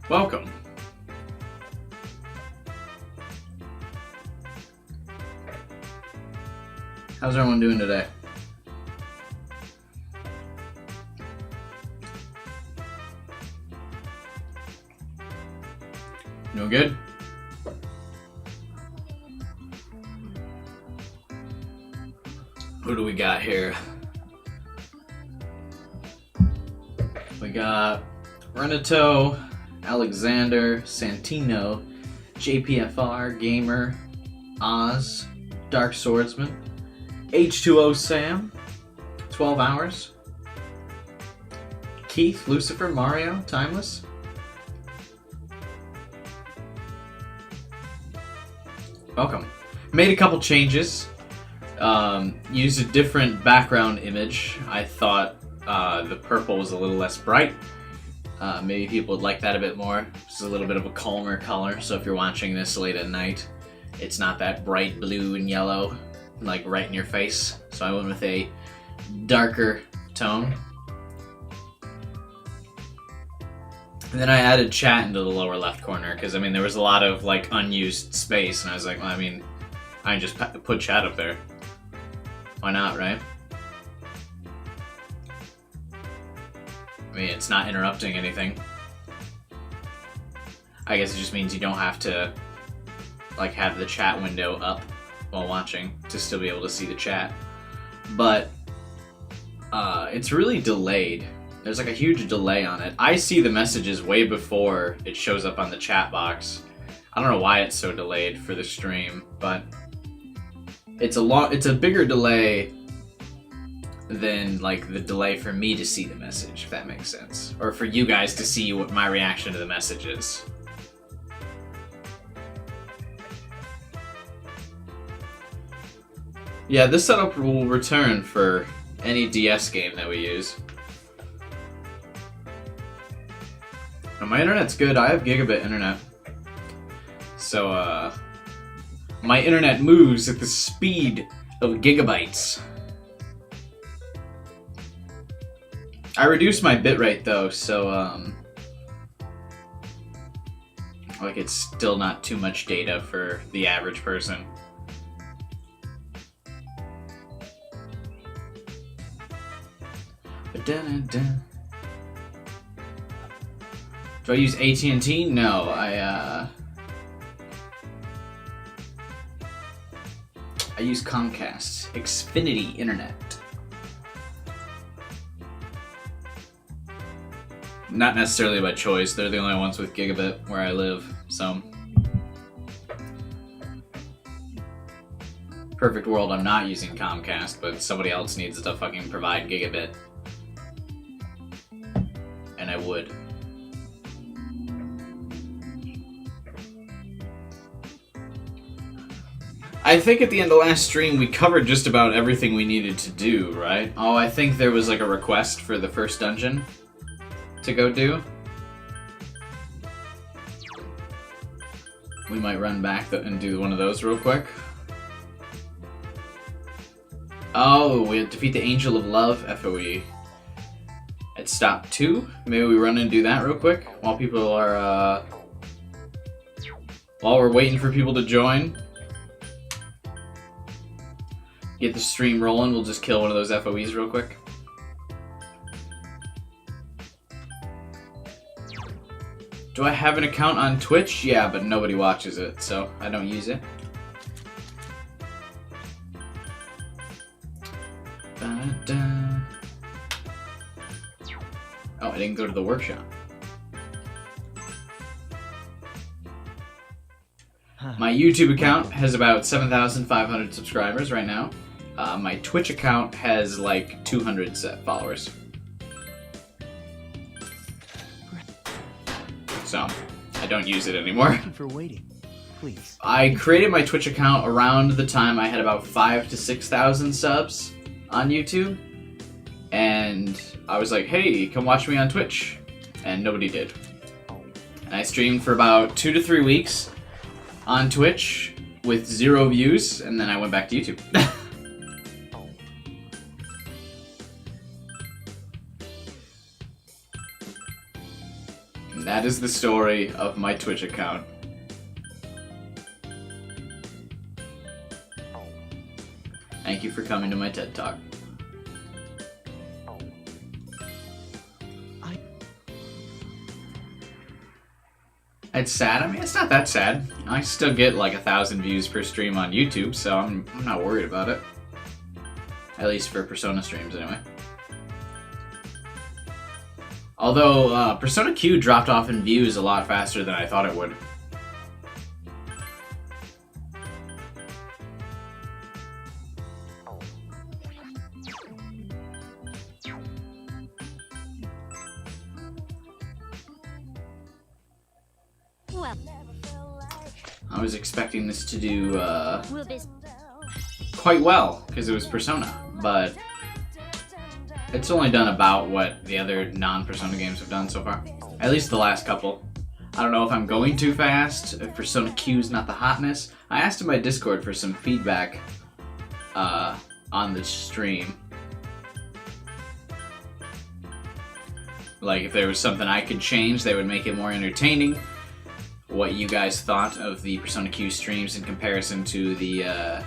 Welcome. How's everyone doing today? Doing good? Who do we got here? We got Renato, Alexander, Santino, JPFR, Gamer, Oz, Dark Swordsman, H2O Sam, 12 Hours, Keith, Lucifer, Mario, Timeless, welcome. Made a couple changes. Used a different background image. I thought the purple was a little less bright. Maybe people would like that a bit more. It's a little bit of a calmer color, so if you're watching this late at night, it's not that bright blue and yellow, like right in your face. So I went with a darker tone. And then I added chat into the lower left corner, because I mean there was a lot of like unused space, and I was like, well, I mean, I can just put chat up there. Why not, right? I mean, it's not interrupting anything. I guess it just means you don't have to like have the chat window up while watching to still be able to see the chat. But it's really delayed. There's like a huge delay on it. I see the messages way before it shows up on the chat box. I don't know why it's so delayed for the stream, but it's a bigger delay than like the delay for me to see the message, if that makes sense, or for you guys to see what my reaction to the message is. Yeah, this setup will return for any DS game that we use. And my internet's good. I have gigabit internet, so my internet moves at the speed of gigabytes. I reduced my bitrate though, so like it's still not too much data for the average person. Do I use AT&T? No, I use Comcast, Xfinity Internet. Not necessarily by choice, they're the only ones with gigabit where I live, so. Perfect world, I'm not using Comcast, but somebody else needs to fucking provide gigabit. And I would. I think at the end of last stream we covered just about everything we needed to do, right? Oh, I think there was like a request for the first dungeon to go do. We might run back and do one of those real quick. Oh, we have to defeat the Angel of Love FOE at stop 2. Maybe we run and do that real quick while people are while we're waiting for people to join. Get the stream rolling, we'll just kill one of those FOEs real quick. Do I have an account on Twitch? Yeah, but nobody watches it, so I don't use it. Oh, I didn't go to the workshop. My YouTube account has about 7,500 subscribers right now. My Twitch account has like 200 followers. So, I don't use it anymore. Thank you for waiting. Please. I created my Twitch account around the time I had about 5,000 to 6,000 subs on YouTube. And I was like, hey, come watch me on Twitch. And nobody did. And I streamed for about 2 to 3 weeks on Twitch with 0 views, and then I went back to YouTube. That is the story of my Twitch account. Thank you for coming to my TED Talk. It's sad. I mean, it's not that sad. I still get like 1,000 views per stream on YouTube, so I'm not worried about it. At least for Persona streams, anyway. Although, Persona Q dropped off in views a lot faster than I thought it would. I was expecting this to do quite well, because it was Persona, but it's only done about what the other non-Persona games have done so far. At least the last couple. I don't know if I'm going too fast, if Persona Q's not the hotness. I asked in my Discord for some feedback on the stream. Like if there was something I could change that would make it more entertaining. What you guys thought of the Persona Q streams in comparison to the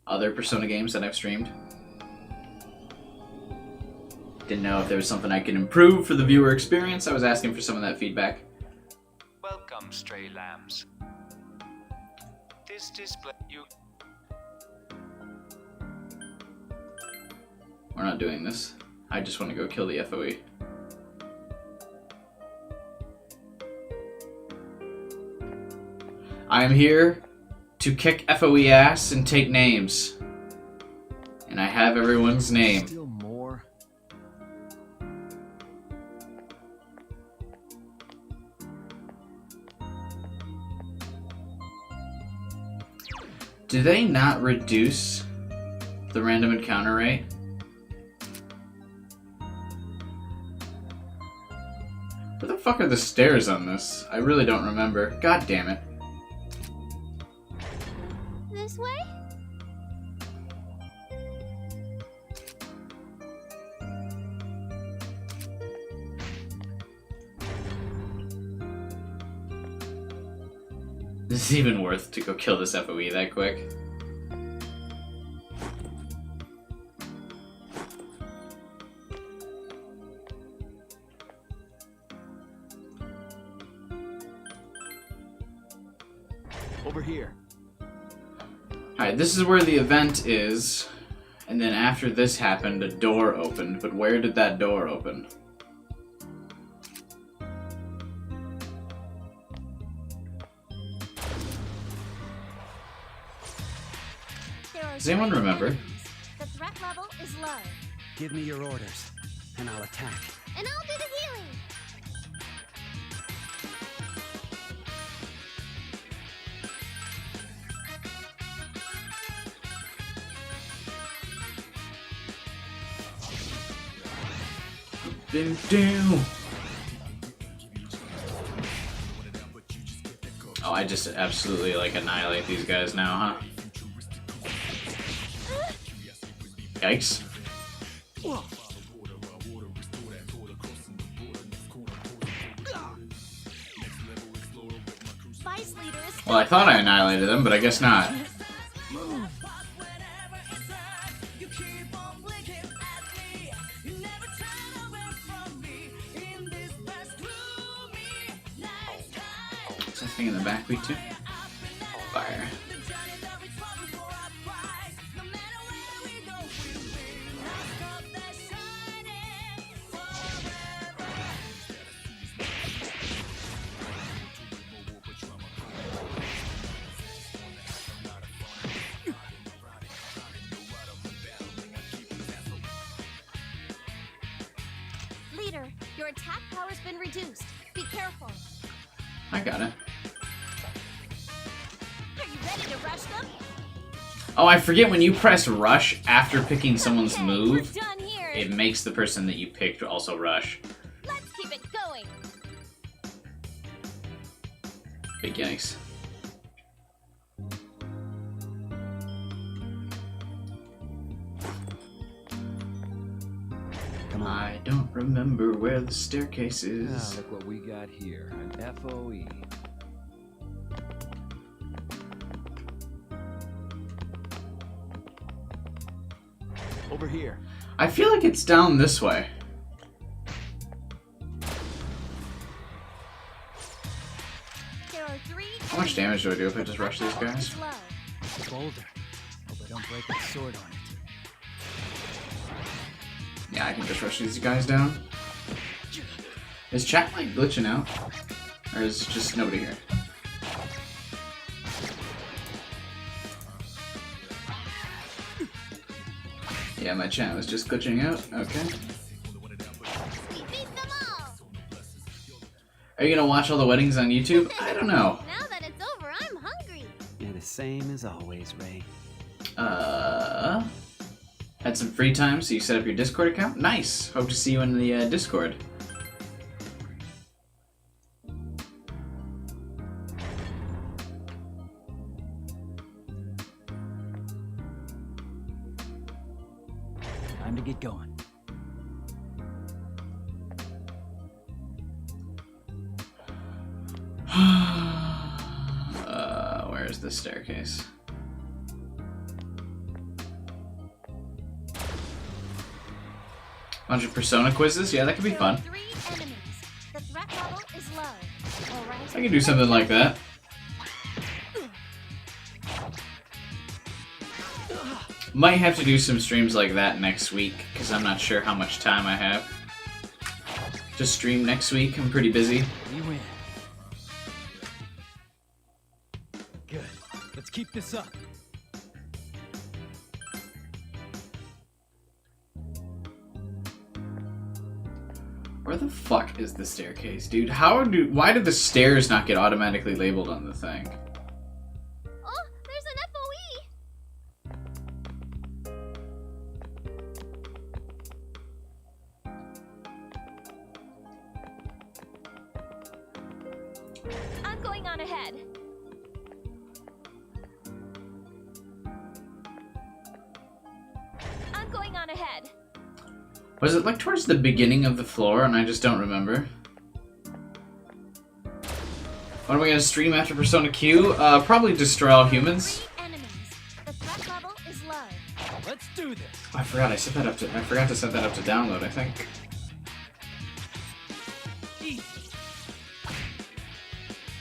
other Persona games that I've streamed. Didn't know if there was something I could improve for the viewer experience. I was asking for some of that feedback. Welcome, stray lambs. This display you. We're not doing this. I just want to go kill the FOE. I am here to kick FOE ass and take names. And I have everyone's name. Still more. Do they not reduce the random encounter rate? Where the fuck are the stairs on this? I really don't remember. God damn it. This way? This is even worth to go kill this FOE that quick. Over here. Alright, this is where the event is, and then after this happened, a door opened, but where did that door open? Does anyone remember? The threat level is low. Give me your orders, and I'll attack. And I'll do the healing. Oh, I just absolutely like annihilate these guys now, huh? Yikes. Vice leader is Well, I thought I annihilated them, but I guess not. Is that thing in the back weak too? Fire. leader. Your attack power's been reduced. Be careful. I got it. Are you ready to rush them? Oh, I forget when you press rush after picking someone's Okay, move, we're done here. it makes the person that you picked also rush. Let's keep it going. Big yikes. Come on. I don't remember where the staircase Now is. look what we got here. An FOE. Over here. I feel like it's down this way. There are 3 How much damage do I do if I just rush these guys? Is low. Boulder. Hope I don't break the sword on it. Yeah, I can just rush these guys down. Is chat like glitching out? Or is just nobody here? Yeah, my chat was just glitching out. Okay. We beat them all. Are you gonna watch all the weddings on YouTube? I don't know. Now that it's over, I'm hungry. You're the same as always, Ray. Had some free time, so you set up your Discord account? Nice! Hope to see you in the Discord. Time to get going. Where's the staircase? Bunch of Persona quizzes? Yeah, that could be There are fun. 3 enemies. The threat level is low. Alright. I can do something like that. Might have to do some streams like that next week, because I'm not sure how much time I have to stream next week. I'm pretty busy. We win. Good. Let's keep this up. Where the fuck is the staircase, dude? Why did the stairs not get automatically labeled on the thing? Oh, there's an FOE. I'm going on ahead. I'm going on ahead. Was it like towards the beginning of the floor and I just don't remember? When are we gonna stream after Persona Q? Probably destroy all humans. 3 enemies. The threat level is low. Let's do this. I forgot to set that up to download, I think. Easy.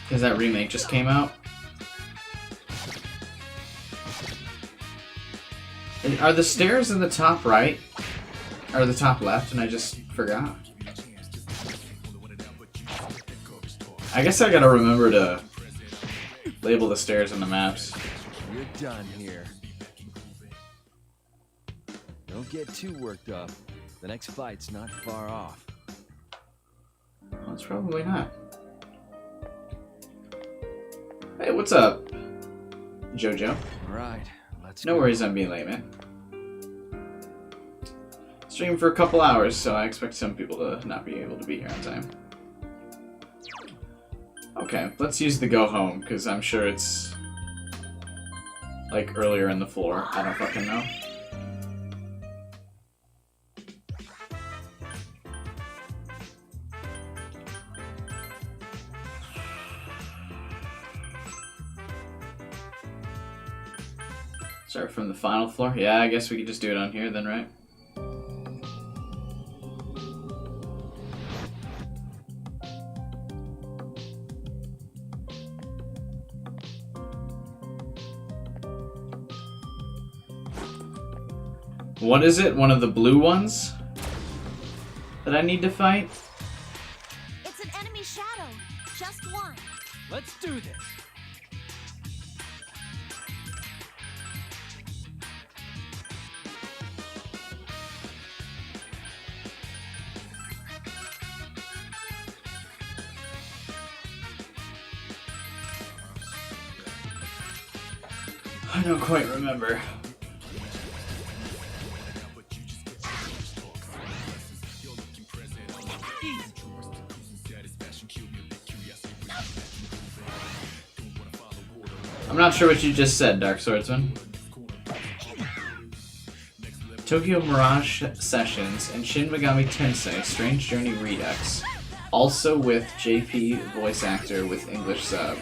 Because that remake just came out. And are the stairs in the top right? Or the top left, and I just forgot. I guess I gotta remember to label the stairs on the maps. You're done here. Don't get too worked up. The next fight's not far off. Well, it's probably not. Hey, what's up, Jojo? All right, let's No go. worries, I'm being late, man. Stream for a couple hours, so I expect some people to not be able to be here on time. Okay, let's use the go home, because I'm sure it's like earlier in the floor. I don't fucking know. Start from the final floor? Yeah, I guess we could just do it on here then, right? What is it? One of the blue ones that I need to fight? It's an enemy shadow. Just one. Let's do this. I don't quite remember. I'm not sure what you just said, Dark Swordsman. Tokyo Mirage Sessions and Shin Megami Tensei Strange Journey Redux. Also with JP voice actor with English sub.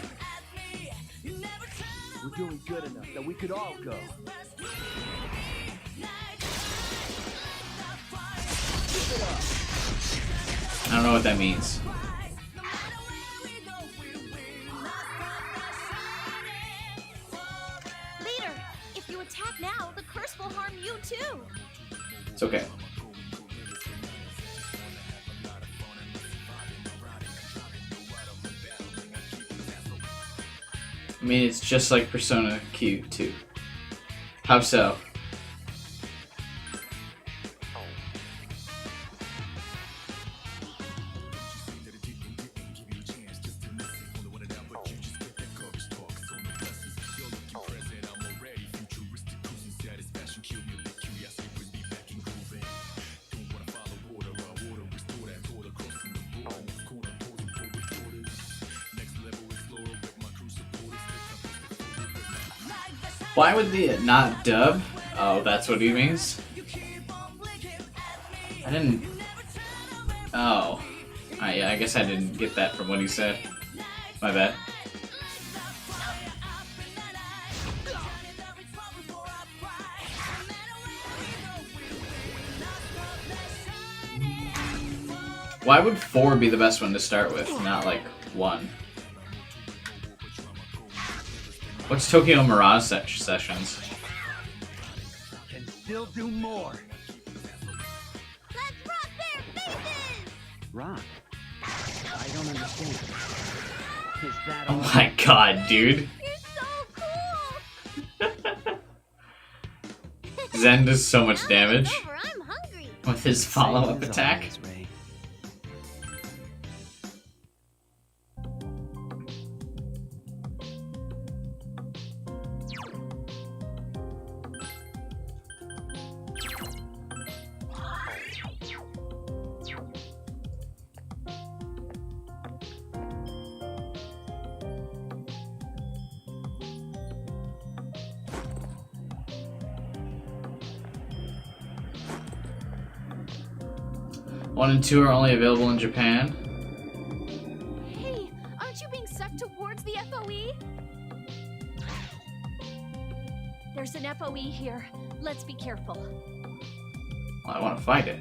We're doing good enough that we could all go. I don't know what that means. Leader, if you attack now, the curse will harm you too. It's okay. I mean, it's just like Persona Q2. How so? Why would the not dub? Oh, that's what he means? I didn't... Oh. Yeah, I guess I didn't get that from what he said. My bad. Why would 4 be the best one to start with, not like 1? What's Tokyo Mirage Sessions? Can still do more. Let's rock their faces! Rock? I don't understand. Is that Oh all? my god, dude. You're so cool! Zen does so much damage Over, I'm hungry. with his follow-up Same as attack. always, Ray. One and 2 are only available in Japan. Hey, aren't you being sucked towards the FOE? There's an FOE here. Let's be careful. Well, I want to fight it.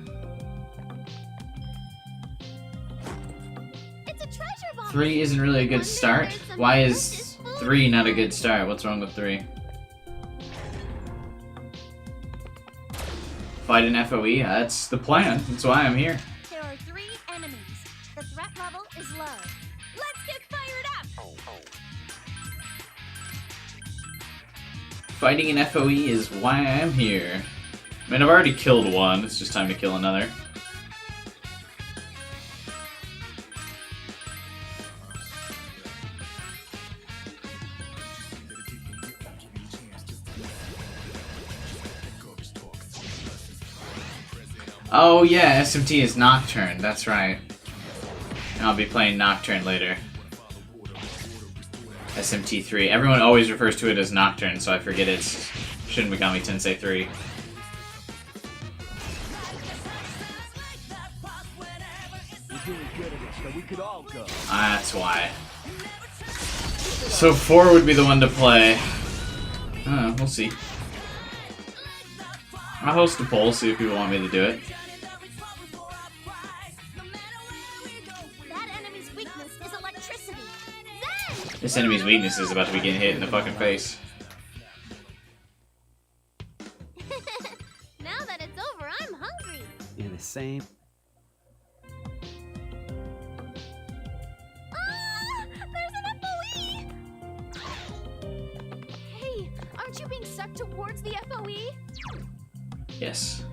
It's a treasure box. 3 isn't really a good start. Why is 3 not a good start? What's wrong with 3? Fight an FOE? That's the plan. That's why I'm here. There are 3 enemies. The threat level is low. Let's get fired up! Fighting an FOE is why I'm here. I mean, I've already killed one. It's just time to kill another. Oh yeah, SMT is Nocturne, that's right. And I'll be playing Nocturne later. SMT3. Everyone always refers to it as Nocturne, so I forget it's Shin Megami Tensei 3. We're doing good enough that we could all go. That's why. So 4 would be the one to play. We'll see. I'll host a poll, see if people want me to do it. That enemy's weakness is electricity. Zen! This enemy's weakness is about to be getting hit in the fucking face. Now that it's over, I'm hungry. In the same. Ah! There's an FOE! Hey, aren't you being sucked towards the FOE? Yes.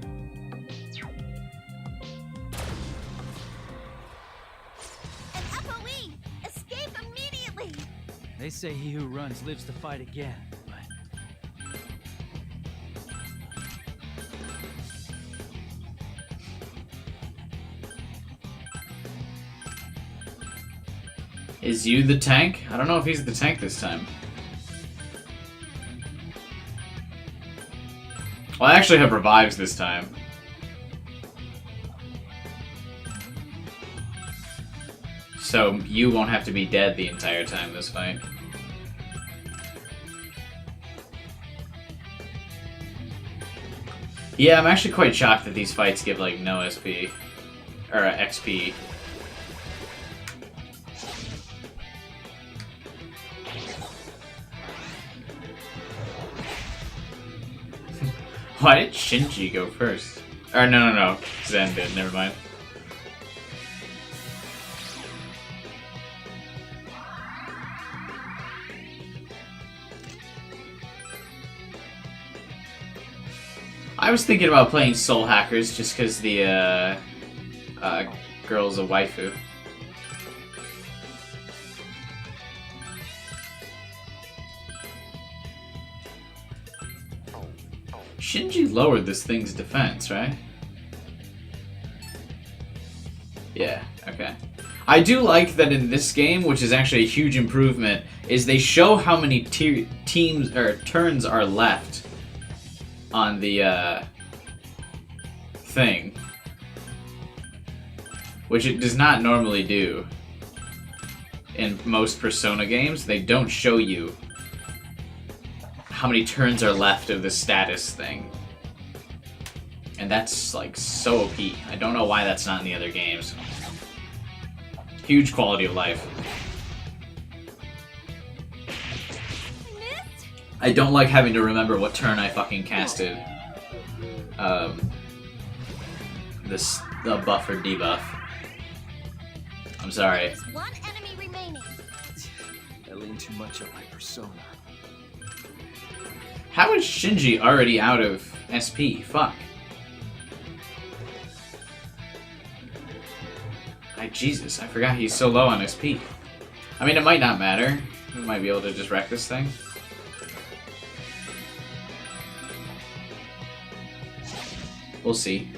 An FOE! Escape immediately! They say he who runs lives to fight again. But Is you the tank? I don't know if he's the tank this time. Well, I actually have revives this time. So you won't have to be dead the entire time this fight. Yeah, I'm actually quite shocked that these fights give, like, no SP. Or XP. Why did Shinji go first? Or no. Zen did, never mind. I was thinking about playing Soul Hackers just because the girl's a waifu. Shinji lowered this thing's defense, right? Yeah, okay. I do like that in this game, which is actually a huge improvement, is they show how many teams or turns are left on the thing, which it does not normally do. In most Persona games, they don't show you how many turns are left of the status thing. And that's, like, so OP. I don't know why that's not in the other games. Huge quality of life. I don't like having to remember what turn I fucking casted. The buff or debuff. I'm sorry. There's one enemy remaining. I lean too much on my persona. How is Shinji already out of SP? Fuck. Jesus, I forgot he's so low on SP. I mean, it might not matter. We might be able to just wreck this thing. We'll see.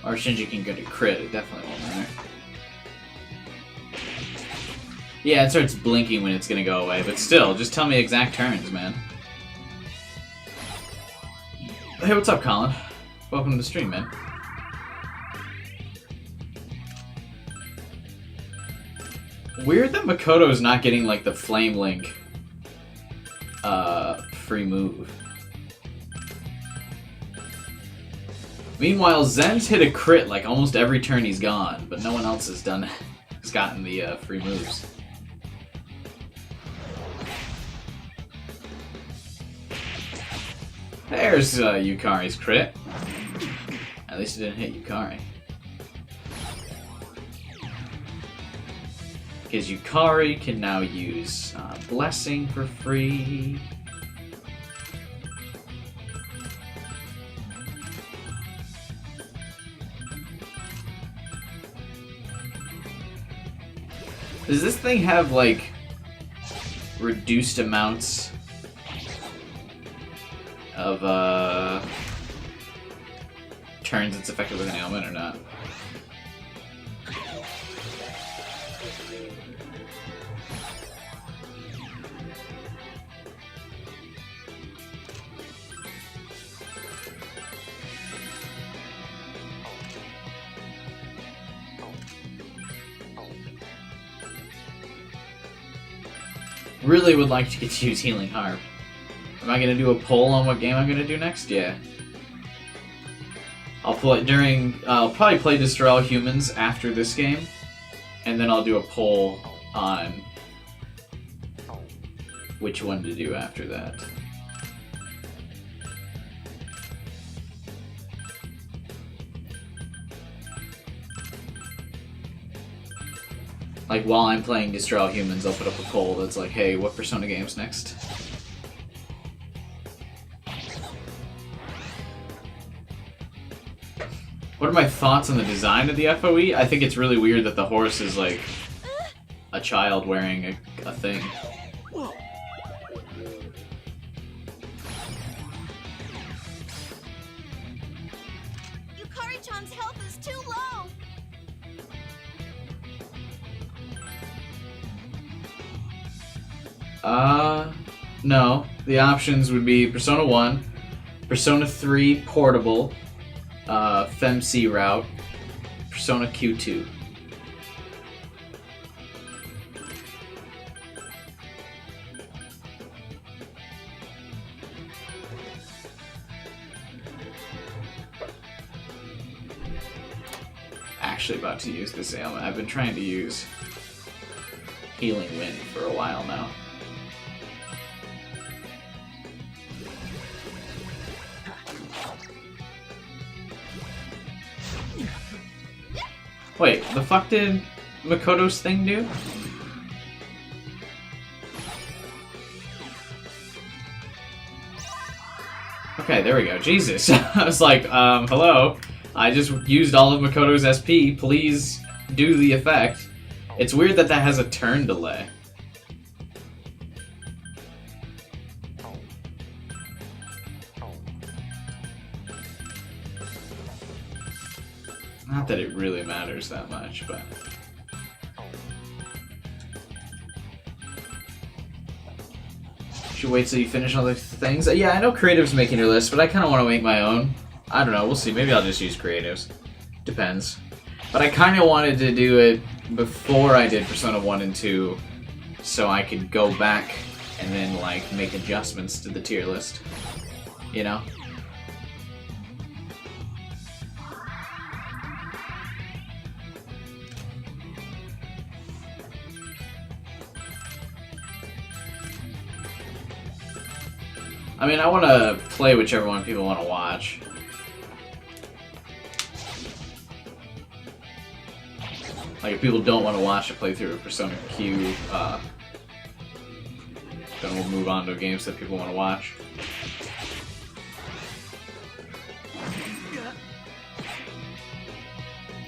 Or Shinji can go to crit, it definitely won't matter. Yeah, it starts blinking when it's gonna go away, but still, just tell me exact turns, man. Hey, what's up, Colin? Welcome to the stream, man. Weird that Makoto's not getting, like, the Flame Link free move. Meanwhile, Zen's hit a crit like almost every turn he's gone, but no one else has done has gotten the free moves. There's Yukari's crit. At least it didn't hit Yukari. Because Yukari can now use Blessing for free. Does this thing have, like, reduced amounts of turns it's effective with an ailment or not? Really would like to get to use Healing Harp. Am I going to do a poll on what game I'm going to do next? Yeah. I'll probably play Destroy All Humans after this game, and then I'll do a poll on which one to do after that. Like, while I'm playing Destroy All Humans, I'll put up a poll that's like, hey, what Persona game's next? What are my thoughts on the design of the FOE? I think it's really weird that the horse is like a child wearing a thing. Yukari-chan's health is too low. No, the options would be Persona 1, Persona 3 Portable, FemC route, Persona Q2. Actually about to use this ailment. I've been trying to use Healing Wind for a while now. Wait, the fuck did Makoto's thing do? Okay, there we go. Jesus. I was like, hello? I just used all of Makoto's SP. Please do the effect. It's weird that that has a turn delay. Not that it really matters that much, but... Should wait till you finish all the things. Yeah, I know Creative's making her list, but I kind of want to make my own. I don't know, we'll see. Maybe I'll just use Creatives. Depends. But I kind of wanted to do it before I did Persona 1 and 2, so I could go back and then, like, make adjustments to the tier list. You know? I mean, I want to play whichever one people want to watch. Like, if people don't want to watch a playthrough of Persona Q, then we'll move on to games that people want to watch.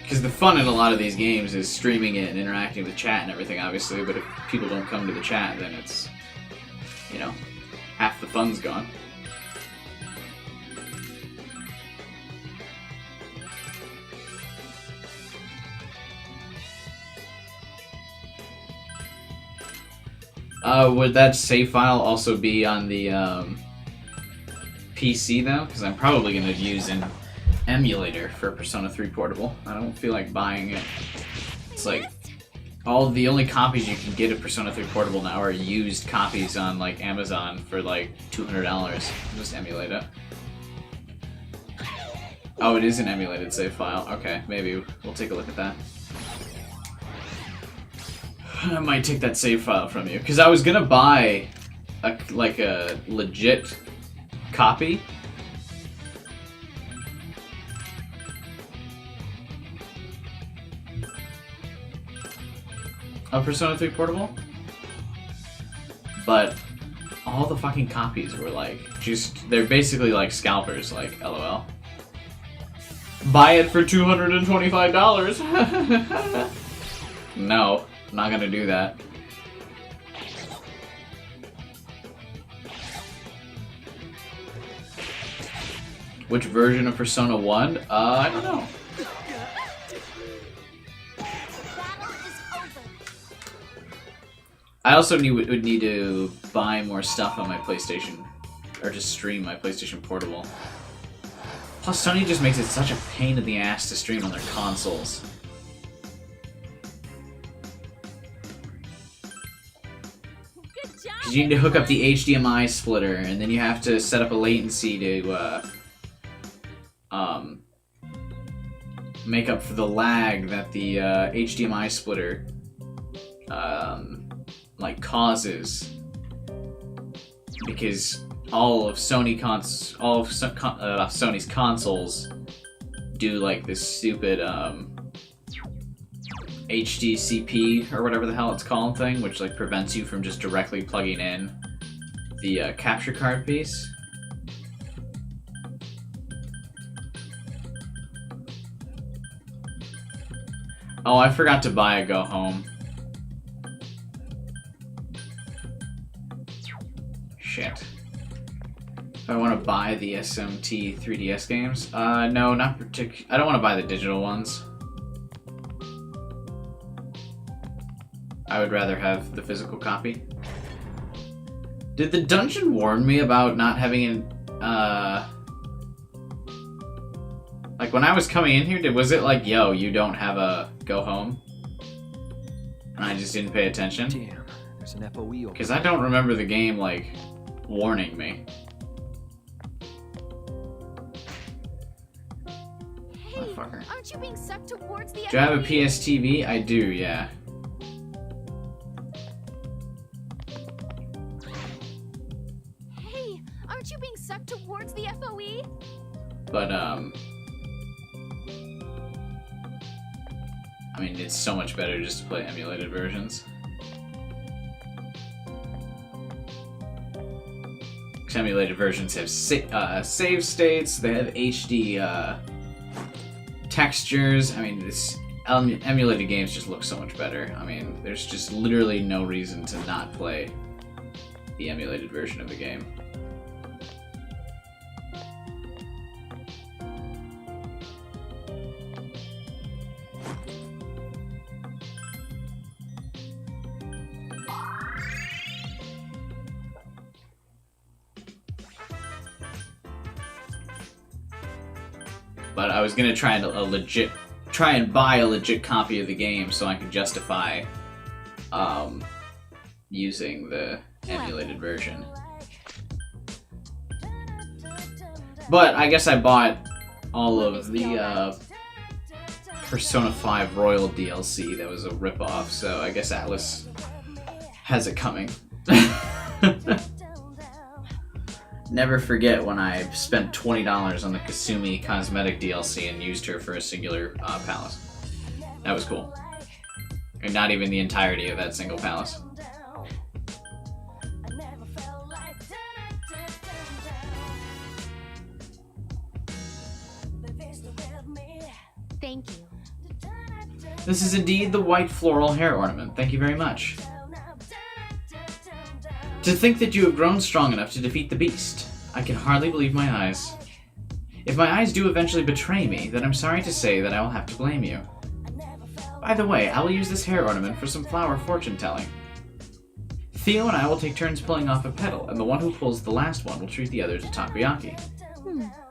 Because the fun in a lot of these games is streaming it and interacting with chat and everything, obviously, but if people don't come to the chat, then it's, you know, half the fun's gone. Would that save file also be on the PC though? Because I'm probably going to use an emulator for Persona 3 Portable. I don't feel like buying it. It's like all the only copies you can get of Persona 3 Portable now are used copies on like Amazon for like $200. Just emulate it. Oh, it is an emulated save file. Okay, maybe we'll take a look at that. I might take that save file from you, because I was gonna buy a legit copy. Of Persona 3 Portable, but all the fucking copies were like, they're basically like scalpers, like LOL. Buy it for $225. No. I'm not gonna do that. Which version of Persona 1? I don't know. I also would need to buy more stuff on my PlayStation, or just stream my PlayStation Portable. Plus, Sony just makes it such a pain in the ass to stream on their consoles. You need to hook up the HDMI splitter, and then you have to set up a latency to make up for the lag that the HDMI splitter like causes, because all of Sony's consoles do like this stupid HDCP or whatever the hell it's called thing, which like prevents you from just directly plugging in the capture card piece. Oh, I forgot to buy a Go Home. Shit. Do I want to buy the SMT 3DS games? No, not particularly. I don't want to buy the digital ones. I would rather have the physical copy. Did the dungeon warn me about not having an, like when I was coming in here, was it like, yo, you don't have a go home? And I just didn't pay attention? Damn, there's an FOE over Because I don't remember the game, like, warning me. Hey, Motherfucker. aren't you being sucked towards the Do I have a FOE? PS TV? I do, yeah. Hey, aren't you being sucked towards the FOE? But, I mean, it's so much better just to play emulated versions. Because emulated versions have save states, they have HD textures. I mean, this emulated games just look so much better. I mean, there's just literally no reason to not play the emulated version of the game. But I was gonna try and buy a legit copy of the game so I could justify using the emulated version. But I guess I bought all of the Persona 5 Royal DLC that was a ripoff, so I guess Atlas has it coming. Never forget when I spent $20 on the Kasumi cosmetic DLC and used her for a singular palace. That was cool. And not even the entirety of that single palace. Thank you. This is indeed the white floral hair ornament. Thank you very much. To think that you have grown strong enough to defeat the beast. I can hardly believe my eyes. If my eyes do eventually betray me, then I'm sorry to say that I will have to blame you. By the way, I will use this hair ornament for some flower fortune-telling. Theo and I will take turns pulling off a petal, and the one who pulls the last one will treat the other to takoyaki.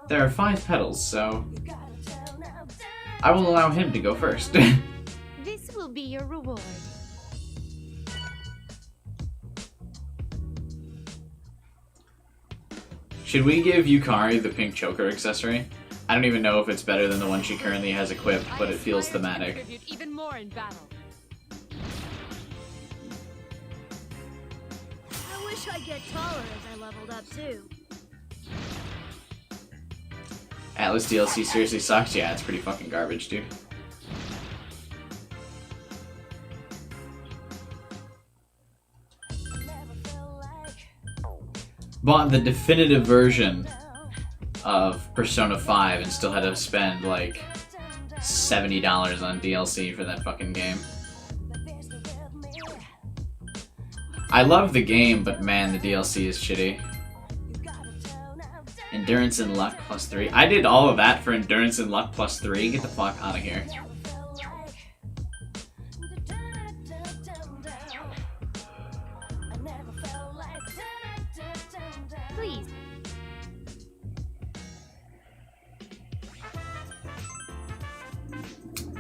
There are 5 petals, so I will allow him to go first. This will be your reward. Should we give Yukari the pink choker accessory? I don't even know if it's better than the one she currently has equipped, but it feels thematic. Even more in battle. I wish I'd get taller as I leveled up too. Atlas DLC seriously sucks? Yeah, it's pretty fucking garbage, dude. Bought the definitive version of Persona 5 and still had to spend like $70 on DLC for that fucking game. I love the game, but man, the DLC is shitty. Endurance and Luck +3. I did all of that for Endurance and Luck +3. Get the fuck out of here. Please.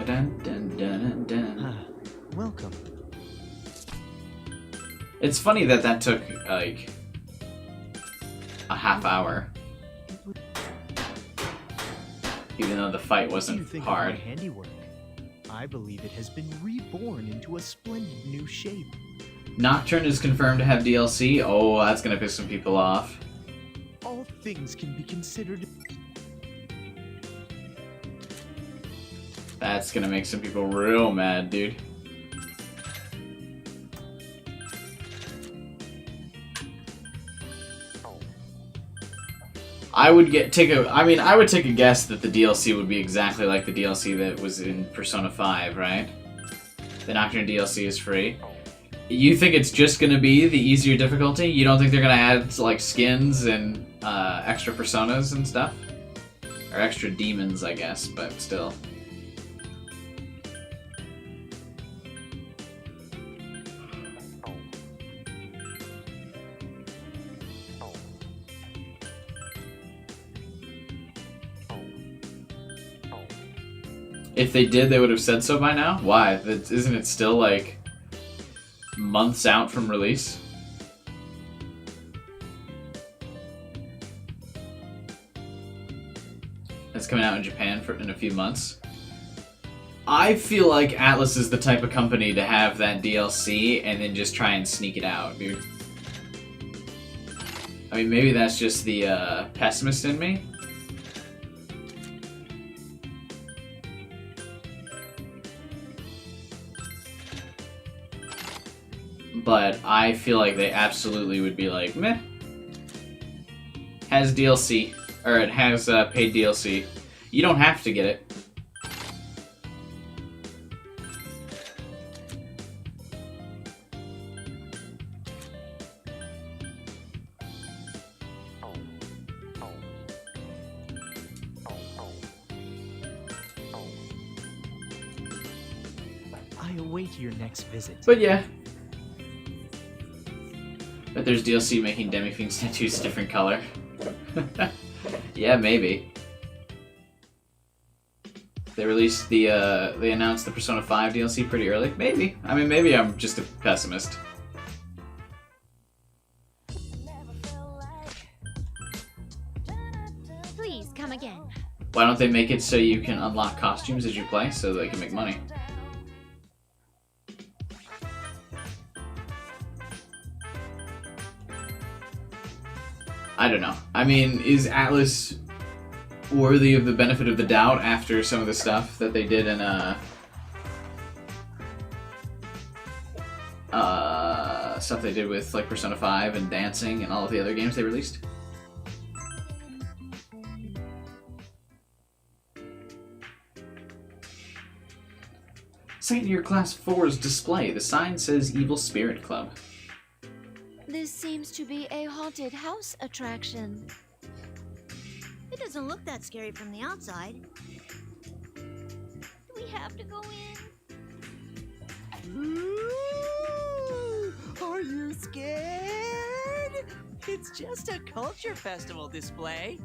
Dun, dun, dun, dun. Welcome. It's funny that that took like a half hour, even though the fight What do you wasn't think hard. Of my handiwork? I believe it has been reborn into a splendid new shape. Nocturne is confirmed to have DLC. Oh, that's gonna piss some people off. All things can be considered. That's gonna make some people real mad, dude. I would take a guess that the DLC would be exactly like the DLC that was in Persona 5, right? The Nocturne DLC is free. You think it's just gonna be the easier difficulty? You don't think they're gonna add like skins and extra personas and stuff? Or extra demons, I guess, but still. If they did, they would have said so by now. Why? Isn't it still like months out from release? It's coming out in Japan in a few months. I feel like Atlus is the type of company to have that DLC and then just try and sneak it out, dude. I mean, maybe that's just the pessimist in me. But I feel like they absolutely would be like, meh. Has DLC. Or it has paid DLC. You don't have to get it. I await your next visit. But yeah. But there's DLC making Demi-Fiend's tattoos a different color. Yeah, maybe. They released the, they announced the Persona 5 DLC pretty early. Maybe. I mean, maybe I'm just a pessimist. Please come again. Why don't they make it so you can unlock costumes as you play so they can make money? I don't know. I mean, is Atlus worthy of the benefit of the doubt after some of the stuff that they did in stuff they did with like Persona 5 and dancing and all of the other games they released? Second year class 4's display. The sign says Evil Spirit Club. This seems to be a haunted house attraction. It doesn't look that scary from the outside. Do we have to go in? Ooh, are you scared? It's just a culture festival display.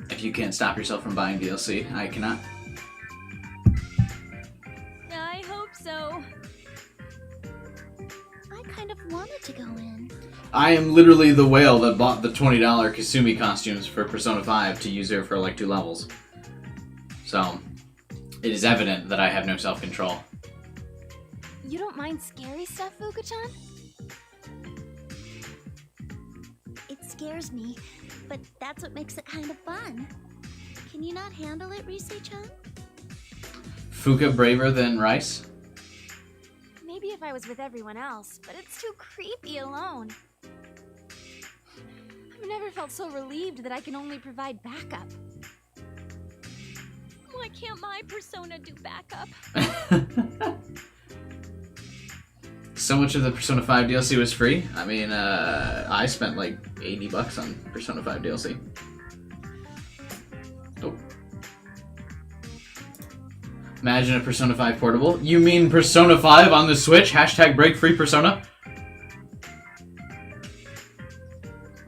If you can't stop yourself from buying DLC, I cannot. I hope so. I kind of wanted to go in. I am literally the whale that bought the $20 Kasumi costumes for Persona 5 to use her for like 2 levels. So, it is evident that I have no self-control. You don't mind scary stuff, Fuka-chan? It scares me, but that's what makes it kind of fun. Can you not handle it, Rise-chan? Fuka braver than Rice? Maybe if I was with everyone else, but it's too creepy alone. I've never felt so relieved that I can only provide backup. Why can't my persona do backup? So much of the Persona 5 DLC was free. I mean, I spent like $80 on Persona 5 DLC. Oh. Imagine a Persona 5 portable. You mean Persona 5 on the Switch? Hashtag break free Persona?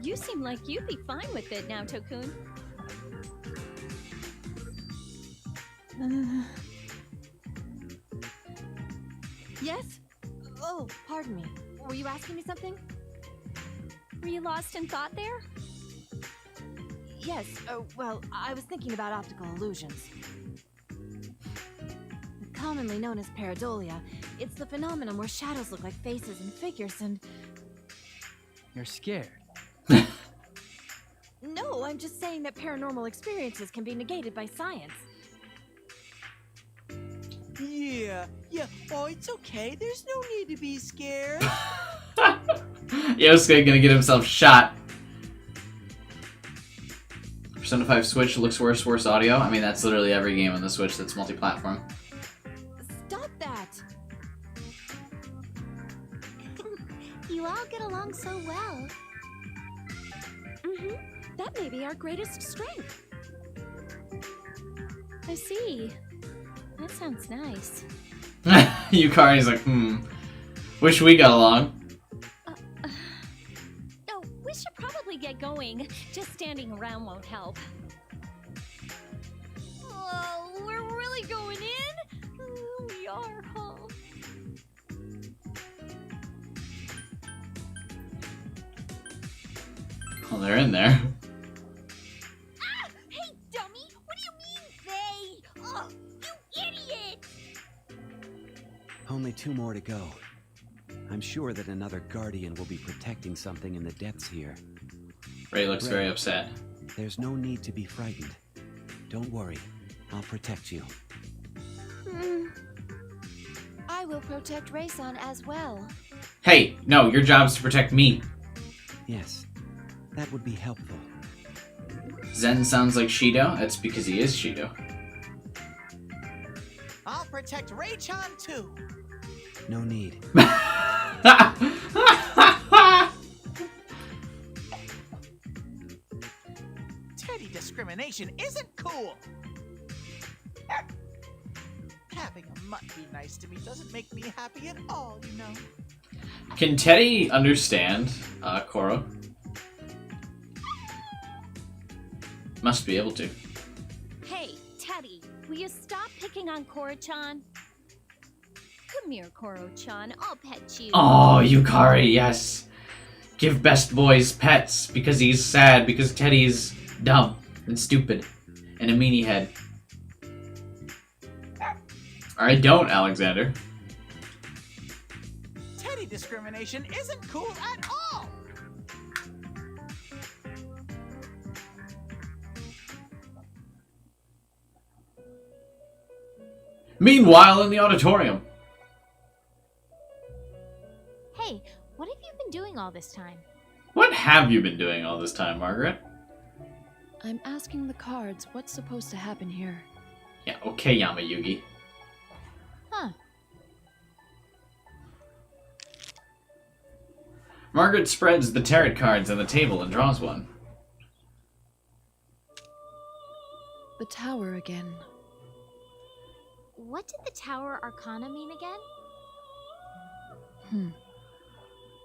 You seem like you'd be fine with it now, Tokun. Yes? Oh, pardon me. Were you asking me something? Were you lost in thought there? Yes, well, I was thinking about optical illusions. Commonly known as pareidolia, it's the phenomenon where shadows look like faces and figures and... You're scared. No, I'm just saying that paranormal experiences can be negated by science. Yeah. Oh, it's okay. There's no need to be scared. Yosuke gonna get himself shot. Persona 5 Switch looks worse audio. I mean, that's literally every game on the Switch that's multi-platform. Stop that! You all get along so well. Mm-hmm. That may be our greatest strength. I see. That sounds nice. Yukari's like, wish we got along. Oh, we should probably get going. Just standing around won't help. Well, they're in there. Ah! Hey, dummy! What do you mean, they? Oh, you idiot! Only 2 more to go. I'm sure that another guardian will be protecting something in the depths here. Ray looks very upset. There's no need to be frightened. Don't worry. I'll protect you. I will protect Ray-san as well. Hey, no, your job's to protect me. Yes, that would be helpful. Zen sounds like Shido. That's because he is Shido. I'll protect Ray-chan too. No need. Teddy discrimination isn't cool. Having a mutt be nice to me doesn't make me happy at all, you know. Can Teddy understand Koro? Must be able to. Hey, Teddy, will you stop picking on Koro-chan? Come here, Koro-chan. I'll pet you. Oh, Yukari, yes. Give best boys pets because he's sad because Teddy's dumb and stupid and a meanie head. Alright, don't, Alexander. Teddy discrimination isn't cool at all. Meanwhile, in the auditorium. Hey, what have you been doing all this time? What have you been doing all this time, Margaret? I'm asking the cards what's supposed to happen here. Yeah, okay, Yamayugi. Huh. Margaret spreads the tarot cards on the table and draws one. The tower again. What did the Tower Arcana mean again?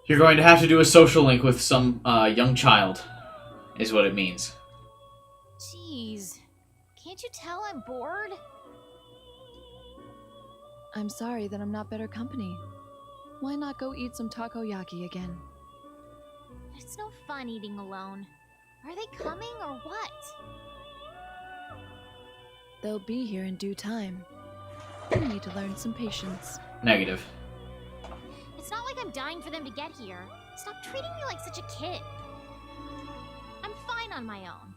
You're going to have to do a social link with some young child, is what it means. Jeez. Can't you tell I'm bored? I'm sorry that I'm not better company. Why not go eat some takoyaki again? It's no fun eating alone. Are they coming or what? They'll be here in due time. You need to learn some patience. Negative. It's not like I'm dying for them to get here. Stop treating me like such a kid. I'm fine on my own.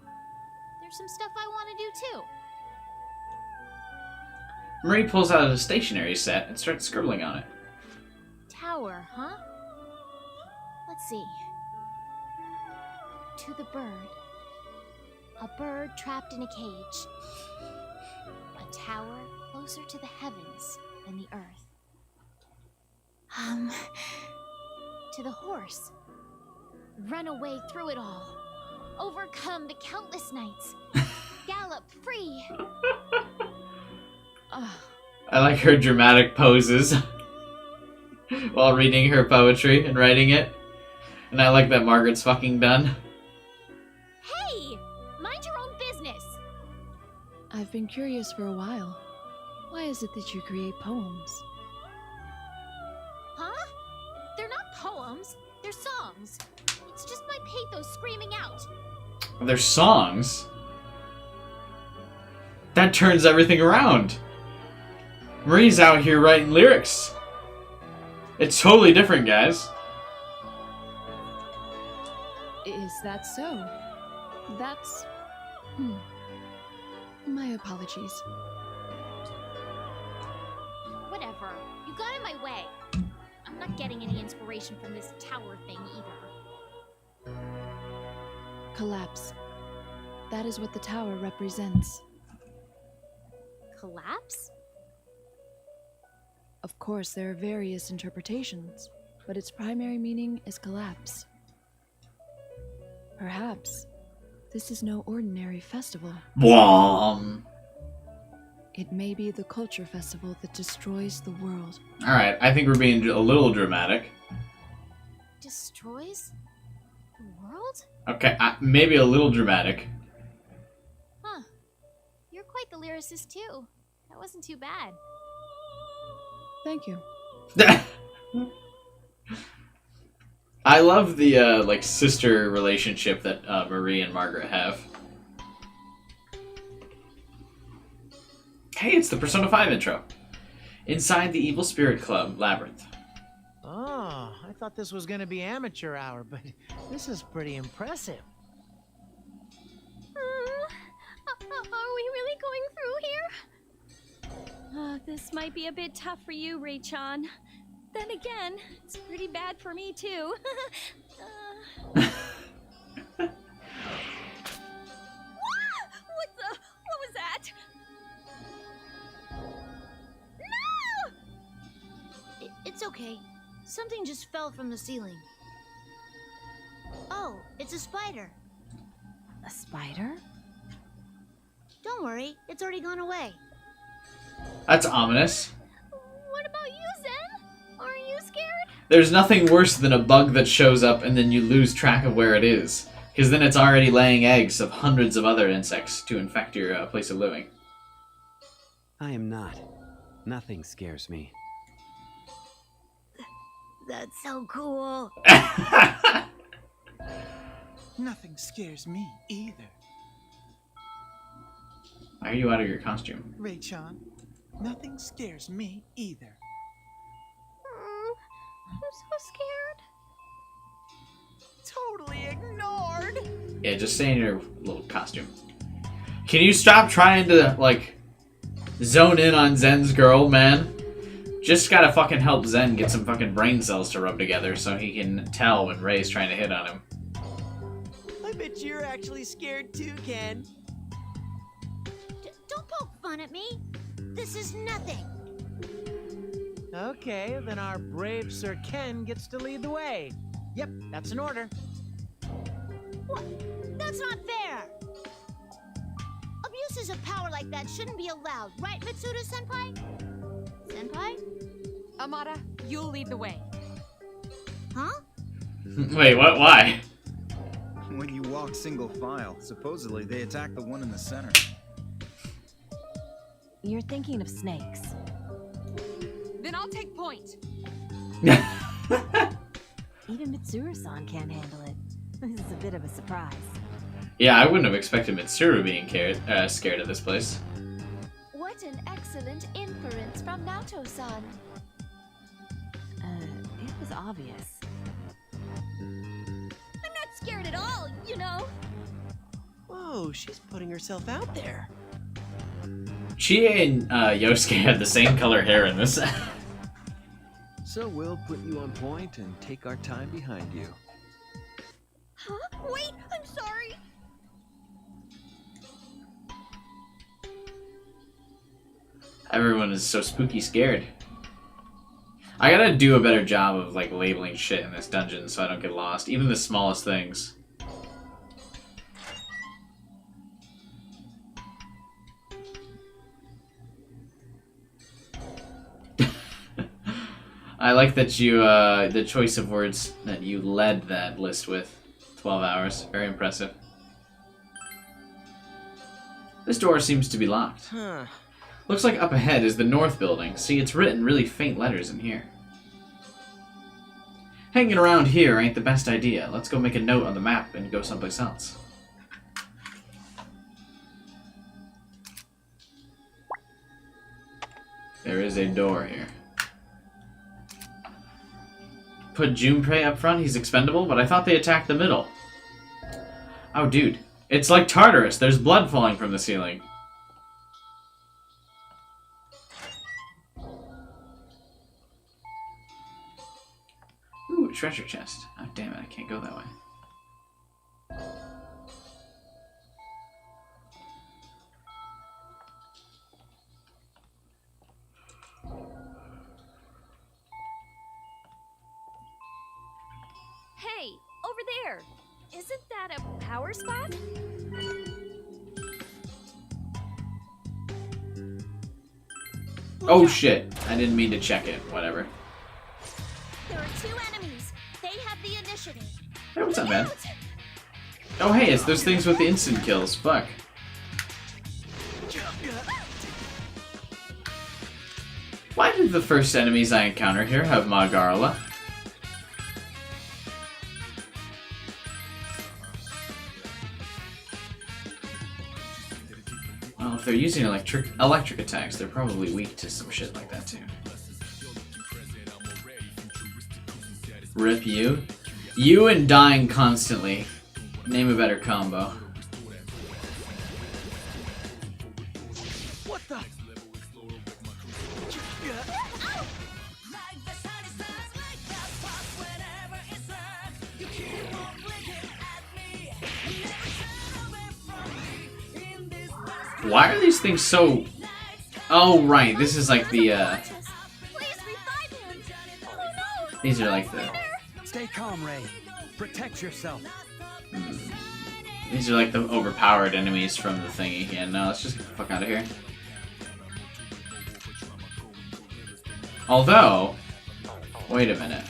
There's some stuff I want to do too. Marie pulls out a stationery set and starts scribbling on it. Tower, huh? Let's see. To the bird. A bird trapped in a cage. A tower closer to the heavens than the earth. To the horse. Run away through it all. Overcome the countless nights. Gallop free. I like her dramatic poses while reading her poetry and writing it. And I like that Margaret's fucking done. Hey! Mind your own business! I've been curious for a while. Why is it that you create poems? Huh? They're not poems. They're songs. It's just my pathos screaming out. They're songs. That turns everything around. Marie's out here writing lyrics. It's totally different, guys. Is that so? That's... My apologies. Whatever. You got in my way. I'm not getting any inspiration from this tower thing either. Collapse. That is what the tower represents. Collapse? Of course, there are various interpretations, but its primary meaning is collapse. Perhaps this is no ordinary festival. Whom. It may be the culture festival that destroys the world. Alright, I think we're being a little dramatic. Destroys the world? Okay, maybe a little dramatic. Huh. You're quite the lyricist too. That wasn't too bad. Thank you. I love the like sister relationship that Marie and Margaret have. Hey, it's the Persona 5 intro. Inside the Evil Spirit Club, Labyrinth. Oh, I thought this was gonna be amateur hour, but this is pretty impressive. Are we really going through here? This might be a bit tough for you, Ray-chan. Then again, it's pretty bad for me too. What was that? No! It's okay. Something just fell from the ceiling. Oh, it's a spider. A spider? Don't worry, it's already gone away. That's ominous. What about you, Zen? Aren't you scared? There's nothing worse than a bug that shows up and then you lose track of where it is. Because then it's already laying eggs of hundreds of other insects to infect your place of living. I am not. Nothing scares me. That's so cool. Nothing scares me either. Why are you out of your costume? Ray-chan, nothing scares me either. I'm so scared. Totally ignored. Yeah, just stay in your little costume. Can you stop trying to, like, zone in on Zen's girl, man? Just gotta fucking help Zen get some fucking brain cells to rub together so he can tell when Ray's trying to hit on him. I bet you're actually scared too, Ken. Don't poke fun at me. This is nothing. Okay, then our brave Sir Ken gets to lead the way. Yep, that's an order. What? That's not fair. Abuses of power like that shouldn't be allowed, right, Mitsuda-senpai? Senpai? Amada, you'll lead the way. Huh? Wait, what? Why? When you walk single file, supposedly they attack the one in the center. You're thinking of snakes. Then I'll take point. Even Mitsuru-san can't handle it. This is a bit of a surprise. Yeah, I wouldn't have expected Mitsuru being scared of this place. What an excellent inference from Nato-san. It was obvious. I'm not scared at all, you know. Whoa, she's putting herself out there. Chie and Yosuke have the same color hair in this. So we'll put you on point and take our time behind you. Huh? Wait, I'm sorry. Everyone is so spooky scared. I gotta do a better job of like labeling shit in this dungeon so I don't get lost, even the smallest things. I like that you, the choice of words that you led that list with. 12 hours. Very impressive. This door seems to be locked. Huh. Looks like up ahead is the north building. See, it's written really faint letters in here. Hanging around here ain't the best idea. Let's go make a note on the map and go someplace else. There is a door here. Put Junpei up front, he's expendable, but I thought they attacked the middle. Oh, dude. It's like Tartarus. There's blood falling from the ceiling. Ooh, treasure chest. Oh, damn it, I can't go that way. Hey, over there. Isn't that a power spot? Oh shit, I didn't mean to check it. Whatever. There are two enemies. They have the initiative. Hey, what's up, man? Oh hey, it's those things with the instant kills. Fuck. Why did the first enemies I encounter here have Margarla? if they're using electric attacks, they're probably weak to some shit like that too. Rip you. You and dying constantly. Name a better combo. What the? Why are these things so... Oh, right. This is like the, These are like the... Stay calm, Ray. Protect yourself. These are like the overpowered enemies from the thingy. Yeah, no, let's just get the fuck out of here. Although... Wait a minute.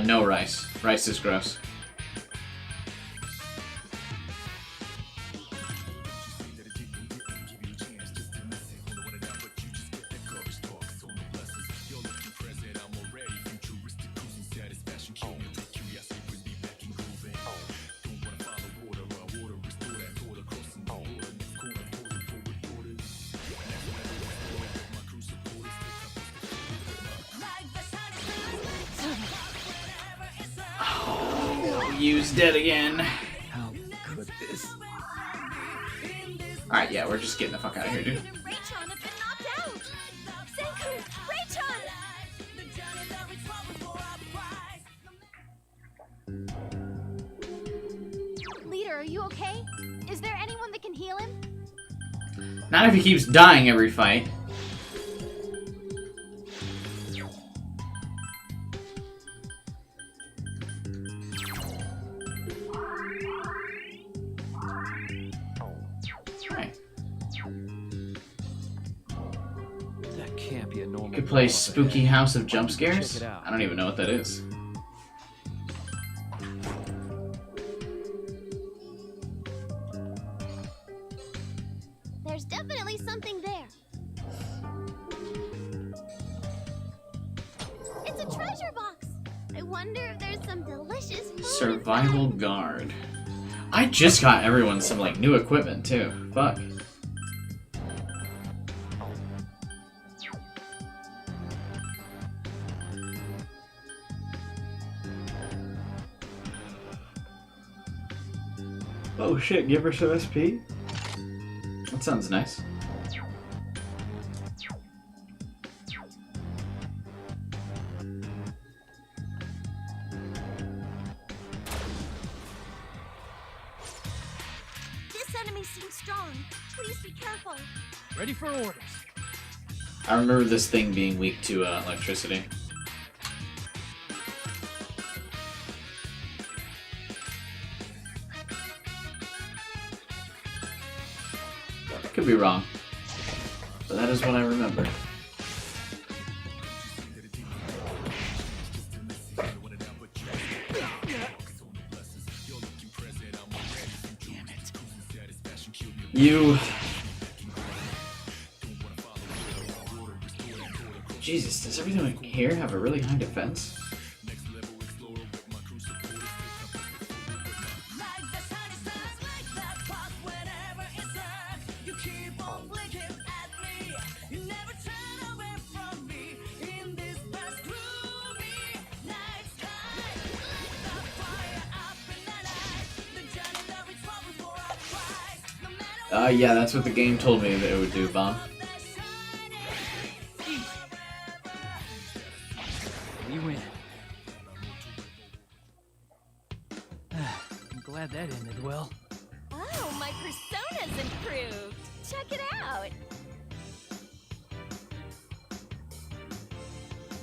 No rice. Rice is gross. Yu's dead again. How could this? Alright, yeah, we're just getting the fuck out of here, dude. Raychon has been knocked out! Senku! Raychon! Leader, are you okay? Is there anyone that can heal him? Not if he keeps dying every fight. That can't be a normal. Could play wall up Spooky ahead. House of Jump Scares? Check it out. I don't even know what that is. There's definitely something there. It's a treasure box. I wonder if there's some delicious food. Survival Guard. I just got everyone some like new equipment too. Fuck. Oh shit, give her some SP? That sounds nice. This enemy seems strong. Please be careful. Ready for orders. I remember this thing being weak to electricity. I could be wrong, but that is what I remember. You... Jesus, does everything here have a really high defense? Yeah, that's what the game told me that it would do, Bomb. We win. I'm glad that ended well. Oh, my persona's improved! Check it out!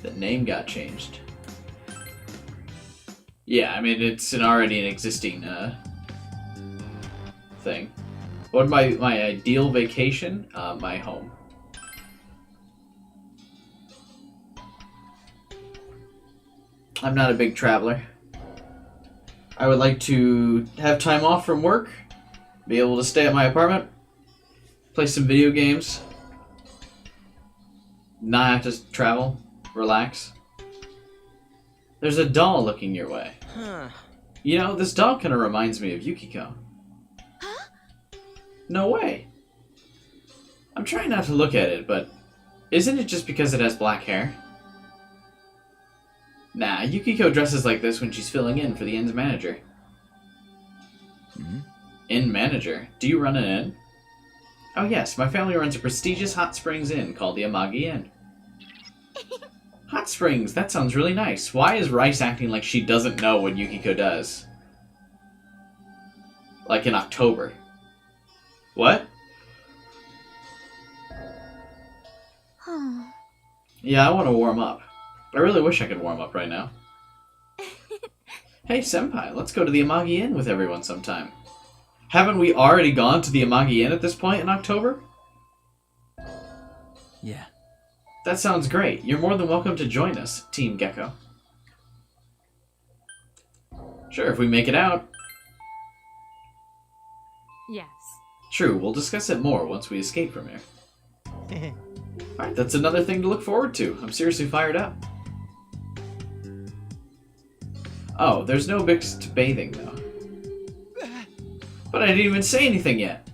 The name got changed. Yeah, I mean, it's already an existing, thing. What my ideal vacation? My home. I'm not a big traveler. I would like to have time off from work, be able to stay at my apartment, play some video games, not have to travel, relax. There's a doll looking your way. Huh. You know, this doll kind of reminds me of Yukiko. Huh? No way. I'm trying not to look at it, but isn't it just because it has black hair? Nah, Yukiko dresses like this when she's filling in for the inn's manager. Hmm? Inn manager? Do you run an inn? Oh yes, my family runs a prestigious hot springs inn called the Amagi Inn. Hot springs, that sounds really nice. Why is Rice acting like she doesn't know what Yukiko does? Like in October. What? Yeah, I want to warm up. I really wish I could warm up right now. Hey, Senpai, let's go to the Amagi Inn with everyone sometime. Haven't we already gone to the Amagi Inn at this point in October? Yeah. That sounds great. You're more than welcome to join us, Team Gecko. Sure, if we make it out. Yes. True, we'll discuss it more once we escape from here. Alright, that's another thing to look forward to. I'm seriously fired up. Oh, there's no mixed bathing, though. But I didn't even say anything yet.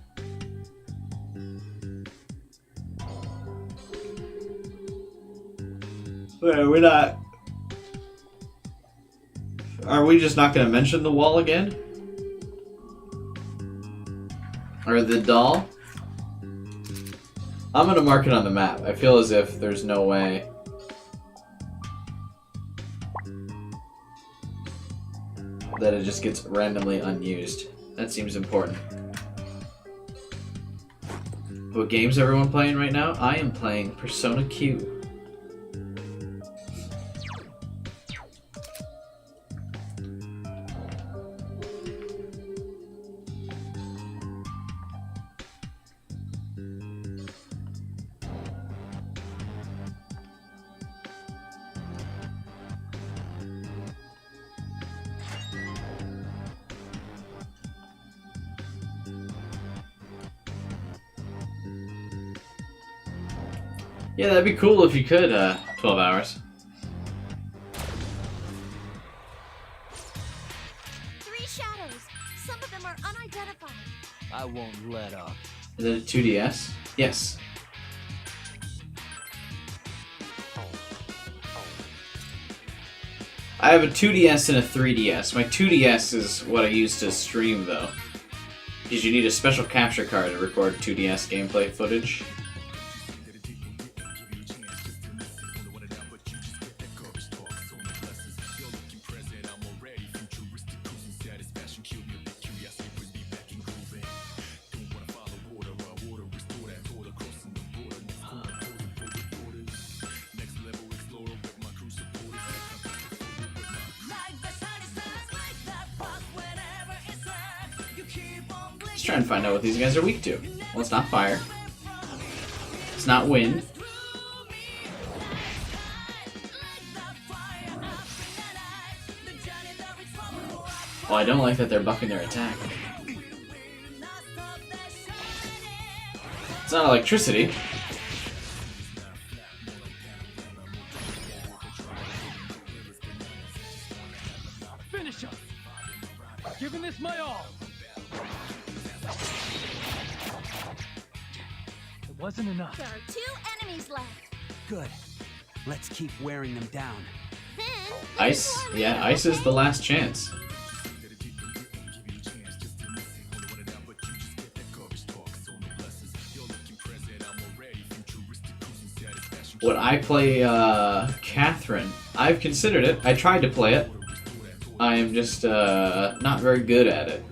Wait, we're not... Are we just not going to mention the wall again? Or the doll? I'm going to mark it on the map. I feel as if there's no way... that it just gets randomly unused. That seems important. What game's everyone playing right now? I am playing Persona Q. Yeah, that'd be cool if you could, 12 hours. 3 shadows. Some of them are unidentified. I won't let up. Is it a 2DS? Yes. I have a 2DS and a 3DS. My 2DS is what I use to stream, though. Because you need a special capture card to record 2DS gameplay footage. Let's try and find out what these guys are weak to. Well, it's not fire. It's not wind. Oh, I don't like that they're buffing their attack. It's not electricity. Finish up. Giving this my all. It wasn't enough. There are 2 enemies left. Good. Let's keep wearing them down. Ice? Yeah, ice is the last chance. Would I play Catherine? I've considered it. I tried to play it. I am just not very good at it.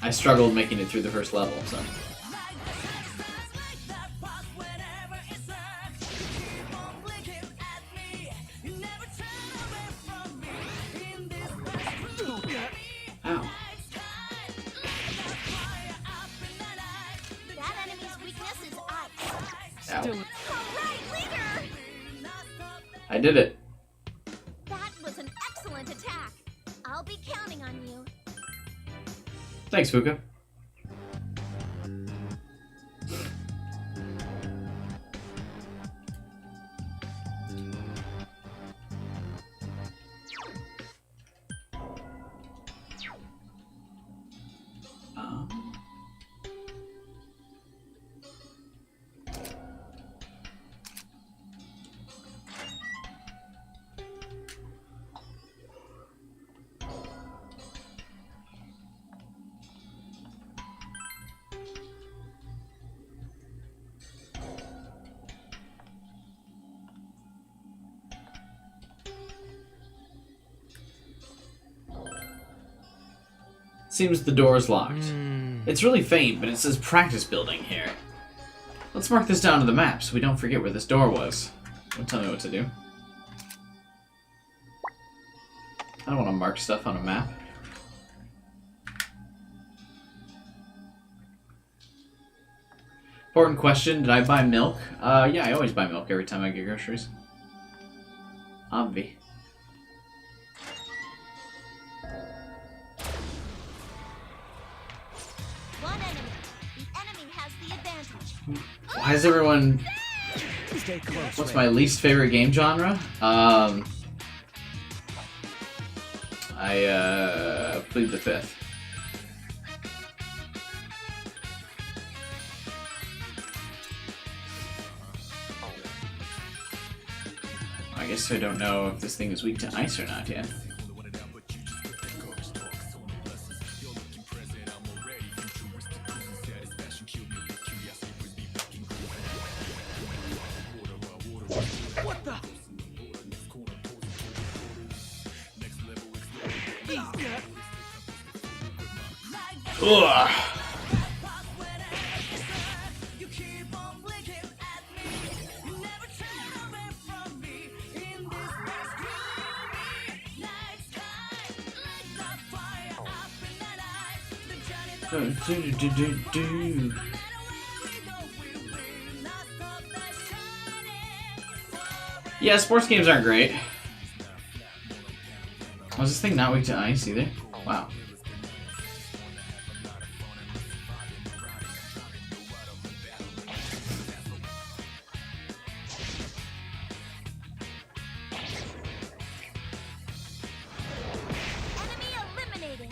I struggled making it through the first level, so. Ow. That enemy's weakness is ice. Ow. All right, leader. I did it. That was an excellent attack. I'll be counting on you. Thanks, Fuka. Seems the door is locked. It's really faint, but it says practice building here. Let's mark this down to the map so we don't forget where this door was. Don't tell me what to do. I don't want to mark stuff on a map. Important question, did I buy milk? Yeah, I always buy milk every time I get groceries. Obvi. One enemy. The enemy has the advantage. Why is everyone... Stay close. What's Ray. my least favorite game genre? I plead the fifth. I guess I don't know if this thing is weak to ice or not yet. What the? Ugh. Yeah, sports games aren't great. Was this thing not weak to ice either? Wow. Enemy eliminated.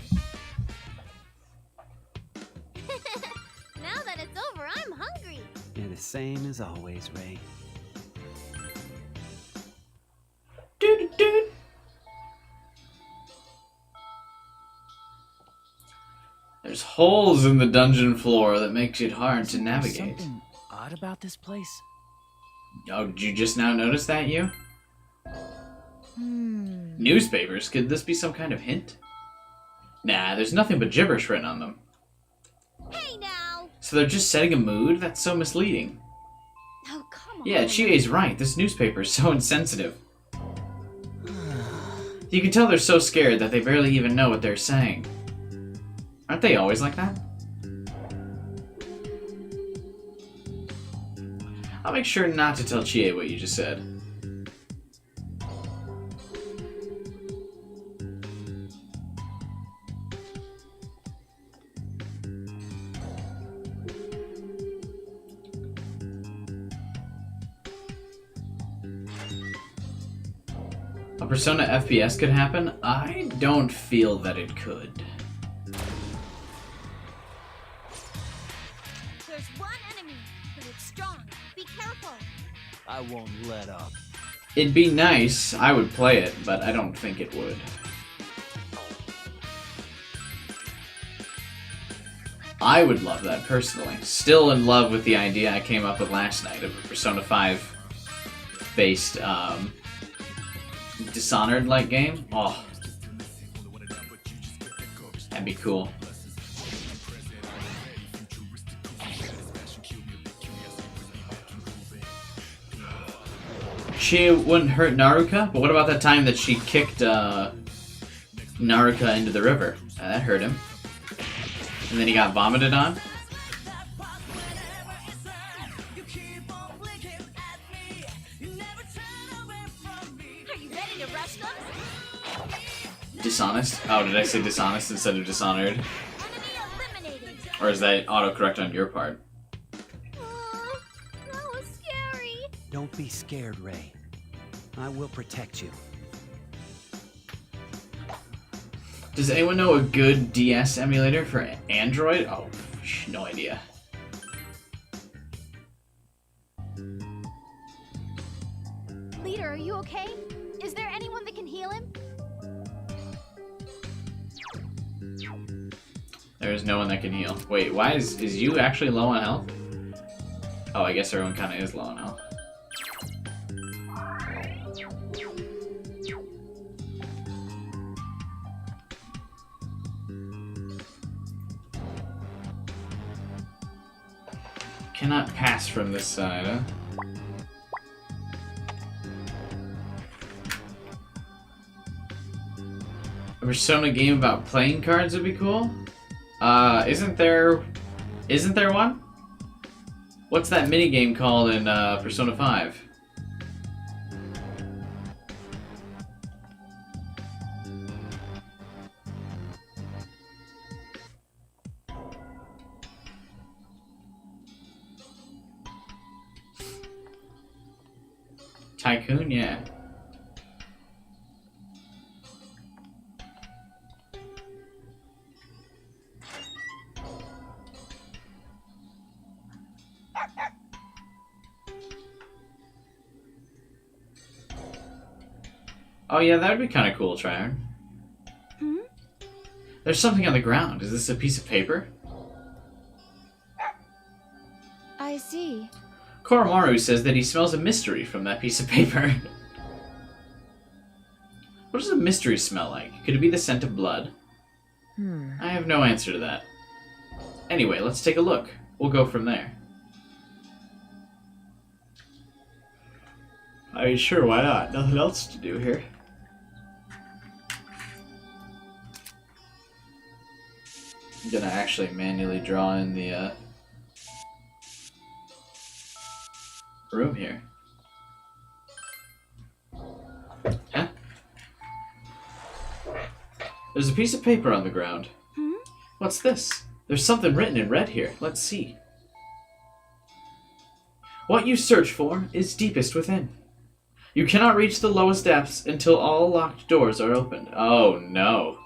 Now that it's over, I'm hungry. You're the same as always, Ray. There's holes in the dungeon floor that makes it hard to navigate. Something odd about this place? Oh, did you just now notice that, you? Newspapers? Could this be some kind of hint? Nah, there's nothing but gibberish written on them. Hey now! So they're just setting a mood? That's so misleading. Oh, come on. Yeah, Chie's right. This newspaper is so insensitive. You can tell they're so scared that they barely even know what they're saying. Aren't they always like that? I'll make sure not to tell Chie what you just said. A Persona FPS could happen? I don't feel that it could. There's one enemy, but it's strong. Be careful. I won't let up. It'd be nice, I would play it, but I don't think it would. I would love that, personally. Still in love with the idea I came up with last night of a Persona 5 based, Dishonored-like game. Oh. That'd be cool. She wouldn't hurt Naruka, but what about that time that she kicked Naruka into the river? That hurt him. And then he got vomited on? Are you ready to rush them? Dishonest? Oh, did I say dishonest instead of Dishonored? Enemy eliminated. Or is that autocorrect on your part? That was scary. Don't be scared, Ray. I will protect you. Does anyone know a good DS emulator for Android? Oh, no idea. Leader, are you okay? Is there anyone that can heal him? There is no one that can heal. Wait, why is you actually low on health? Oh, I guess everyone kind of is low on health. Cannot pass from this side, huh? A Persona game about playing cards would be cool. Isn't there one? What's that mini game called in Persona 5? Tycoon, yeah. Oh yeah, that would be kind of cool, Tryon. Hmm? There's something on the ground. Is this a piece of paper? I see. Koromaru says that he smells a mystery from that piece of paper. What does a mystery smell like? Could it be the scent of blood? I have no answer to that. Anyway, let's take a look. We'll go from there. I mean, sure, why not? Nothing else to do here. I'm gonna actually manually draw in the room here. Huh? There's a piece of paper on the ground. What's this? There's something written in red here. Let's see. What you search for is deepest within. You cannot reach the lowest depths until all locked doors are opened. Oh no.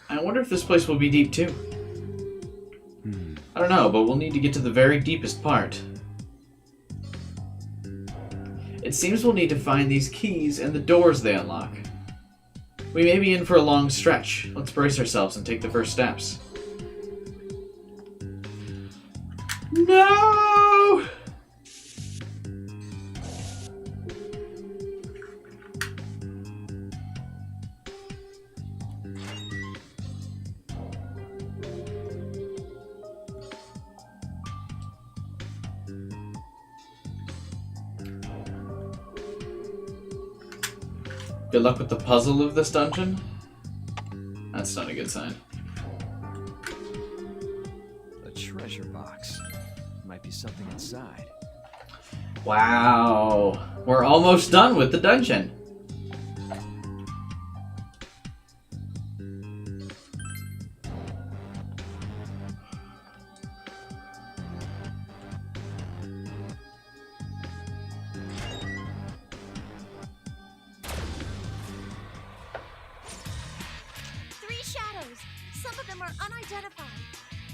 I wonder if this place will be deep too. I don't know, but we'll need to get to the very deepest part. It seems we'll need to find these keys and the doors they unlock. We may be in for a long stretch. Let's brace ourselves and take the first steps. No! Good luck with the puzzle of this dungeon? That's not a good sign. A treasure box. Might be something inside. Wow. We're almost done with the dungeon.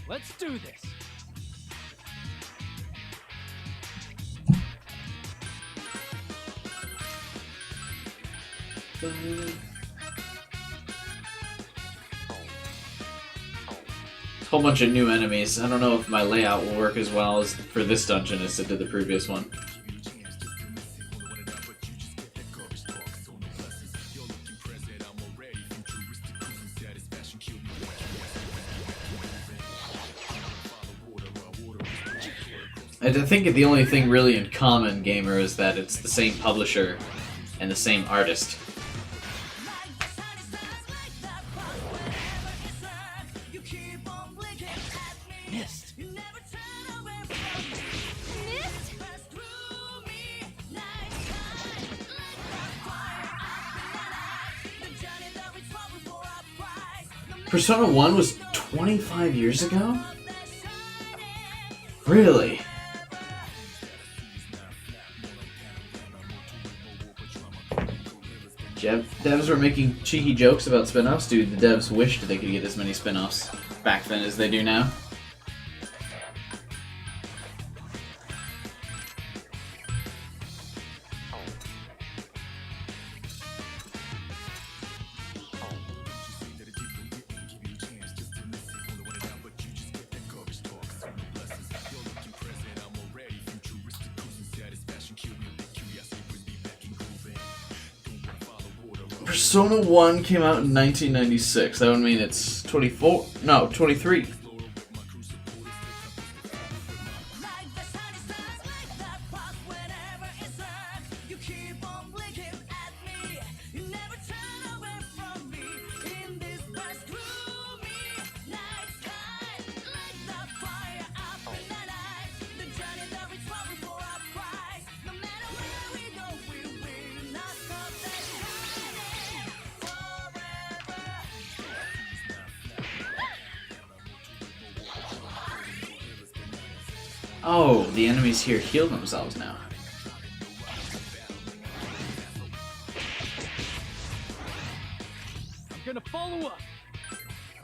Let's do this. Whole bunch of new enemies. I don't know if my layout will work as well as for this dungeon as it did the previous one. I think the only thing really in common, Gamer, is that it's the same publisher and the same artist. Missed. Persona 1 was 25 years ago? Really? Devs were making cheeky jokes about spin-offs. Dude, the devs wished they could get as many spin-offs back then as they do now. Persona 1 came out in 1996. That would mean it's 24. No, 23. Oh, the enemies here heal themselves now. I'm gonna follow up.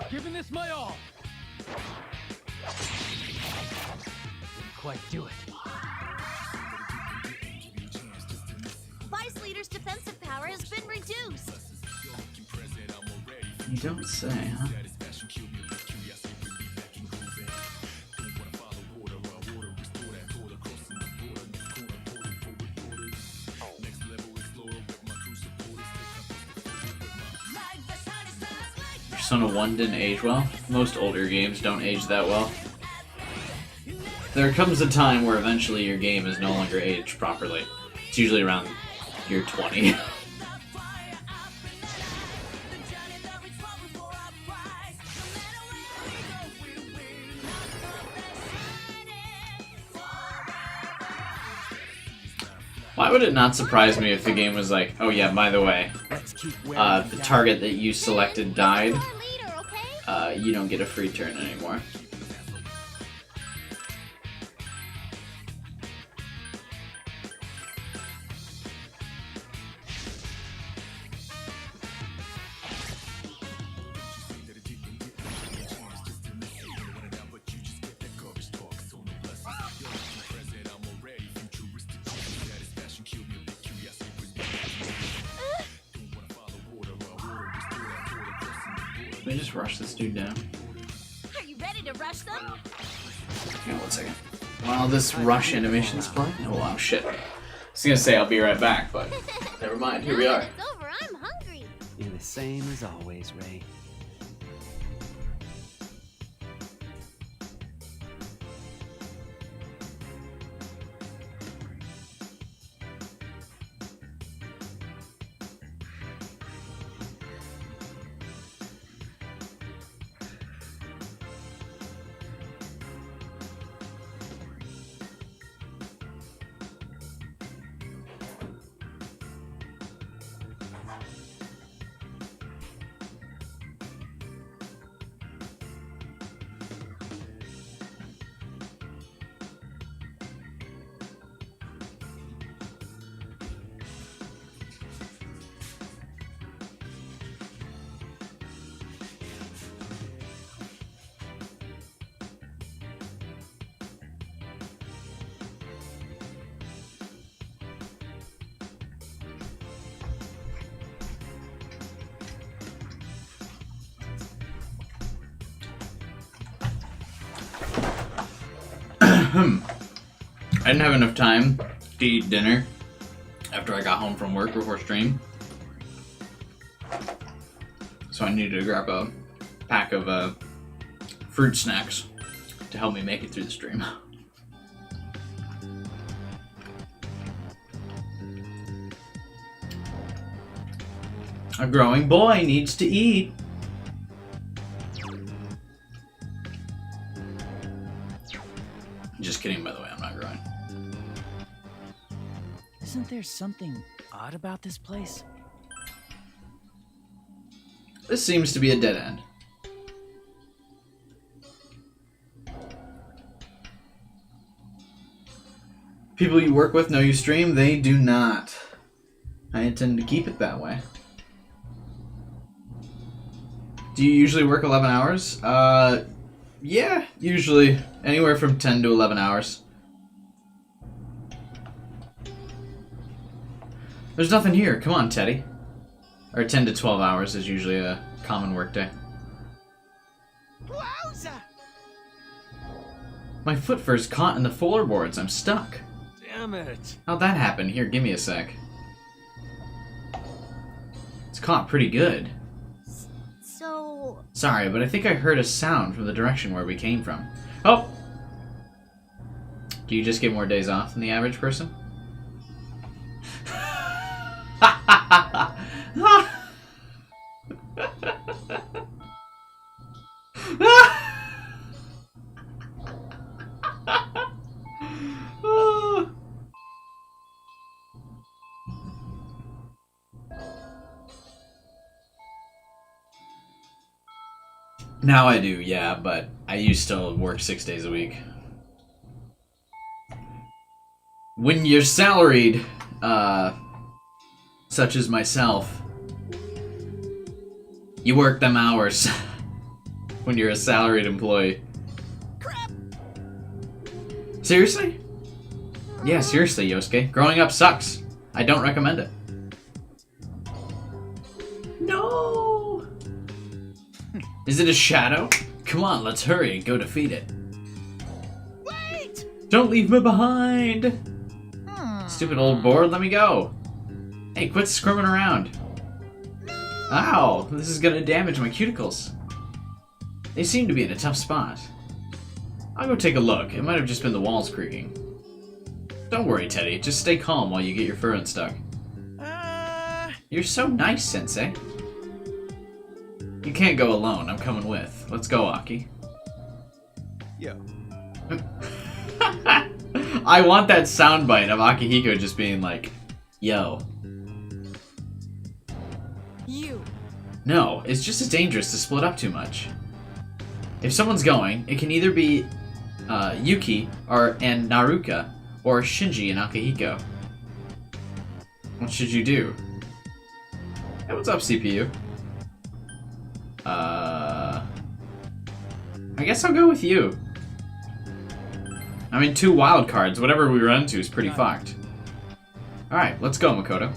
I'm giving this my all. Didn't quite do it. Vice Leader's defensive power has been reduced. You don't say, huh? Persona 1 didn't age well. Most older games don't age that well. There comes a time where eventually your game is no longer aged properly. It's usually around year 20. Why would it not surprise me if the game was like, oh yeah, by the way, the target that you selected died, you don't get a free turn anymore. Let me just rush this dude down. Are you ready to rush them? Hang on 1 second. While this rush animation's playing. Oh wow, shit. I was gonna say I'll be right back, but never mind. Here we are. It's over. I'm hungry. You're the same as always, Ray. I didn't have enough time to eat dinner after I got home from work before stream. So I needed to grab a pack of fruit snacks to help me make it through the stream. A growing boy needs to eat. Just kidding, by the way, I'm not growing. Isn't there something odd about this place? This seems to be a dead end. People you work with know you stream, they do not. I intend to keep it that way. Do you usually work 11 hours? Yeah, usually. Anywhere from 10 to 11 hours. There's nothing here. Come on, Teddy. Or 10 to 12 hours is usually a common workday. Wowza! My foot first caught in the floorboards. I'm stuck. Damn it. How'd that happen? Here, give me a sec. It's caught pretty good. So... Sorry, but I think I heard a sound from the direction where we came from. Oh! Do you just get more days off than the average person? Now I do, yeah, but I used to work 6 days a week. when you're salaried, such as myself, you work them hours when you're a salaried employee. Crap. Seriously? Yeah, seriously, Yosuke. Growing up sucks. I don't recommend it. No! Is it a shadow? Come on, let's hurry and go defeat it. Wait! Don't leave me behind! Stupid old board, let me go! Hey, quit squirming around. Ow, this is gonna damage my cuticles. They seem to be in a tough spot. I'll go take a look. It might have just been the walls creaking. Don't worry, Teddy. Just stay calm while you get your fur unstuck. You're so nice, Sensei. You can't go alone. I'm coming with. Let's go, Aki. Yeah. I want that soundbite of Akihiko just being like, yo. You. No, it's just as dangerous to split up too much. If someone's going, it can either be Yuki and Naruka, or Shinji and Akihiko. What should you do? Hey, what's up, CPU? I guess I'll go with you. I mean, 2 wild cards. Whatever we run into is pretty fucked. Alright, let's go, Makoto.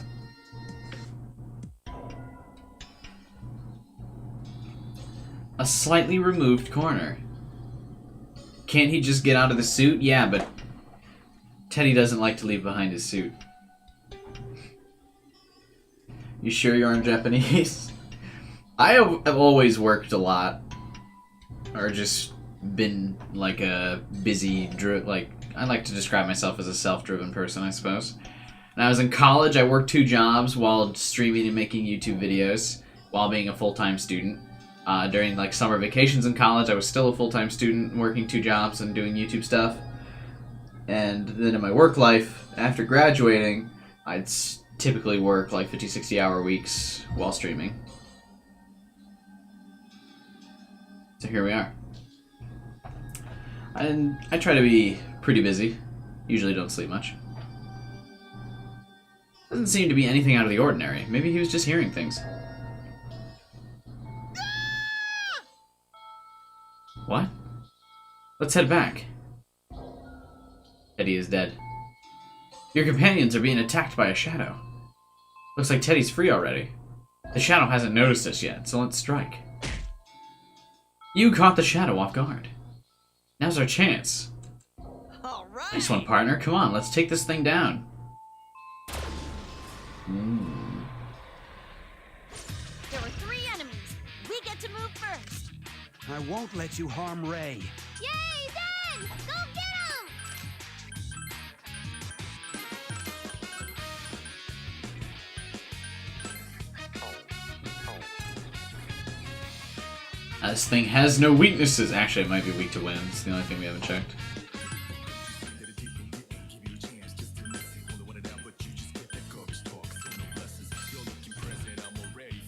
A slightly removed corner. Can't he just get out of the suit? Yeah, but Teddy doesn't like to leave behind his suit. You sure you aren't Japanese? I have always worked a lot. Or just been like a busy, I like to describe myself as a self-driven person, I suppose. When I was in college, I worked 2 jobs while streaming and making YouTube videos while being a full-time student. During like summer vacations in college, I was still a full-time student working 2 jobs and doing YouTube stuff. And then in my work life, after graduating, I'd typically work like 50, 60-hour weeks while streaming. So here we are. And I try to be pretty busy. Usually don't sleep much. Doesn't seem to be anything out of the ordinary. Maybe he was just hearing things. What? Let's head back. Teddy is dead. Your companions are being attacked by a shadow. Looks like Teddy's free already. The shadow hasn't noticed us yet, so let's strike. You caught the shadow off guard. Now's our chance. All right. Nice one, partner. Come on, let's take this thing down. There were 3 enemies. We get to move first. I won't let you harm Ray. Yay, then! Go get him! This thing has no weaknesses. Actually, it might be weak to wind. It's the only thing we haven't checked.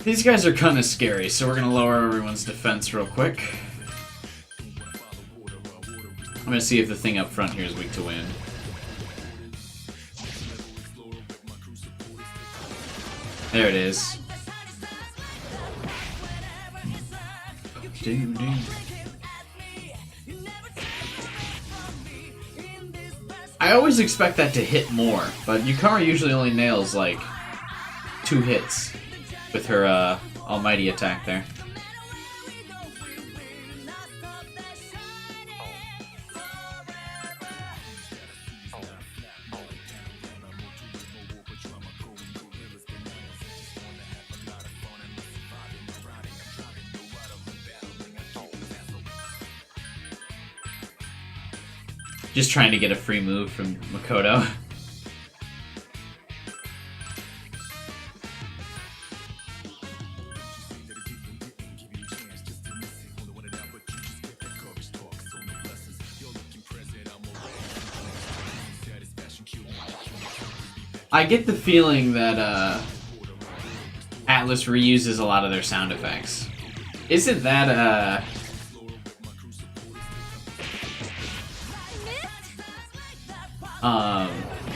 These guys are kind of scary, so we're gonna lower everyone's defense real quick. I'm gonna see if the thing up front here is weak to wind. There it is. I always expect that to hit more, but Yukara usually only nails like 2 hits with her almighty attack there. Just trying to get a free move from Makoto. I get the feeling that Atlas reuses a lot of their sound effects. Isn't that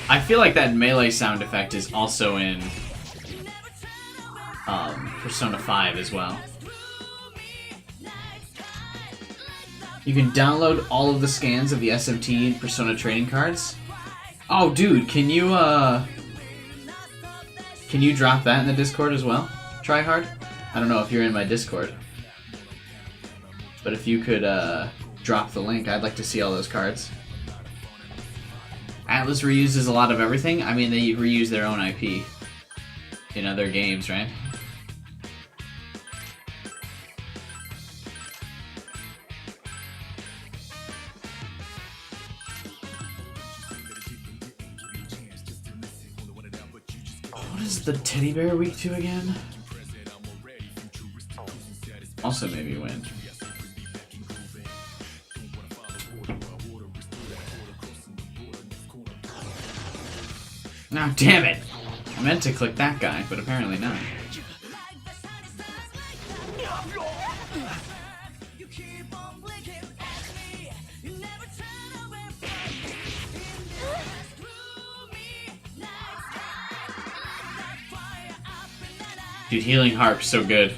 I feel like that melee sound effect is also in Persona 5 as well. You can download all of the scans of the SMT and Persona trading cards. Oh, dude, can you drop that in the Discord as well? Try hard? I don't know if you're in my Discord. But if you could drop the link, I'd like to see all those cards. Atlas reuses a lot of everything. I mean, they reuse their own IP in other games, right? What is the teddy bear week 2 again? Also maybe win. No, damn it! I meant to click that guy, but apparently not. Dude, Healing Harp's so good.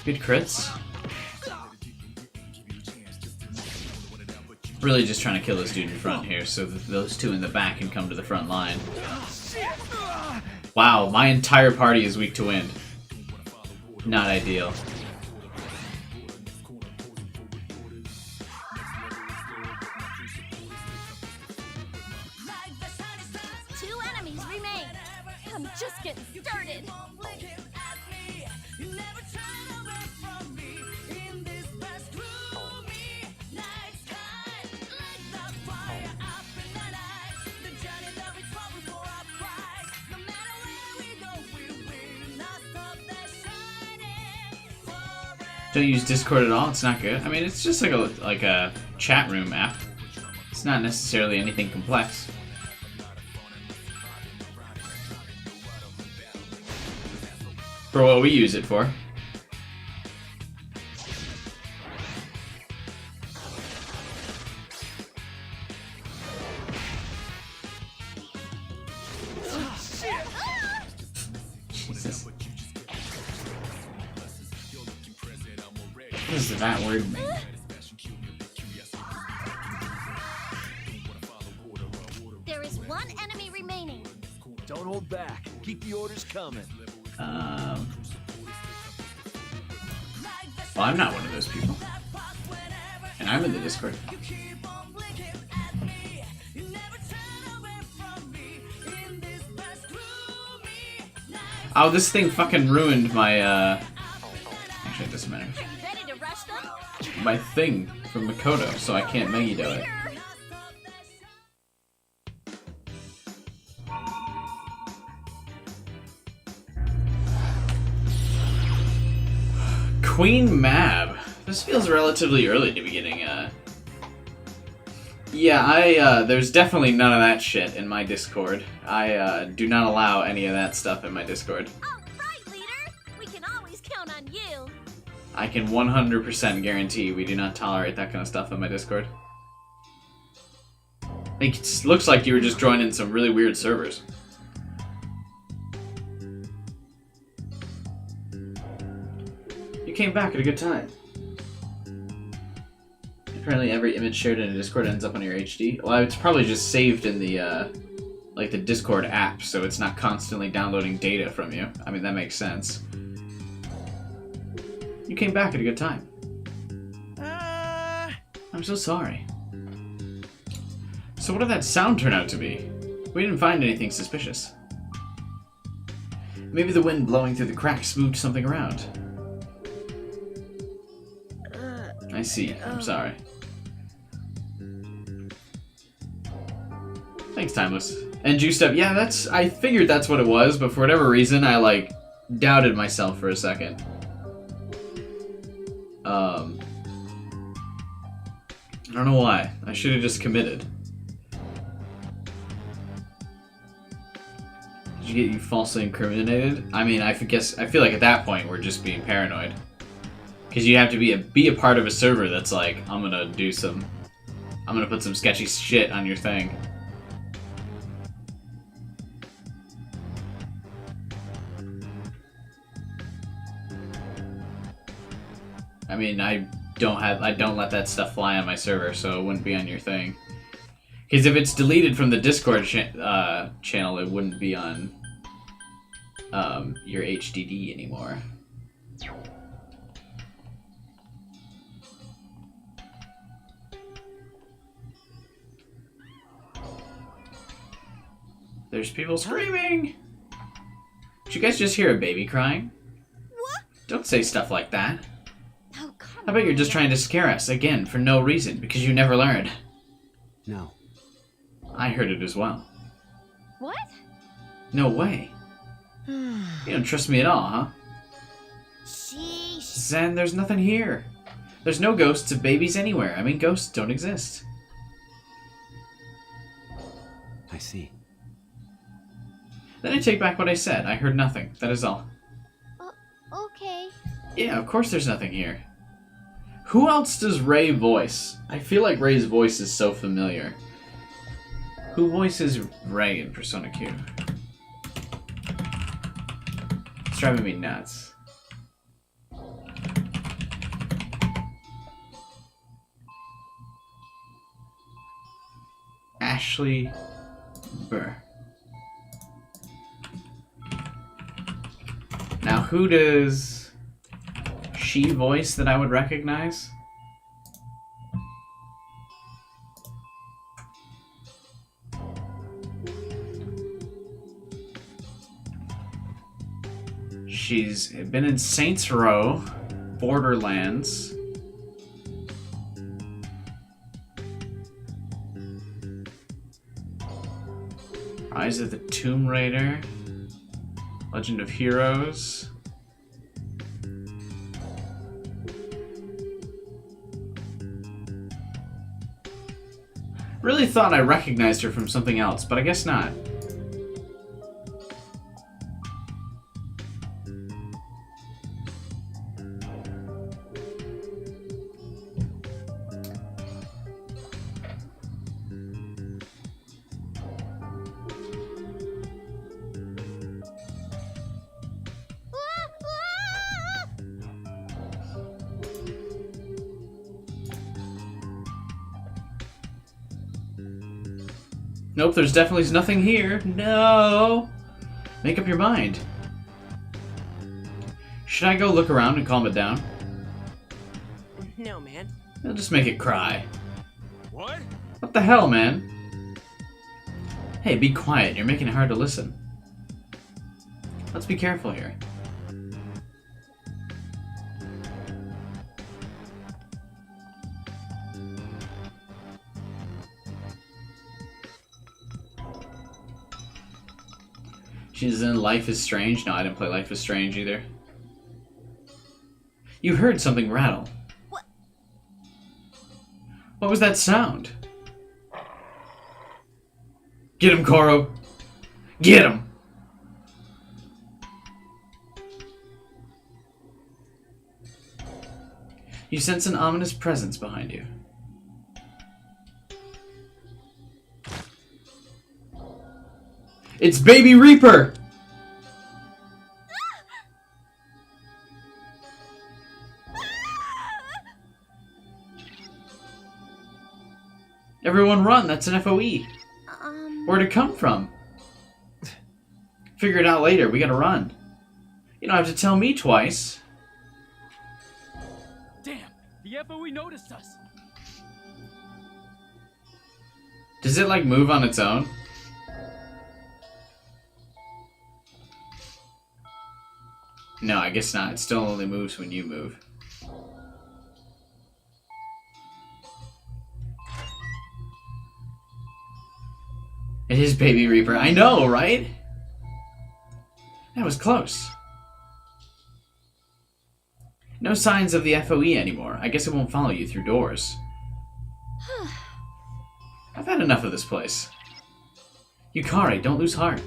Good crits. Really just trying to kill this dude in front here so that those two in the back can come to the front line. Wow, my entire party is weak to wind. Not ideal. Two enemies remain. I'm just getting started. Don't use Discord at all? It's not good. I mean, it's just like a chat room app. It's not necessarily anything complex. For what we use it for. Jesus. What does that word mean? There is one enemy remaining. Don't hold back. Keep the orders coming. Well, I'm not one of those people. And I'm in the Discord. Oh, this thing fucking ruined my, actually, it doesn't matter. My thing from Makoto, so I can't Megiddo it. Queen Mab. This feels relatively early to be getting, Yeah, there's definitely none of that shit in my Discord. I, do not allow any of that stuff in my Discord. Alright, leader! We can always count on you! I can 100% guarantee we do not tolerate that kind of stuff in my Discord. It looks like you were just joining some really weird servers. You came back at a good time. Apparently every image shared in a Discord ends up on your HD. Well, it's probably just saved in the, like the Discord app, so it's not constantly downloading data from you. I mean, that makes sense. You came back at a good time. I'm so sorry. So what did that sound turn out to be? We didn't find anything suspicious. Maybe the wind blowing through the cracks moved something around. I see. I'm sorry. Thanks, Timeless. And juiced up. Yeah, I figured that's what it was, but for whatever reason, I, like, doubted myself for a second. I don't know why. I should have just committed. Did you get you falsely incriminated? I mean, I feel like at that point we're just being paranoid. Because you have to be a part of a server that's like, I'm gonna put some sketchy shit on your thing. I mean, I don't let that stuff fly on my server, so it wouldn't be on your thing. Because if it's deleted from the Discord channel, it wouldn't be on your HDD anymore. There's people screaming! Did you guys just hear a baby crying? What? Don't say stuff like that. Oh, come I bet you're just on. trying to scare us, again, for no reason, because you never learned. No. I heard it as well. What? No way. You don't trust me at all, huh? Sheesh. Zen, there's nothing here. There's no ghosts of babies anywhere. I mean, ghosts don't exist. I see. Then I take back what I said. I heard nothing. That is all. Okay. Yeah, of course there's nothing here. Who else does Ray voice? I feel like Ray's voice is so familiar. Who voices Ray in Persona Q? It's driving me nuts. Ashley Burr. Now, who does she voice that I would recognize? She's been in Saints Row, Borderlands. Rise of the Tomb Raider, Legend of Heroes. Really thought I recognized her from something else, but I guess not. Nope, there's definitely nothing here. No! Make up your mind. Should I go look around and calm it down? No, man. It'll just make it cry. What? What the hell, man? Hey, be quiet. You're making it hard to listen. Let's be careful here. She's in Life is Strange. No, I didn't play Life is Strange either. You heard something rattle. What? What was that sound? Get him, Koro! Get him! You sense an ominous presence behind you. It's Baby Reaper! Everyone run, that's an FOE. Where'd it come from? Figure it out later, we gotta run. You don't have to tell me twice. Damn, the FOE noticed us. Does it like move on its own? No, I guess not. It still only moves when you move. It is Baby Reaper. I know, right? That was close. No signs of the FOE anymore. I guess it won't follow you through doors. I've had enough of this place. Yukari, don't lose heart.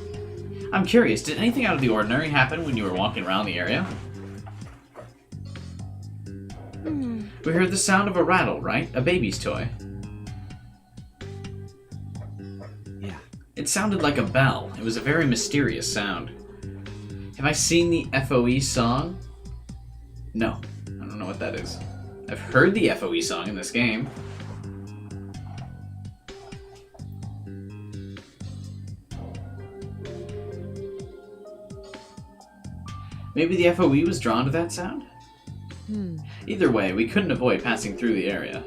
I'm curious, did anything out of the ordinary happen when you were walking around the area? We heard the sound of a rattle, right? A baby's toy. Yeah. It sounded like a bell. It was a very mysterious sound. Have I seen the FOE song? No. I don't know what that is. I've heard the FOE song in this game. Maybe the FOE was drawn to that sound? Either way, we couldn't avoid passing through the area.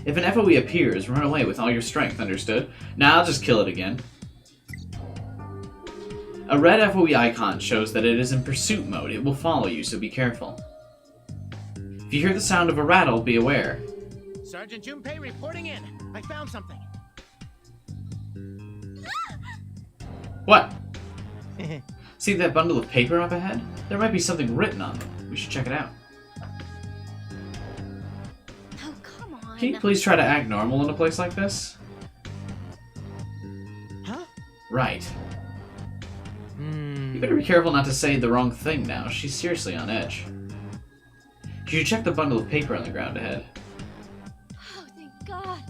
If an FOE appears, run away with all your strength, understood? Now I'll just kill it again. A red FOE icon shows that it is in pursuit mode. It will follow you, so be careful. If you hear the sound of a rattle, be aware. Sergeant Junpei reporting in. I found something. What? See that bundle of paper up ahead? There might be something written on them. We should check it out. Oh, come on. Can you please try to act normal in a place like this? Huh? Right. You better be careful not to say the wrong thing now. She's seriously on edge. You should check the bundle of paper on the ground ahead. Oh, thank God.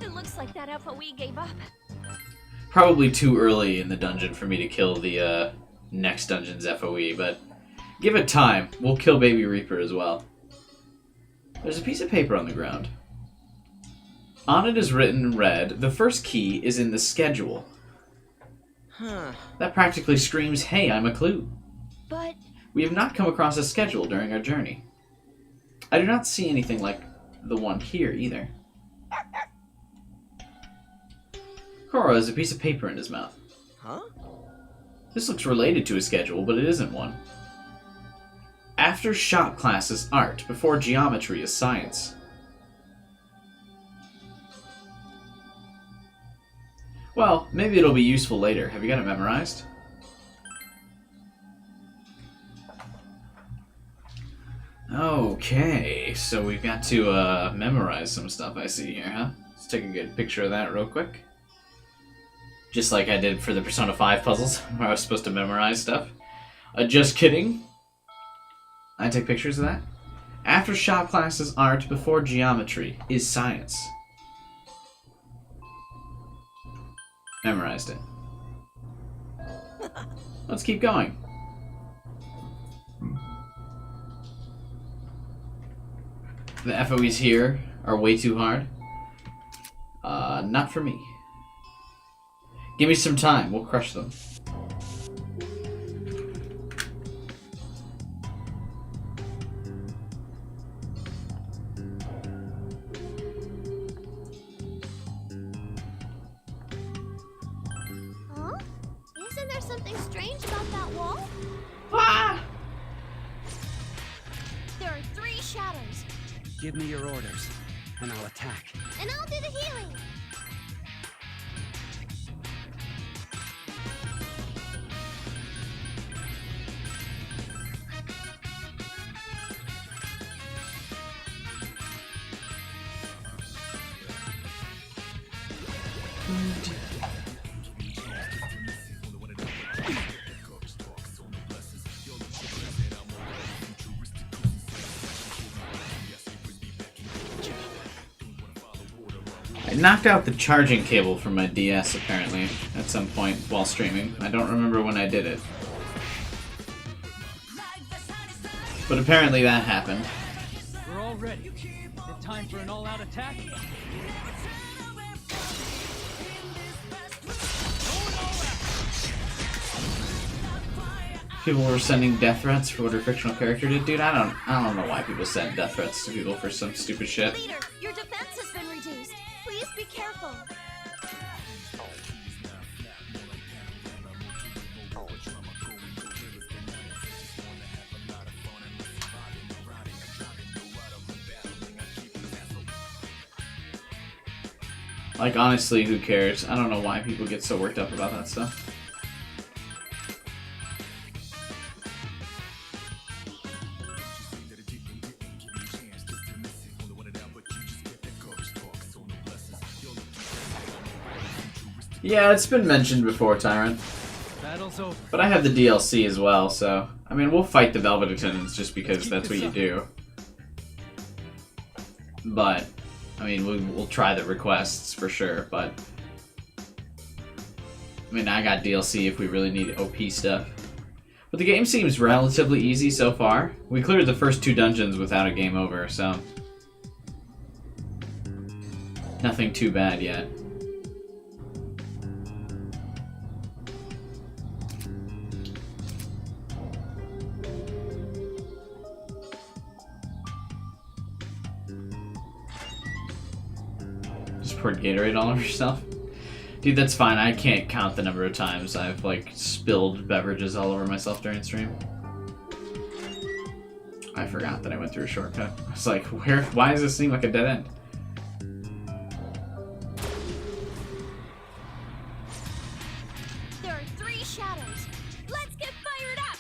It looks like that FOE gave up. Probably too early in the dungeon for me to kill the next dungeon's FOE, but give it time. We'll kill Baby Reaper as well. There's a piece of paper on the ground. On it is written in red, the first key is in the schedule. Huh. That practically screams, hey, I'm a clue. But We have not come across a schedule during our journey. I do not see anything like the one here either. Koro has a piece of paper in his mouth. Huh? This looks related to a schedule, but it isn't one. After shop class is art, before geometry is science. Well, maybe it'll be useful later. Have you got it memorized? Okay, so we've got to memorize some stuff I see here, huh? Let's take a good picture of that real quick. Just like I did for the Persona 5 puzzles, where I was supposed to memorize stuff. Just kidding. I take pictures of that. After shop class is art, before geometry is science. Memorized it. Let's keep going. The FOEs here are way too hard. Not for me. Give me some time, we'll crush them. Huh? Isn't there something strange about that wall? Ah! There are 3 shadows, Give me your orders, and I'll attack. and I'll do the healing. I knocked out the charging cable from my DS, apparently, at some point while streaming. I don't remember when I did it. But apparently that happened. We're all ready. Is it time for an all-out attack? People were sending death threats for what her fictional character did. Dude, I don't know why people send death threats to people for some stupid shit. Leader, your defense has been reduced. Please be careful. Like, honestly, who cares? I don't know why people get so worked up about that stuff. Yeah, it's been mentioned before, Tyrant. Battle's over. But I have the DLC as well, so... I mean, we'll fight the Velvet Attendants just because that's what you do. But, I mean, we'll try the requests for sure, but... I mean, I got DLC if we really need OP stuff. But the game seems relatively easy so far. We cleared the first 2 dungeons without a game over, so... Nothing too bad yet. Just poured Gatorade all over yourself? Dude, that's fine. I can't count the number of times I've, like, spilled beverages all over myself during stream. I forgot that I went through a shortcut. I was like, why does this seem like a dead end? There are 3 shadows. Let's get fired up!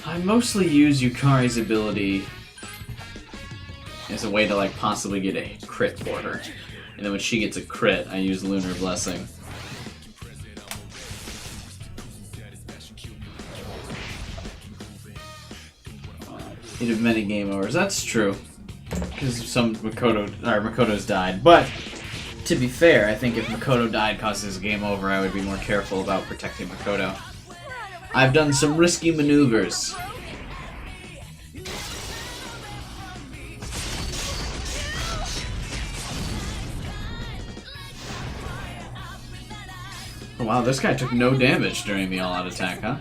I mostly use Yukari's ability as a way to, like, possibly get a crit for her. And then when she gets a crit, I use Lunar Blessing. You did many game overs. That's true. Because some Makoto's died. But, to be fair, I think if Makoto died causes a game over, I would be more careful about protecting Makoto. I've done some risky maneuvers. Oh, wow, this guy took no damage during the all-out attack, huh?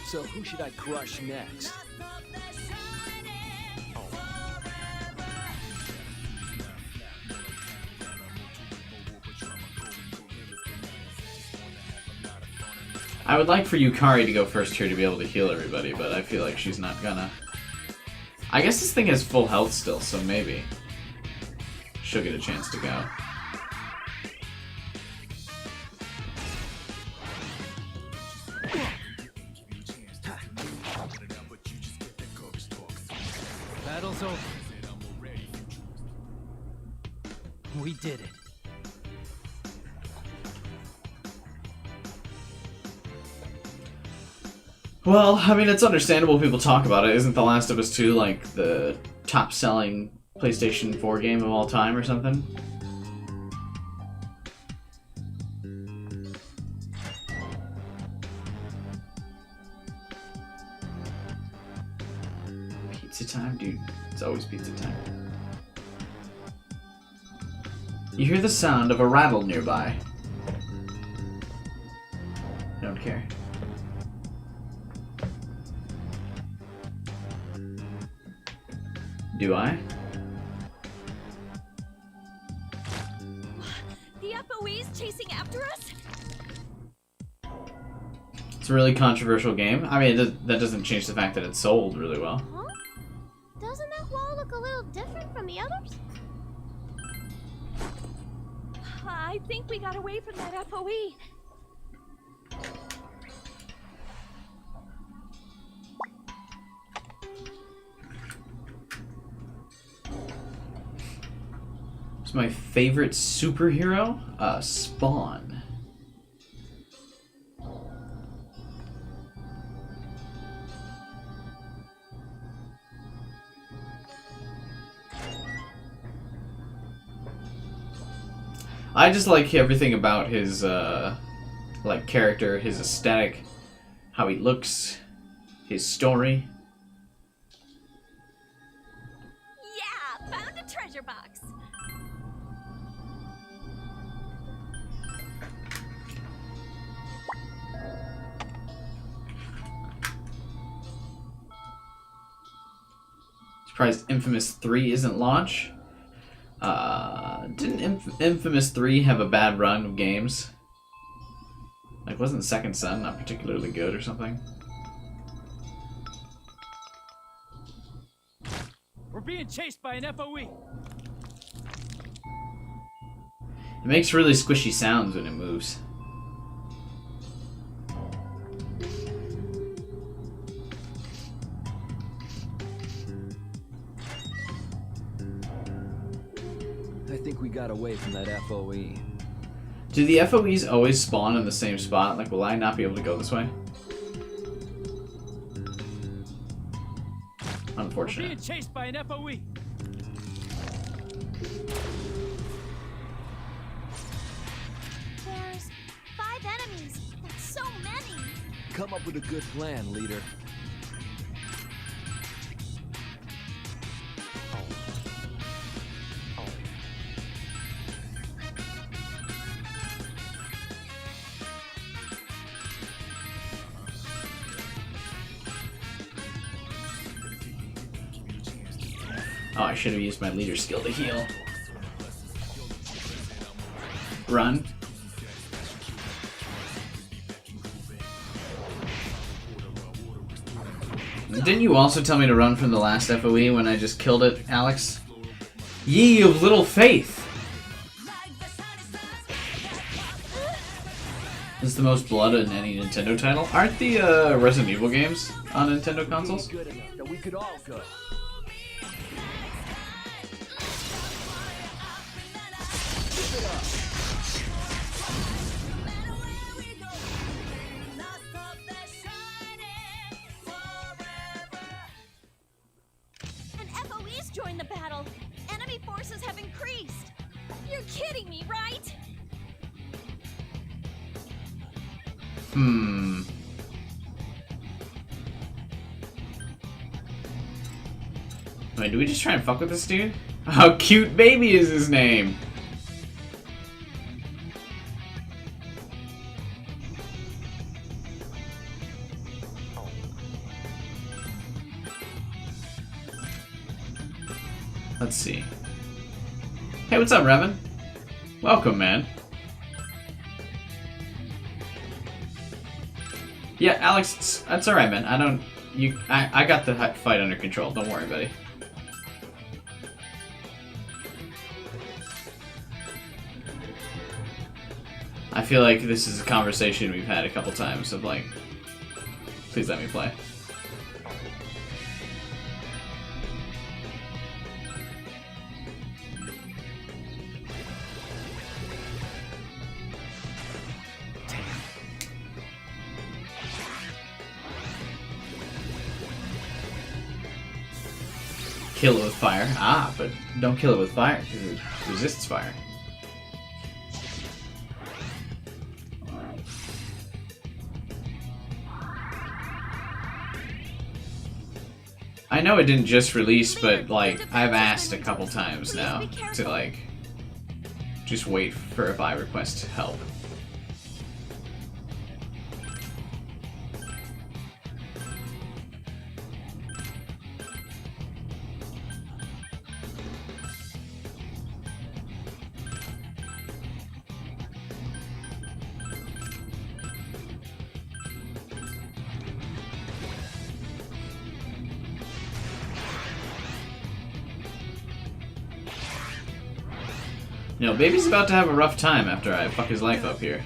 So who should I crush next? I would like for Yukari to go first here to be able to heal everybody, but I feel like she's not gonna. I guess this thing has full health still, so maybe she'll get a chance to go. Battle's over. We did it. Well, I mean, it's understandable people talk about it. Isn't The Last of Us 2 like the top-selling PlayStation 4 game of all time or something? Pizza time? Dude, it's always pizza time. You hear the sound of a rattle nearby. Don't care. Do I? The FOE's chasing after us? It's a really controversial game. I mean, that doesn't change the fact that it sold really well. Huh? Doesn't that wall look a little different from the others? I think we got away from that FOE. It's my favorite superhero? Spawn. I just like everything about his, like, character, his aesthetic, how he looks, his story. Yeah, found a treasure box. Surprised Infamous 3 isn't launch. Didn't Infamous 3 have a bad run of games? Like, wasn't Second Son not particularly good or something? We're being chased by an FOE. It makes really squishy sounds when it moves. I think we got away from that FOE. Do the FOEs always spawn in the same spot? Like, will I not be able to go this way? We're Unfortunate. being chased by an FOE. There's 5 enemies. That's so many. Come up with a good plan, leader. Oh, I should have used my leader skill to heal. Run. Didn't you also tell me to run from the last FOE when I just killed it, Alex? Ye of little faith! This is the most blood in any Nintendo title. Aren't the Resident Evil games on Nintendo consoles? Good enough that we could all go. An FOE's joined the battle. Enemy forces have increased. You're kidding me, right? Wait, do we just try and fuck with this dude? How cute baby is his name? Let's see. Hey, what's up, Revan? Welcome, man. Yeah, Alex, that's alright, man. I got the fight under control. Don't worry, buddy. I feel like this is a conversation we've had a couple times of like, please let me play. Kill it with fire. Ah, but don't kill it with fire because it resists fire. I know it didn't just release, but like I've asked a couple times now to like just wait for a buy request to help. You know, baby's about to have a rough time after I fuck his life up here.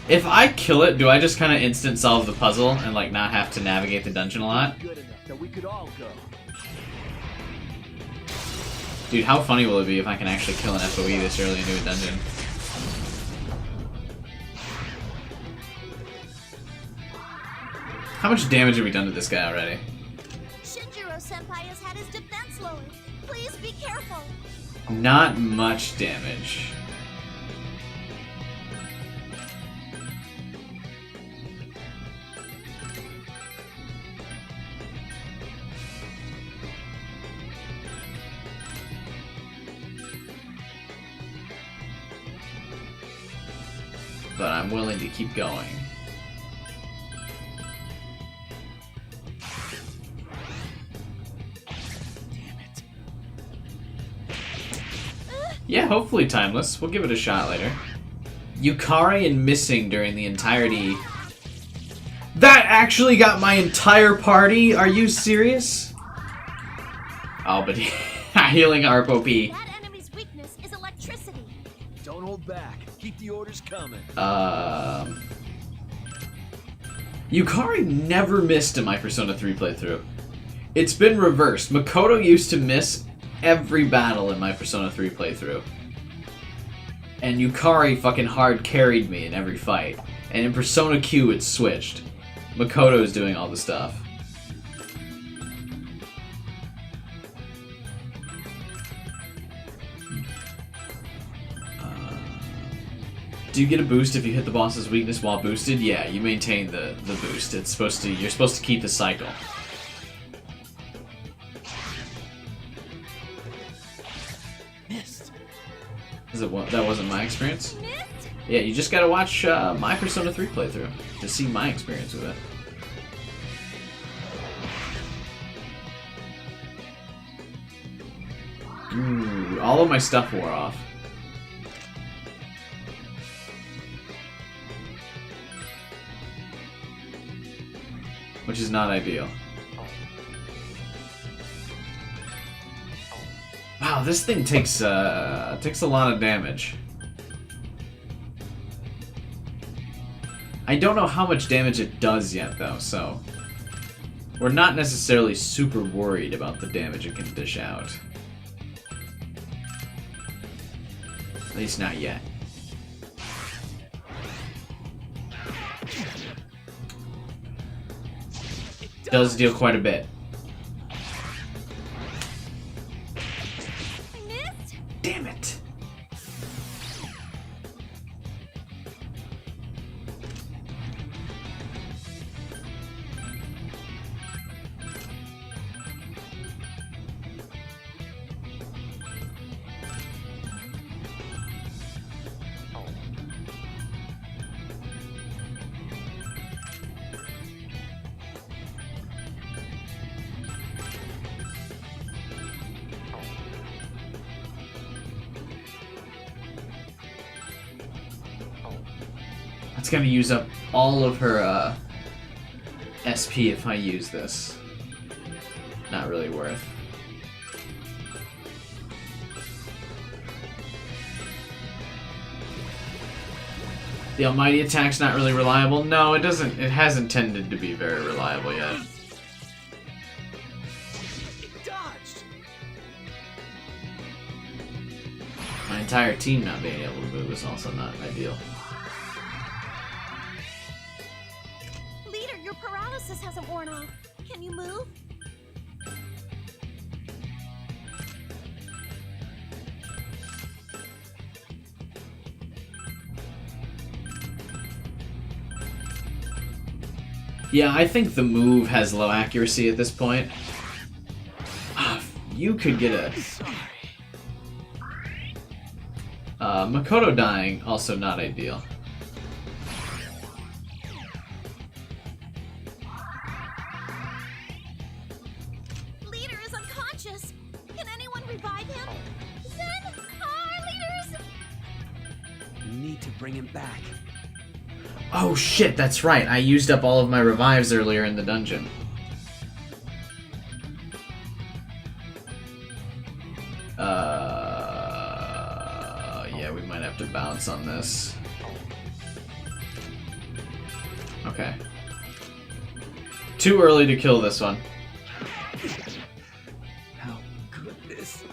If I kill it, do I just kind of instant solve the puzzle and like not have to navigate the dungeon a lot? Good enough that we could all go. Dude, how funny will it be if I can actually kill an FOE this early into a dungeon? How much damage have we done to this guy already? Shinjiro-senpai has had his defense lowered. Please be careful. Not much damage. But I'm willing to keep going. Yeah, hopefully timeless. We'll give it a shot later. Yukari and missing during the entirety. That actually got my entire party? Are you serious? Oh, but healing RPOP. That enemy's weakness is electricity. Don't hold back. Keep the orders coming. Yukari never missed in my Persona 3 playthrough. It's been reversed. Makoto used to miss every battle in my Persona 3 playthrough. And Yukari fucking hard carried me in every fight. And in Persona Q it's switched. Makoto's doing all the stuff. Do you get a boost if you hit the boss's weakness while boosted? Yeah, you maintain the boost. It's supposed to. You're supposed to keep the cycle. Missed. That wasn't my experience? Yeah, you just gotta watch my Persona 3 playthrough to see my experience with it. Ooh, all of my stuff wore off. Which is not ideal. Wow, this thing takes a lot of damage. I don't know how much damage it does yet, though, so we're not necessarily super worried about the damage it can dish out. At least not yet. Does deal quite a bit. Damn it. It's gonna use up all of her SP if I use this. Not really worth. The almighty attack's not really reliable. No, it doesn't. It hasn't tended to be very reliable yet. It dodged. My entire team not being able to move is also not ideal. Leader, your paralysis hasn't worn off. Can you move? Yeah, I think the move has low accuracy at this point. You could get a... Makoto dying, also not ideal. Leader is unconscious. Can anyone revive him? Zen! Our leaders! You need to bring him back. Oh shit, that's right. I used up all of my revives earlier in the dungeon. Yeah, we might have to bounce on this. Okay. Too early to kill this one. How could this?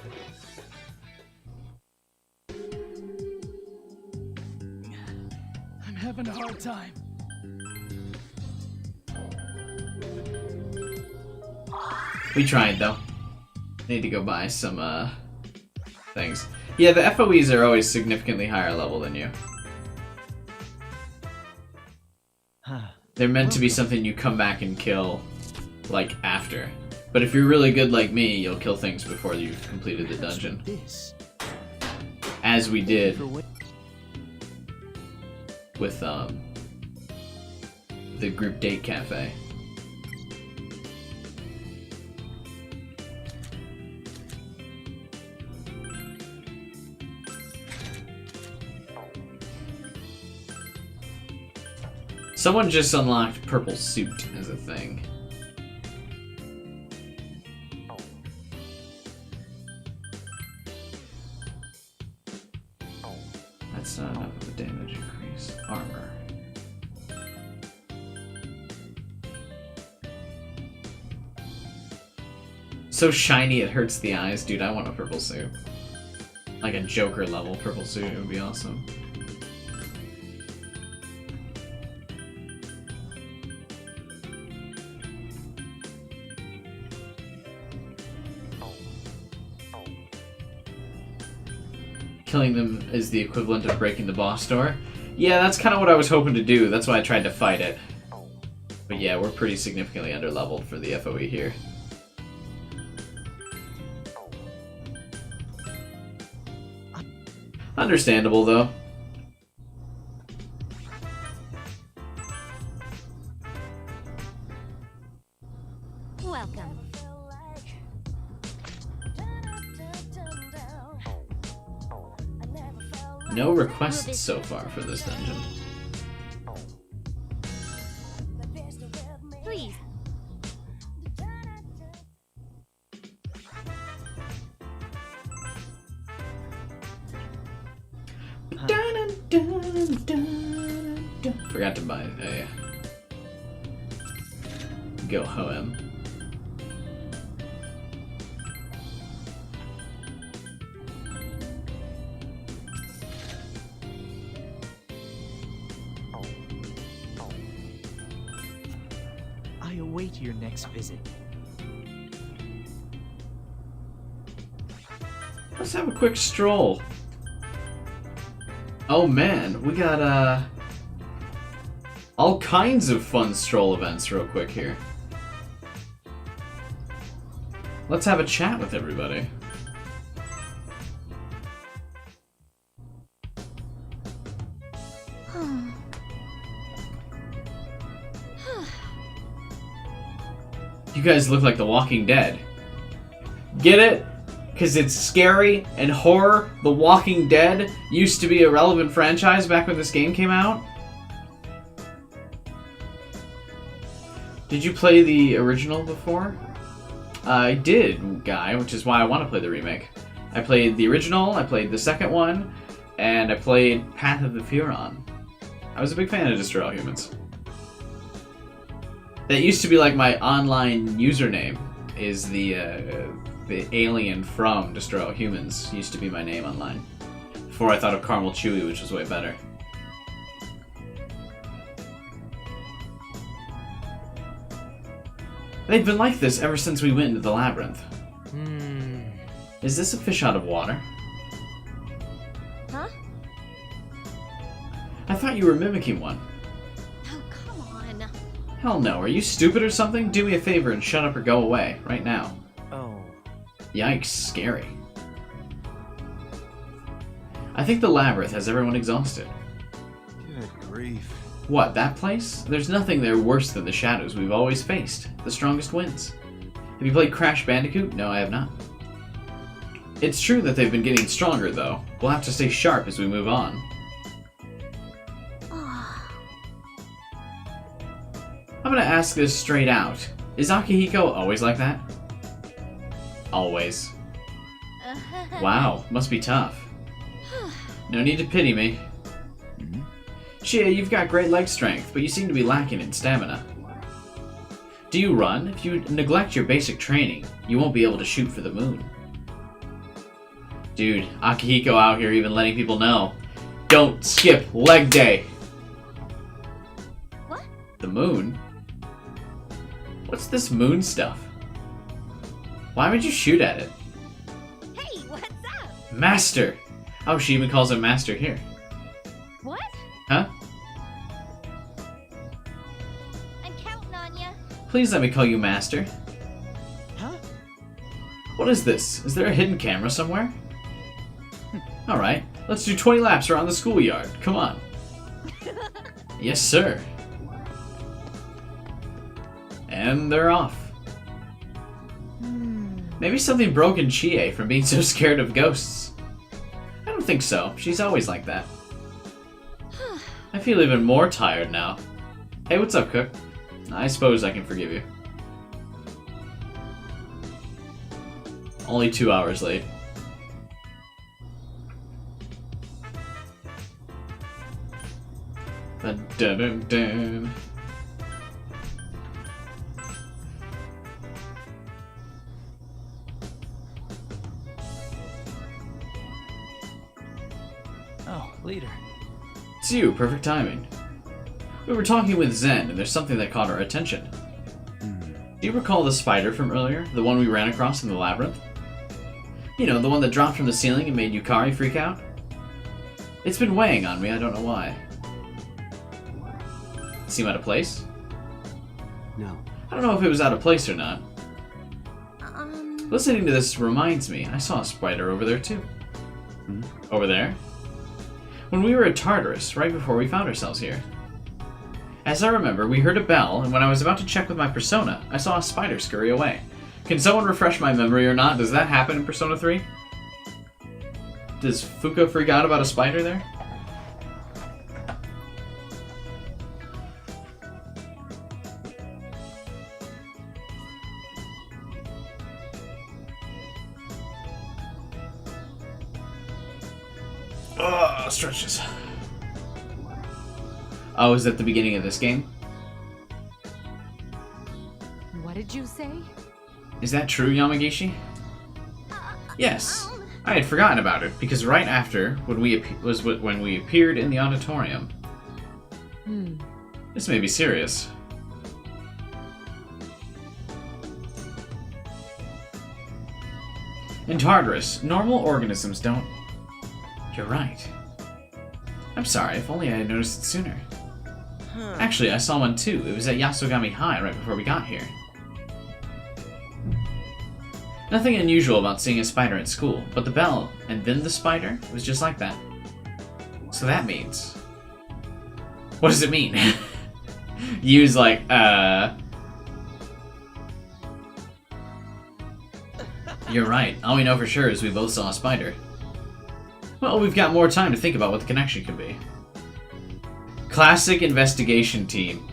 I'm having a hard time. We tried, though. Need to go buy some, things. Yeah, the FOEs are always significantly higher level than you. They're meant to be something you come back and kill, like, after. But if you're really good like me, you'll kill things before you've completed the dungeon. As we did with, the group date cafe. Someone just unlocked purple suit as a thing. That's not enough of a damage increase. Armor. So shiny it hurts the eyes. Dude, I want a purple suit. Like a Joker level purple suit, it would be awesome. Killing them is the equivalent of breaking the boss door. Yeah, that's kind of what I was hoping to do. That's why I tried to fight it. But yeah, we're pretty significantly underleveled for the FOE here. Understandable, though. Welcome. No requests so far for this dungeon. Please. Forgot to buy a go hoem. I await your next visit. Let's have a quick stroll. Oh man, we got all kinds of fun stroll events real quick here. Let's have a chat with everybody. You guys look like The Walking Dead. Get it? Because it's scary and horror. The Walking Dead used to be a relevant franchise back when this game came out. Did you play the original before? I did, Guy, which is why I want to play the remake. I played the original, I played the second one, and I played Path of the Furon. I was a big fan of Destroy All Humans. That used to be like my online username, is the alien from Destroy All Humans used to be my name online. Before I thought of Caramel Chewy, which was way better. They've been like this ever since we went into the labyrinth. Is this a fish out of water? Huh? I thought you were mimicking one. Oh, come on. Hell no, are you stupid or something? Do me a favor and shut up or go away, right now. Oh. Yikes, scary. I think the labyrinth has everyone exhausted. Good grief. What, that place? There's nothing there worse than the shadows we've always faced. The strongest wins. Have you played Crash Bandicoot? No, I have not. It's true that they've been getting stronger, though. We'll have to stay sharp as we move on. I'm gonna ask this straight out. Is Akihiko always like that? Always. Wow, must be tough. No need to pity me. Chia, you've got great leg strength, but you seem to be lacking in stamina. Do you run? If you neglect your basic training, you won't be able to shoot for the moon. Dude, Akihiko out here even letting people know. Don't skip leg day! What? The moon? What's this moon stuff? Why would you shoot at it? Hey, what's up? Master! Oh, she even calls him Master here. What? Huh? I'm counting on ya. Please let me call you Master. Huh? What is this? Is there a hidden camera somewhere? Alright, let's do 20 laps around the schoolyard. Come on. Yes, sir. And they're off. Maybe something broke in Chie from being so scared of ghosts. I don't think so. She's always like that. I feel even more tired now. Hey, what's up, Cook? I suppose I can forgive you. Only 2 hours late. Dun-dun-dun. Oh, leader. It's you, perfect timing. We were talking with Zen, and there's something that caught our attention. Do you recall the spider from earlier? The one we ran across in the labyrinth? You know, the one that dropped from the ceiling and made Yukari freak out? It's been weighing on me, I don't know why. Seem out of place? No. I don't know if it was out of place or not. Listening to this reminds me, I saw a spider over there too. Over there? When we were at Tartarus, right before we found ourselves here. As I remember, we heard a bell, and when I was about to check with my persona, I saw a spider scurry away. Can someone refresh my memory or not? Does that happen in Persona 3? Does Fuka freak out about a spider there? Oh, stretches. Oh, is that the beginning of this game? What did you say? Is that true, Yamagishi? Yes. I had forgotten about it, because right after when we appeared in the auditorium. This may be serious. In Tartarus, normal organisms don't... You're right. I'm sorry, if only I had noticed it sooner. Actually, I saw one too. It was at Yasogami High right before we got here. Nothing unusual about seeing a spider at school, but the bell, and then the spider, was just like that. So that means... What does it mean? Use like, You're right. All we know for sure is we both saw a spider. Well, we've got more time to think about what the connection could be. Classic investigation team.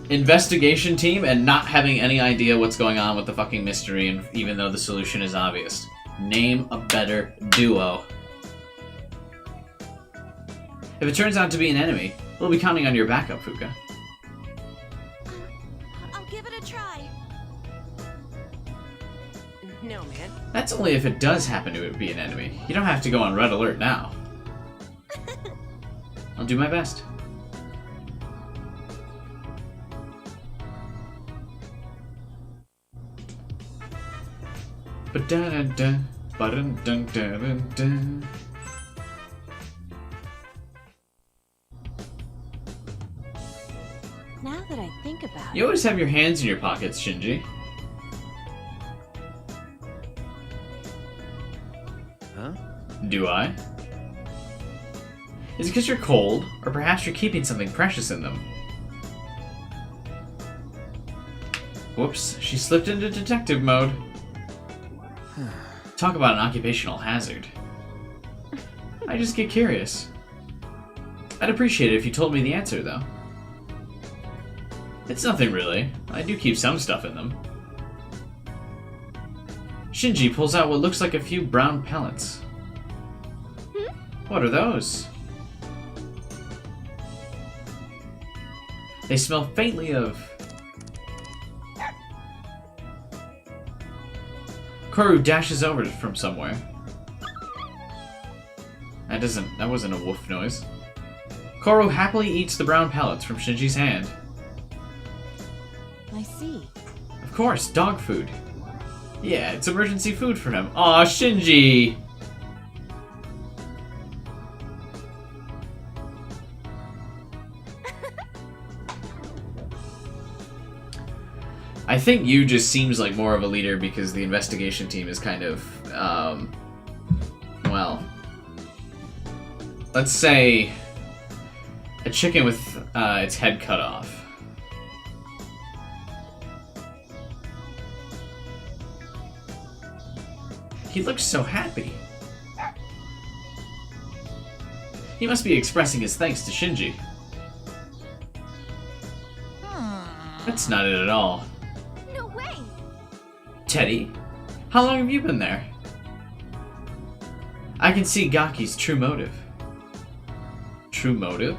Investigation team and not having any idea what's going on with the fucking mystery, and even though the solution is obvious. Name a better duo. If it turns out to be an enemy, we'll be counting on your backup, Fuka. I'll give it a try. No, man. That's only if it does happen to be an enemy. You don't have to go on red alert now. I'll do my best. Ba-da-da-da, ba-dun-dun-dun-dun-dun. Now that I think about You always have your hands in your pockets, Shinji. Huh? Do I? Is it because you're cold, or perhaps you're keeping something precious in them? Whoops, she slipped into detective mode. Talk about an occupational hazard. I just get curious. I'd appreciate it if you told me the answer, though. It's nothing really. I do keep some stuff in them. Shinji pulls out what looks like a few brown pellets. What are those? They smell faintly of... Koru dashes over from somewhere. That wasn't a woof noise. Koru happily eats the brown pellets from Shinji's hand. I see. Of course, dog food. Yeah, it's emergency food for him. Aw, Shinji! I think you just seems like more of a leader because the investigation team is kind of, well, let's say a chicken with its head cut off. He looks so happy. He must be expressing his thanks to Shinji. That's not it at all. No way! Teddy, how long have you been there? I can see Gaki's true motive. True motive?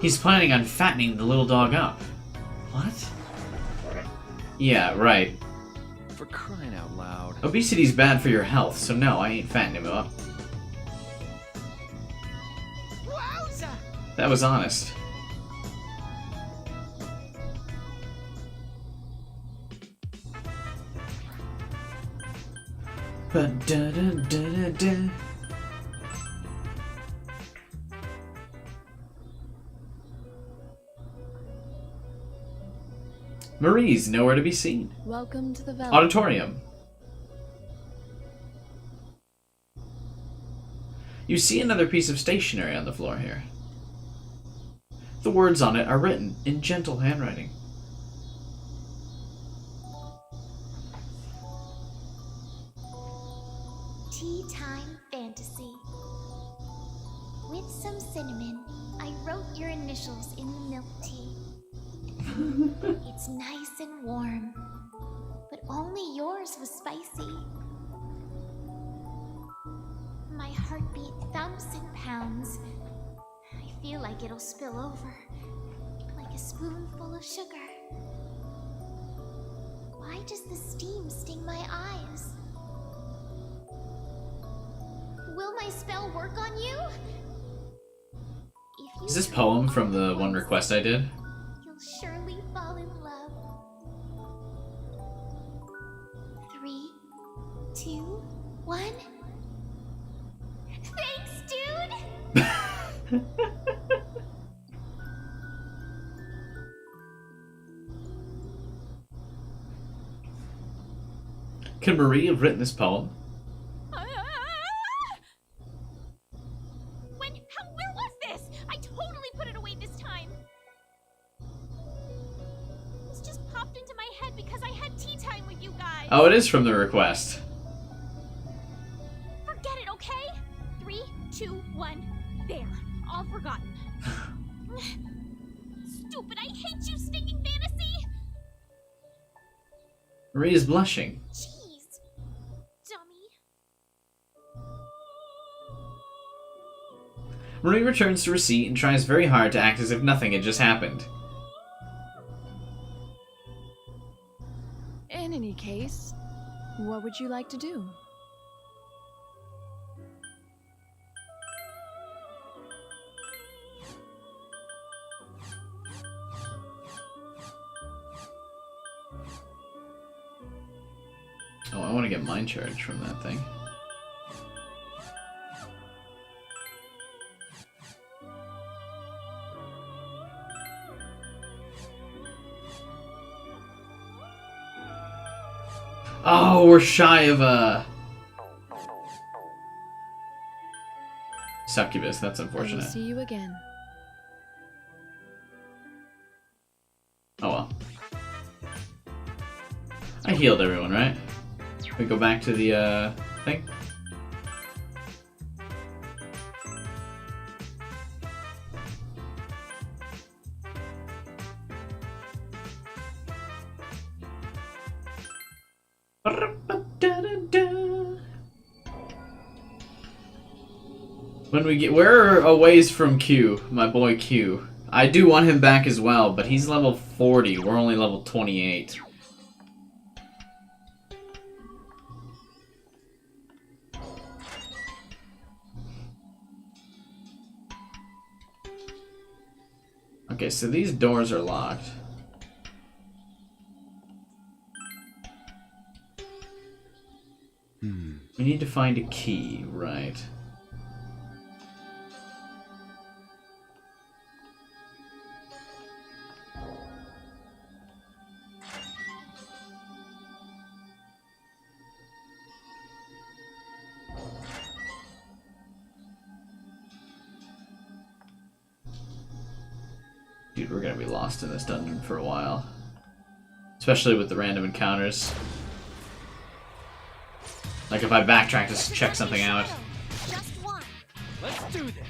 He's planning on fattening the little dog up. What? Yeah, right. For crying out loud. Obesity's bad for your health, so no, I ain't fattening him up. Wowza! That was honest. Ba-da-da-da-da-da. Marie's nowhere to be seen. Welcome to the valley. Auditorium. You see another piece of stationery on the floor here. The words on it are written in gentle handwriting. Tea time fantasy. With some cinnamon, I wrote your initials in the milk tea. It's nice and warm, but only yours was spicy. My heartbeat thumps and pounds. I feel like it'll spill over, like a spoonful of sugar. Why does the steam sting my eyes? Will my spell work on you? If you Is this poem from the one request I did? You'll surely fall in love. 3, 2, 1. Thanks, dude! Could Marie have written this poem? Where was this? I totally put it away this time. This just popped into my head because I had tea time with you guys. Oh, it is from the request. Forget it, okay? 3, 2, 1. There. All forgotten. Stupid, I hate you, stinking fantasy! Marie is blushing. Jeez. Dummy. Marie returns to her seat and tries very hard to act as if nothing had just happened. In any case, what would you like to do? Oh, I want to get mind charge from that thing. Oh, we're shy of a succubus. That's I will unfortunate. see you again. Oh well. I healed everyone, right? We go back to the thing. When we get, we're a ways from Q, my boy Q. I do want him back as well, but he's level 40. We're only level 28. Okay, so these doors are locked. We need to find a key, right? Dude, we're gonna be lost in this dungeon for a while. Especially with the random encounters. Like if I backtrack to check something out. Just one. Let's do this.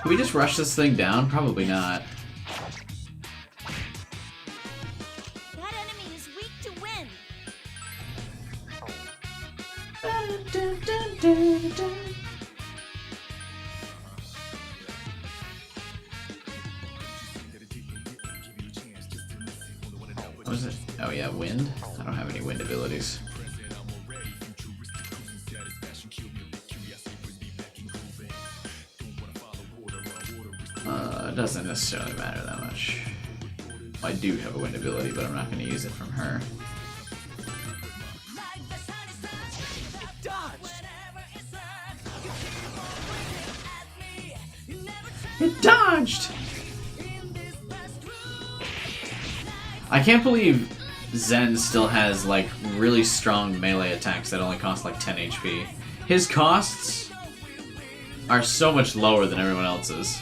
Can we just rush this thing down? Probably not. What was it? Oh yeah, wind? I don't have any wind abilities. It doesn't necessarily matter that much. I do have a wind ability, but I'm not going to use it from her. It dodged! I can't believe Zen still has like really strong melee attacks that only cost like 10 HP. His costs are so much lower than everyone else's.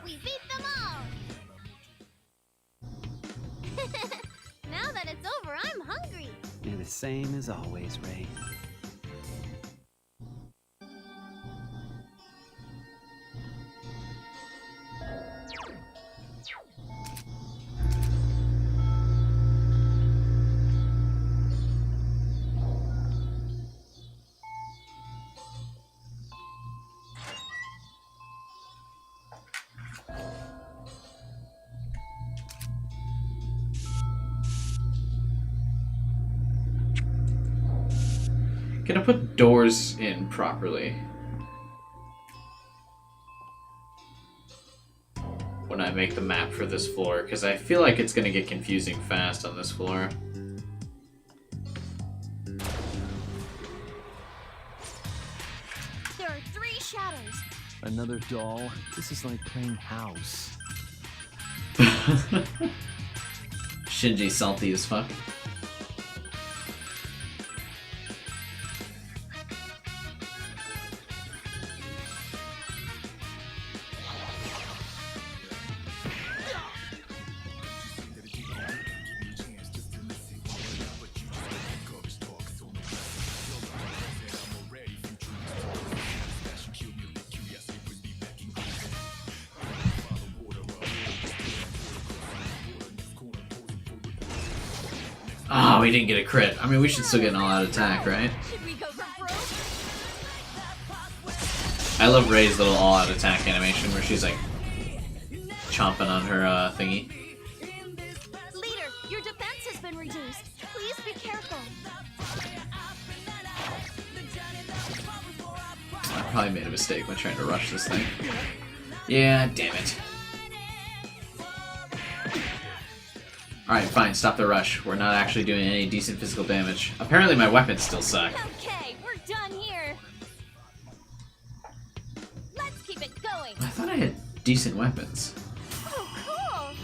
We beat them all! Now that it's over, I'm hungry. You're the same as always, Ray. Gonna put doors in properly when I make the map for this floor, because I feel like it's gonna get confusing fast on this floor. There are 3 shadows. Another doll? This is like playing house. Shinji salty as fuck. Oh, we didn't get a crit. I mean, we should still get an all-out attack, right? I love Ray's little all-out attack animation where she's like chomping on her thingy. Leader, your defense has been reduced. Please be careful. I probably made a mistake when trying to rush this thing. Yeah, damn it. Alright, fine, stop the rush. We're not actually doing any decent physical damage. Apparently my weapons still suck. Okay, we're done here. Let's keep it going. I thought I had decent weapons. Oh, cool.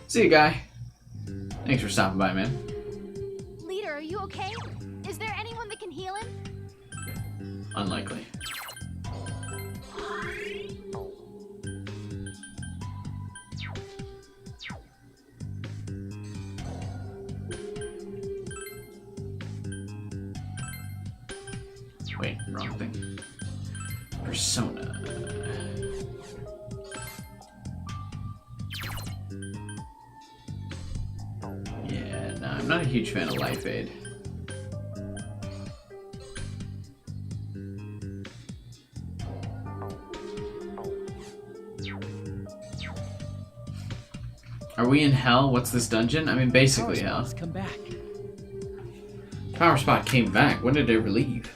See you, guy. Thanks for stopping by, man. Leader, are you okay? Is there anyone that can heal him? Unlikely. Wait, wrong thing. Persona. Yeah, no, I'm not a huge fan of Life Aid. Are we in hell? What's this dungeon? I mean, basically hell. Come back. Power Spot came back. When did it leave?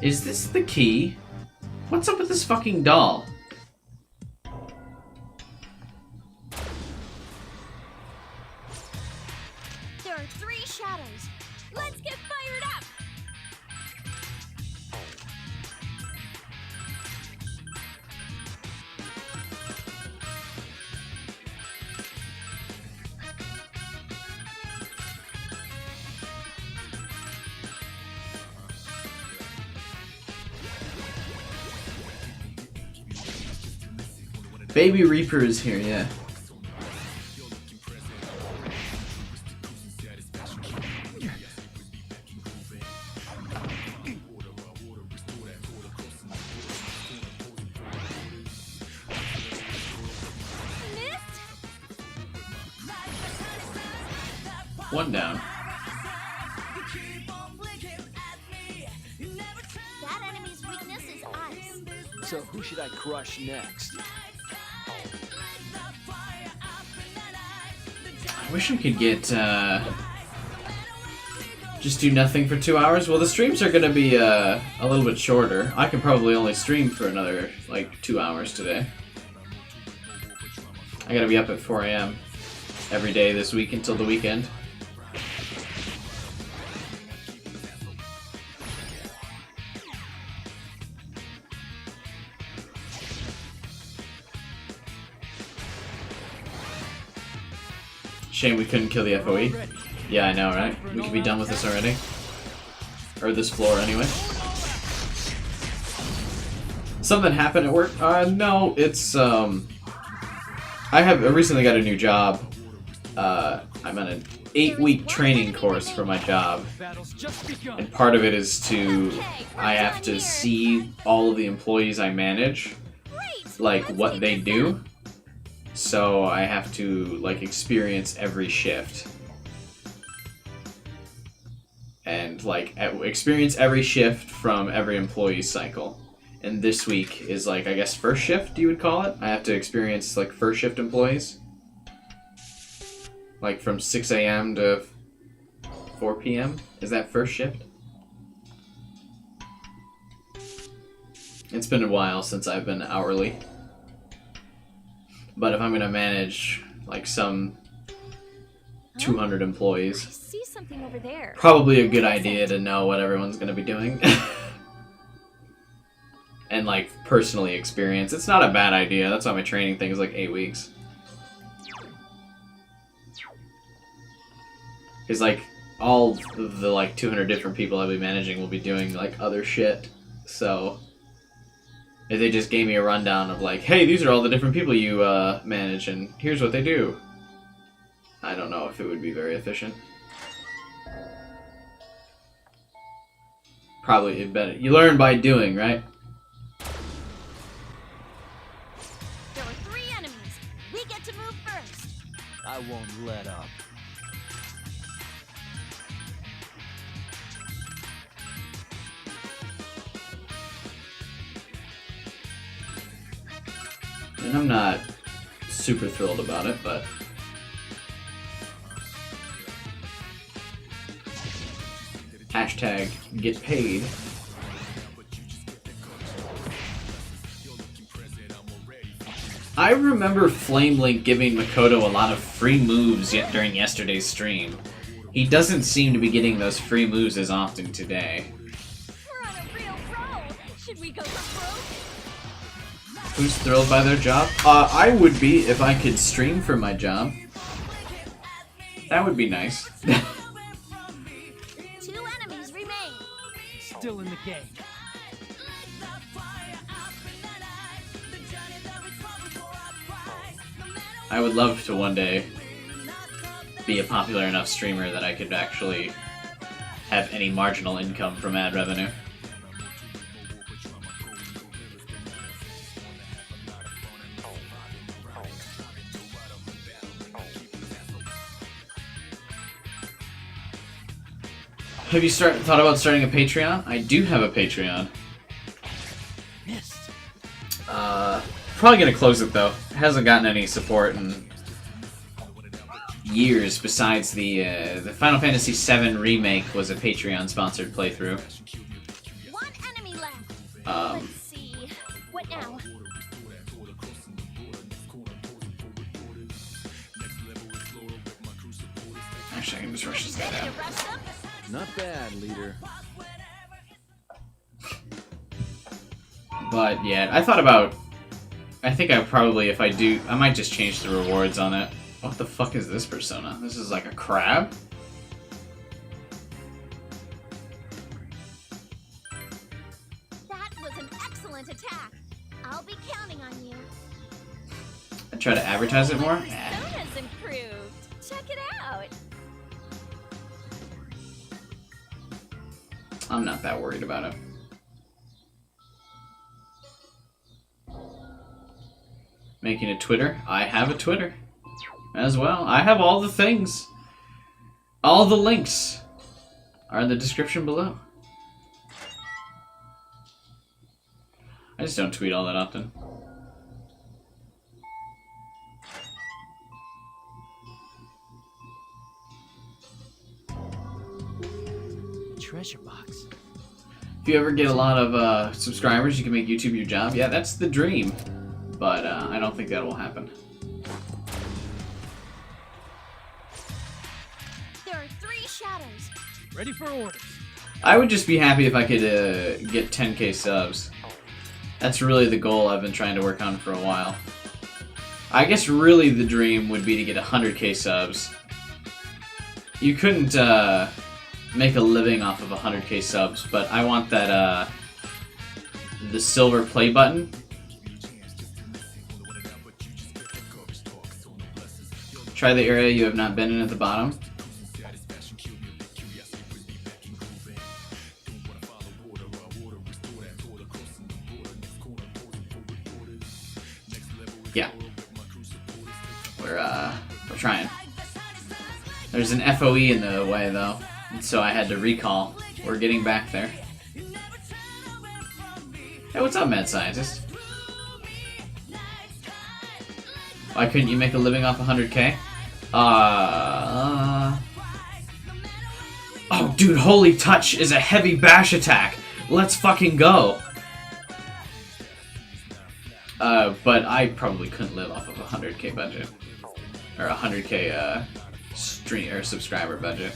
Is this the key? What's up with this fucking doll? There are 3 shadows. Let's get fired up. Baby Reaper is here, yeah. One down. That enemy's weakness is ice. So who should I crush next? I wish I could get, just do nothing for 2 hours. Well, the streams are gonna be, a little bit shorter. I can probably only stream for another, like, 2 hours today. I gotta be up at 4 AM every day this week until the weekend. Shame we couldn't kill the FOE. Yeah, I know, right? We could be done with this already. Or this floor, anyway. Something happened at work? No, it's, I recently got a new job. I'm on an 8-week training course for my job. And part of it is I have to see all of the employees I manage, like, what they do. So I have to, like, experience every shift. And, like, experience every shift from every employee's cycle. And this week is, like, I guess first shift, you would call it? I have to experience, like, first shift employees. Like, from 6 AM to 4 PM? Is that first shift? It's been a while since I've been hourly. But if I'm gonna manage, like, some 200 employees, I see something over there. probably a good idea to know what everyone's gonna be doing. And, like, personally experience. It's not a bad idea. That's why my training thing is, like, 8 weeks. Because, like, all of the, like, 200 different people I'll be managing will be doing, like, other shit. So if they just gave me a rundown of, like, hey, these are all the different people you manage, and here's what they do, I don't know if it would be very efficient. Probably better. You learn by doing, right? There are 3 enemies. We get to move first. I won't let up. And I'm not super thrilled about it, but hashtag get paid. I remember Flamelink giving Makoto a lot of free moves yet during yesterday's stream. He doesn't seem to be getting those free moves as often today. We're on a real roll. Should we go for broke? Who's thrilled by their job? I would be if I could stream for my job. That would be nice. 2 enemies remain. Still in the game. I would love to one day be a popular enough streamer that I could actually have any marginal income from ad revenue. Have you thought about starting a Patreon? I do have a Patreon. Probably gonna close it though. It hasn't gotten any support in years. Besides the Final Fantasy VII remake was a Patreon-sponsored playthrough. 1 enemy left. Let's see. What now? Actually, I can just rush this guy down. Not bad, leader. But yeah, I thought about. I think I probably, if I do, I might just change the rewards on it. What the fuck is this persona? This is like a crab? That was an excellent attack. I'll be counting on you. try to advertise it more? My has improved. Check it out. I'm not that worried about it. Making a Twitter? I have a Twitter as well. I have all the things. All the links are in the description below. I just don't tweet all that often. Treasure box. If you ever get a lot of subscribers, you can make YouTube your job. Yeah, that's the dream. But I don't think that will happen. There are 3 shadows. Ready for orders. I would just be happy if I could get 10k subs. That's really the goal I've been trying to work on for a while. I guess really the dream would be to get 100k subs. You couldn't make a living off of 100k subs, but I want that the silver play button. Try the area you have not been in at the bottom. Yeah. We're trying. There's an FOE in the way though, and so I had to recall. We're getting back there. Hey, what's up, mad scientist? Why couldn't you make a living off 100k? Oh, dude, Holy Touch is a heavy bash attack. Let's fucking go. But I probably couldn't live off of a 100k budget. Or a 100k, stream or subscriber budget.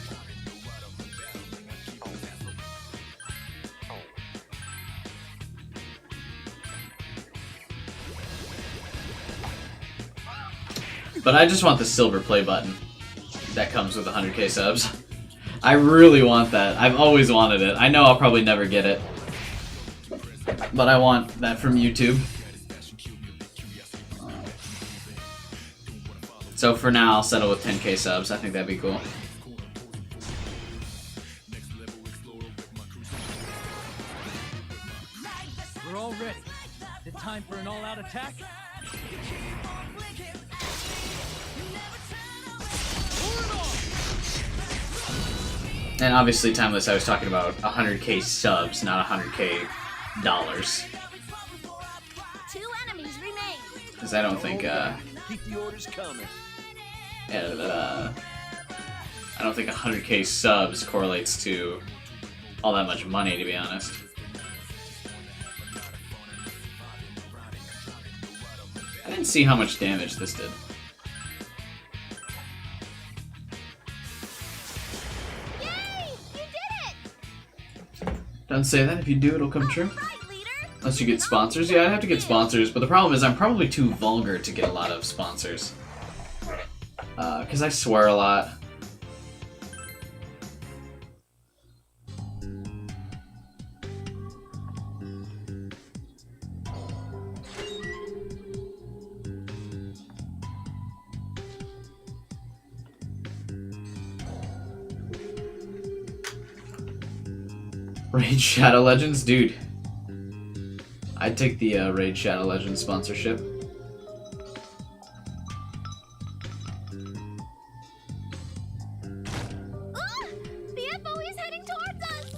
But I just want the silver play button that comes with 100k subs. I really want that. I've always wanted it. I know I'll probably never get it. But I want that from YouTube. So for now, I'll settle with 10k subs. I think that'd be cool. We're all ready. Is it time for an all-out attack? And obviously, Timeless, I was talking about 100k subs, not 100k dollars. 2 enemies remain. Because I don't think, Keep the orders coming. I don't think 100k subs correlates to all that much money, to be honest. I didn't see how much damage this did. Yay! You did it! Don't say that. If you do, it'll come true. Unless you get sponsors. Yeah, I'd have to get sponsors, but the problem is I'm probably too vulgar to get a lot of sponsors. Because I swear a lot. Raid Shadow Legends? Dude. I'd take the Raid Shadow Legends sponsorship. The FOE is heading towards us!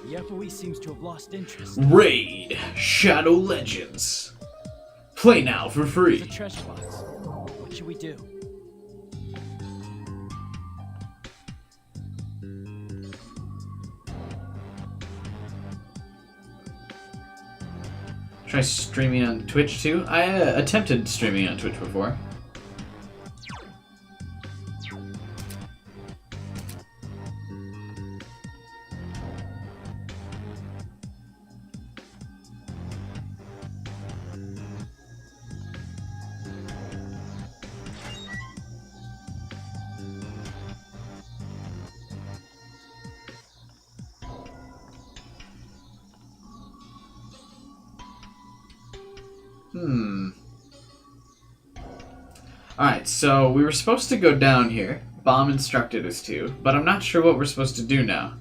The FOE seems to have lost interest. Raid Shadow Legends. Play now for free. There's a treasure box. What should we do? Try streaming on Twitch too? I attempted streaming on Twitch before. Alright, so we were supposed to go down here. Bomb instructed us to, but I'm not sure what we're supposed to do now.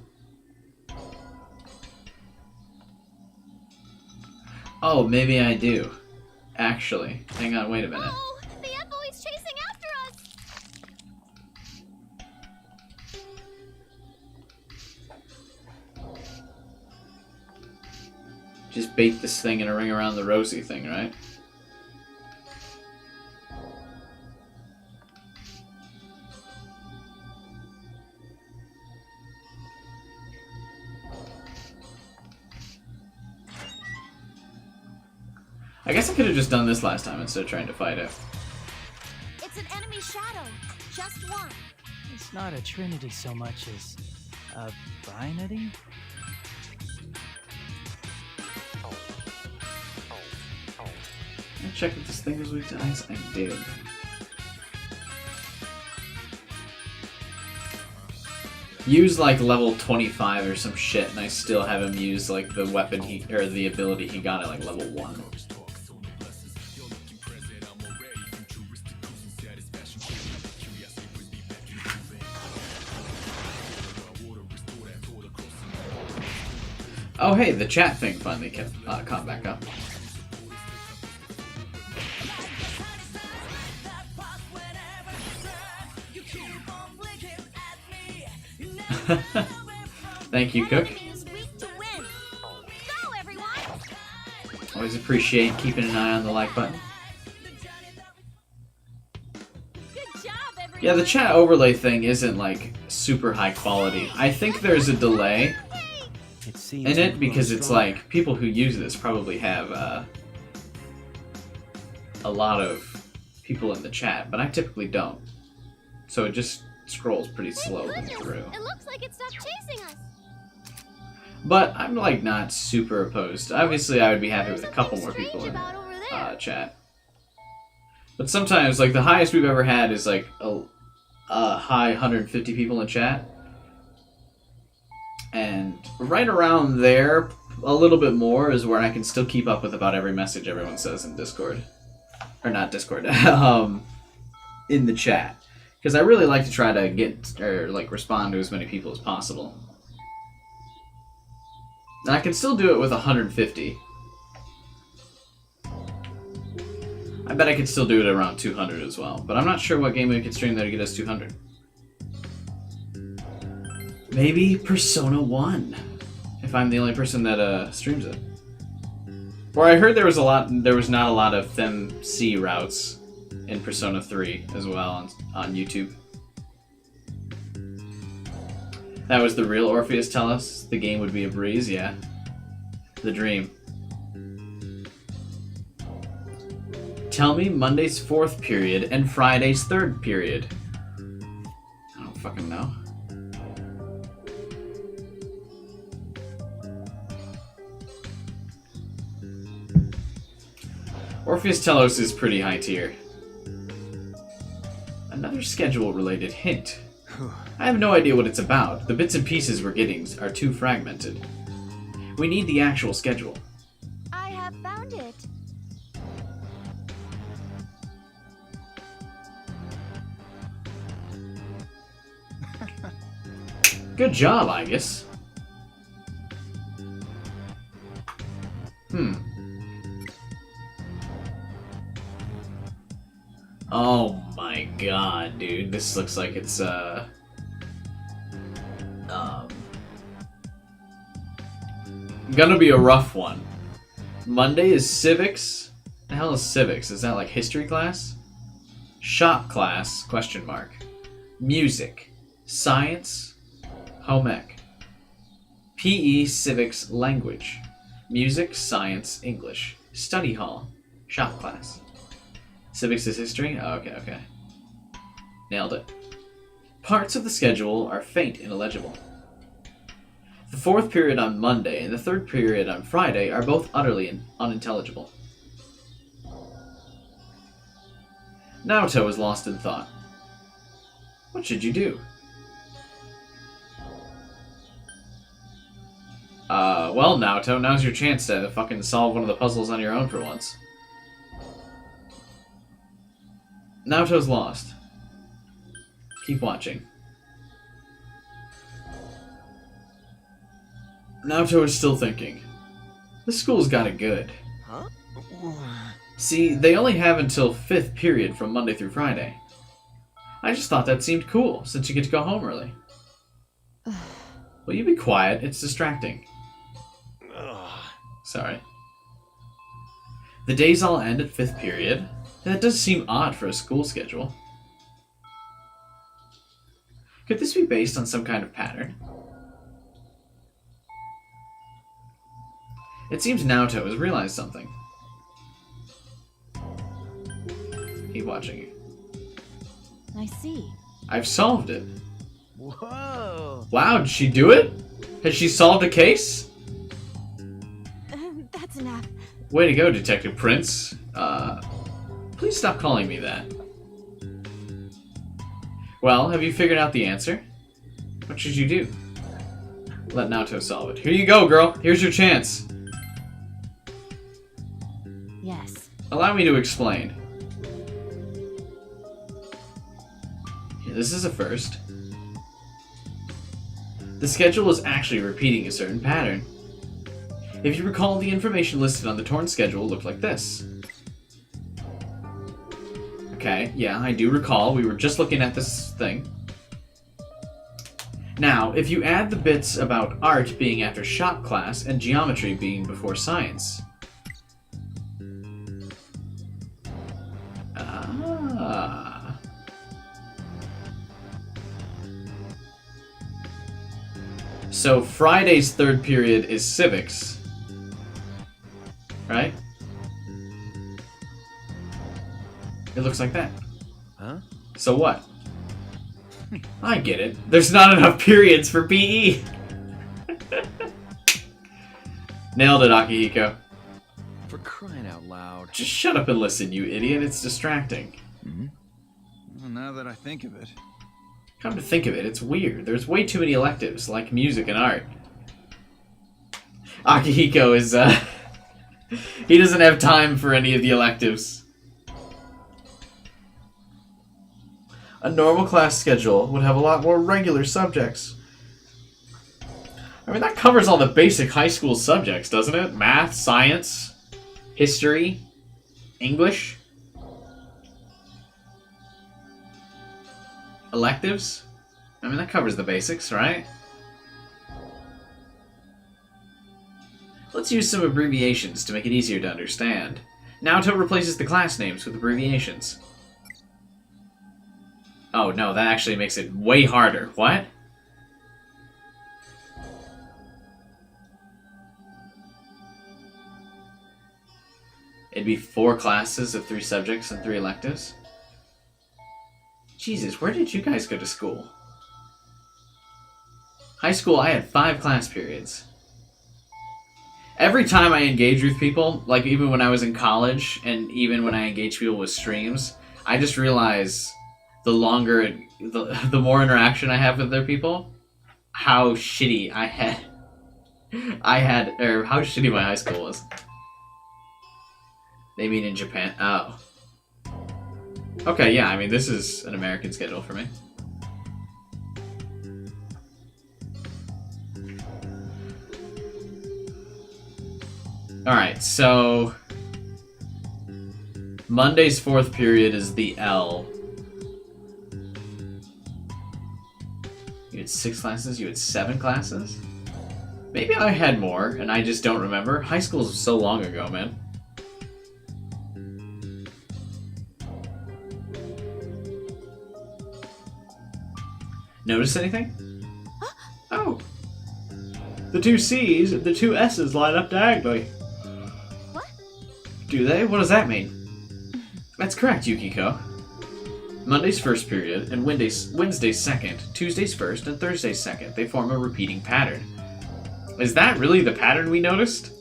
Oh, maybe I do. Actually. Hang on, wait a minute. Oh, the FOE's chasing after us! Just bait this thing in a ring around the rosy thing, right? I guess I could have just done this last time instead of trying to fight it. It's an enemy shadow. Just one. It's not a trinity so much as a binary. I check if this thing is weak to ice. I did. Use like level 25 or some shit, and I still have him use like the weapon he or the ability he got at like level 1. Oh hey, the chat thing finally caught back up. Thank you, Cook. Always appreciate keeping an eye on the like button. Yeah, the chat overlay thing isn't like super high quality. I think there's a delay in it because it's like people who use this probably have a lot of people in the chat, but I typically don't. So it just scrolls pretty slowly through. It looks like it stopped chasing us. But I'm like not super opposed. Obviously, I would be happy with a couple more people in chat. But sometimes, like the highest we've ever had is like a high 150 people in chat, and right around there, a little bit more is where I can still keep up with about every message everyone says in Discord, or not Discord, in the chat. Because I really like to try to get, or like respond to as many people as possible. And I can still do it with 150. I bet I could still do it around 200 as well. But I'm not sure what game we could stream there to get us 200. Maybe Persona 1. If I'm the only person that streams it. Or I heard there was not a lot of FemC routes in Persona 3 as well on YouTube. That was the real Orpheus tell us the game would be a breeze, yeah. The dream. Tell me Monday's 4th period and Friday's 3rd period. I don't fucking know. Orpheus Telos is pretty high tier. Another schedule-related hint. I have no idea what it's about. The bits and pieces we're getting are too fragmented. We need the actual schedule. I have found it. Good job, Igus. Oh my god, dude. This looks like it's, gonna be a rough one. Monday is civics. The hell is civics? Is that like history class? Shop class, question mark. Music. Science. Home ec. PE, civics, language. Music, science, English. Study hall. Shop class. Civics is history? Oh, okay, okay. Nailed it. Parts of the schedule are faint and illegible. The 4th period on Monday and the 3rd period on Friday are both utterly unintelligible. Naoto is lost in thought. What should you do? Well, Naoto, now's your chance to fucking solve one of the puzzles on your own for once. Naoto's lost. Keep watching. Naoto is still thinking. This school's got it good. Huh? See, they only have until 5th period from Monday through Friday. I just thought that seemed cool, since you get to go home early. Will you be quiet? It's distracting. Sorry. The days all end at 5th period. That does seem odd for a school schedule. Could this be based on some kind of pattern? It seems Naoto has realized something. Keep watching. I see. I've solved it. Whoa! Wow, did she do it? Has she solved a case? That's enough. Way to go, Detective Prince. Please stop calling me that. Well, have you figured out the answer? What should you do? Let Naoto solve it. Here you go, girl. Here's your chance. Yes. Allow me to explain. Yeah, this is a first. The schedule is actually repeating a certain pattern. If you recall, the information listed on the torn schedule looked like this. Okay, yeah, I do recall. We were just looking at this thing. Now, if you add the bits about art being after shop class and geometry being before science. Ah. So Friday's 3rd period is civics. Right? It looks like that. Huh? So what? I get it. There's not enough periods for PE. Nailed it, Akihiko. For crying out loud. Just shut up and listen, you idiot. It's distracting. Well, now that I think of it. Come to think of it, it's weird. There's way too many electives, like music and art. Akihiko is, he doesn't have time for any of the electives. A normal class schedule would have a lot more regular subjects. I mean, that covers all the basic high school subjects, doesn't it? Math, science, history, English. Electives? I mean, that covers the basics, right? Let's use some abbreviations to make it easier to understand. Naoto replaces the class names with abbreviations. Oh, no, that actually makes it way harder. What? It'd be 4 classes of 3 subjects and 3 electives? Jesus, where did you guys go to school? High school, I had 5 class periods. Every time I engage with people, like even when I was in college, and even when I engage people with streams, I just realize the longer, the more interaction I have with other people, how shitty I had, or how shitty my high school was. They mean in Japan? Oh. Okay, yeah, I mean, this is an American schedule for me. Alright, so Monday's 4th period is the L. You had 6 classes? You had 7 classes? Maybe I had more, and I just don't remember. High school was so long ago, man. Notice anything? Oh! The 2 C's and the 2 S's line up diagonally. What? Do they? What does that mean? That's correct, Yukiko. Monday's 1st period and Wednesday's 2nd, Tuesday's 1st, and Thursday's 2nd. They form a repeating pattern. Is that really the pattern we noticed?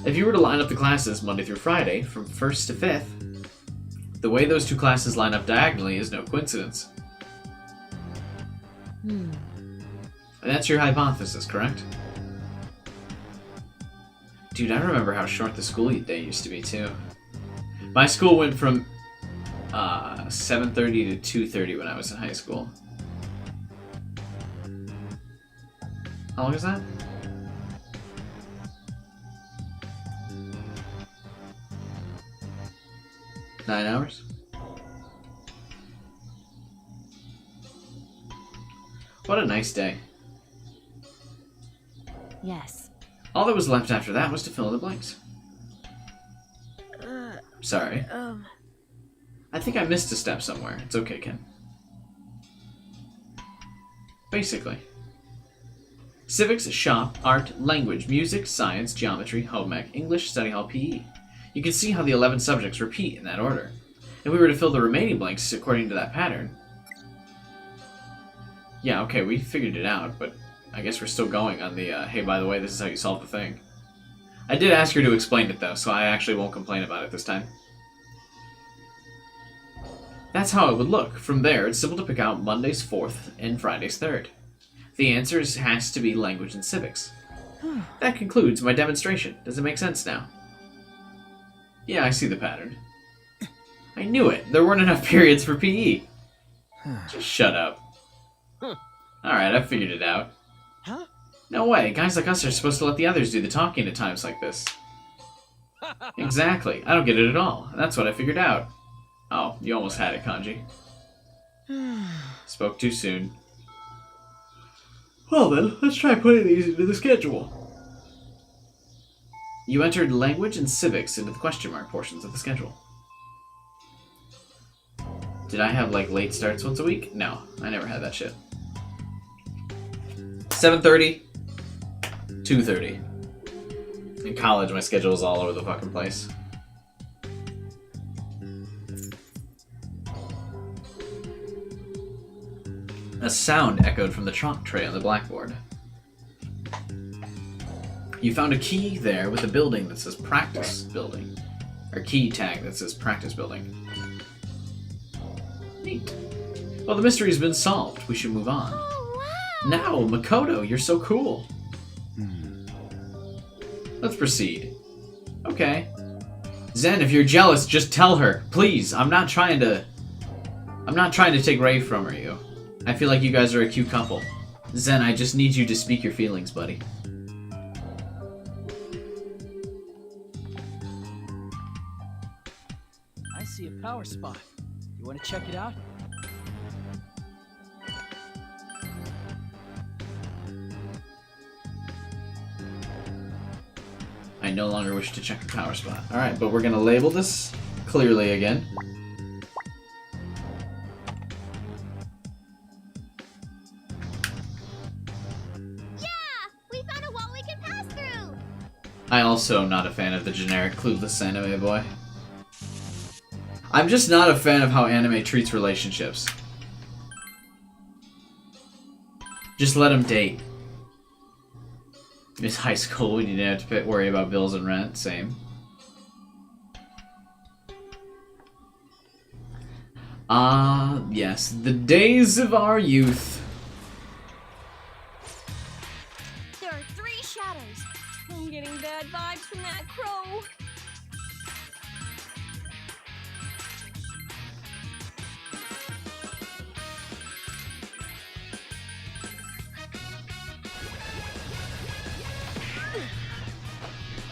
If you were to line up the classes Monday through Friday, from 1st to 5th, the way those 2 classes line up diagonally is no coincidence. And that's your hypothesis, correct? Dude, I remember how short the school day used to be, too. My school went from 7:30 to 2:30 when I was in high school. How long is that? Nine hours? What a nice day. Yes. All that was left after that was to fill in the blanks. Sorry. I think I missed a step somewhere. It's okay, Ken. Basically. Civics, shop, art, language, music, science, geometry, home ec, English, study hall, PE. You can see how the 11 subjects repeat in that order. If we were to fill the remaining blanks according to that pattern... Yeah, okay, we figured it out, but I guess we're still going on the, hey, by the way, this is how you solve the thing. I did ask her to explain it, though, so I actually won't complain about it this time. That's how it would look. From there, it's simple to pick out Monday's 4th and Friday's 3rd. The answer has to be language and civics. That concludes my demonstration. Does it make sense now? Yeah, I see the pattern. I knew it. There weren't enough periods for PE. Just shut up. Alright, I figured it out. Huh? No way. Guys like us are supposed to let the others do the talking at times like this. Exactly. I don't get it at all. That's what I figured out. Oh, you almost had it, Kanji. Spoke too soon. Well then, let's try putting these into the schedule. You entered language and civics into the question mark portions of the schedule. Did I have, like, late starts once a week? No, I never had that shit. 7:30, 2:30. In college, my schedule was all over the fucking place. A sound echoed from the chalk tray on the blackboard. You found a key there with a building that says practice building. Or key tag that says practice building. Neat. Well, the mystery's been solved. We should move on. Oh, wow. Now, Makoto, you're so cool. Let's proceed. Okay. Zen, if you're jealous, just tell her. Please, I'm not trying to take Ray from you. I feel like you guys are a cute couple. Zen, I just need you to speak your feelings, buddy. I see a power spot. You want to check it out? I no longer wish to check the power spot. Alright, but we're gonna label this clearly again. I also am not a fan of the generic clueless anime boy. I'm just not a fan of how anime treats relationships. Just let them date. It's high school when you didn't have to worry about bills and rent. Same. Yes, the days of our youth. There are 3 shadows. I'm getting bad vibes from that crow.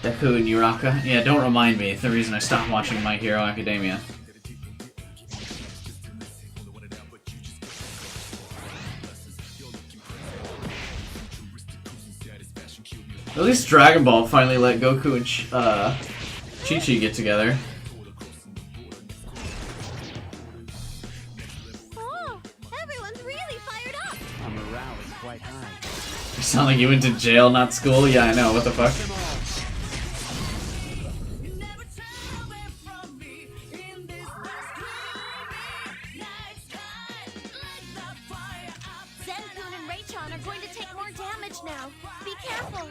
Deku and Uraka? Yeah, don't remind me. The reason I stopped watching My Hero Academia. At least Dragon Ball finally let Goku and Chi-Chi get together. Oh, everyone's really fired up. Our morale is quite high. You sound like you went to jail, not school? Yeah, I know. What the fuck? Zen-kun and Raychan are going to take more damage now. Be careful.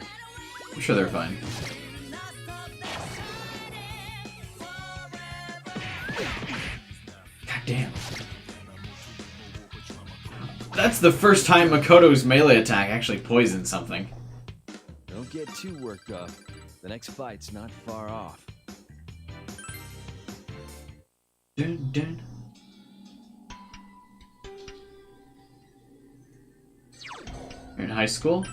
I'm sure they're fine. God damn. That's the first time Makoto's melee attack actually poisoned something. Don't get too worked up. The next fight's not far off. Dun, dun, You're in high school?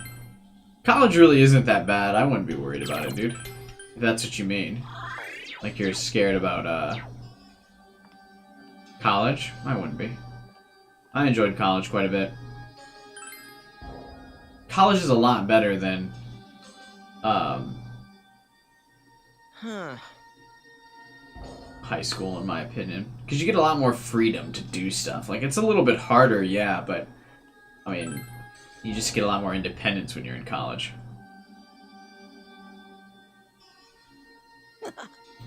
College really isn't that bad. I wouldn't be worried about it, dude. If that's what you mean. Like you're scared about, college? I wouldn't be. I enjoyed college quite a bit. College is a lot better than, high school, in my opinion. Because you get a lot more freedom to do stuff. Like, it's a little bit harder, yeah, but, I mean, you just get a lot more independence when you're in college.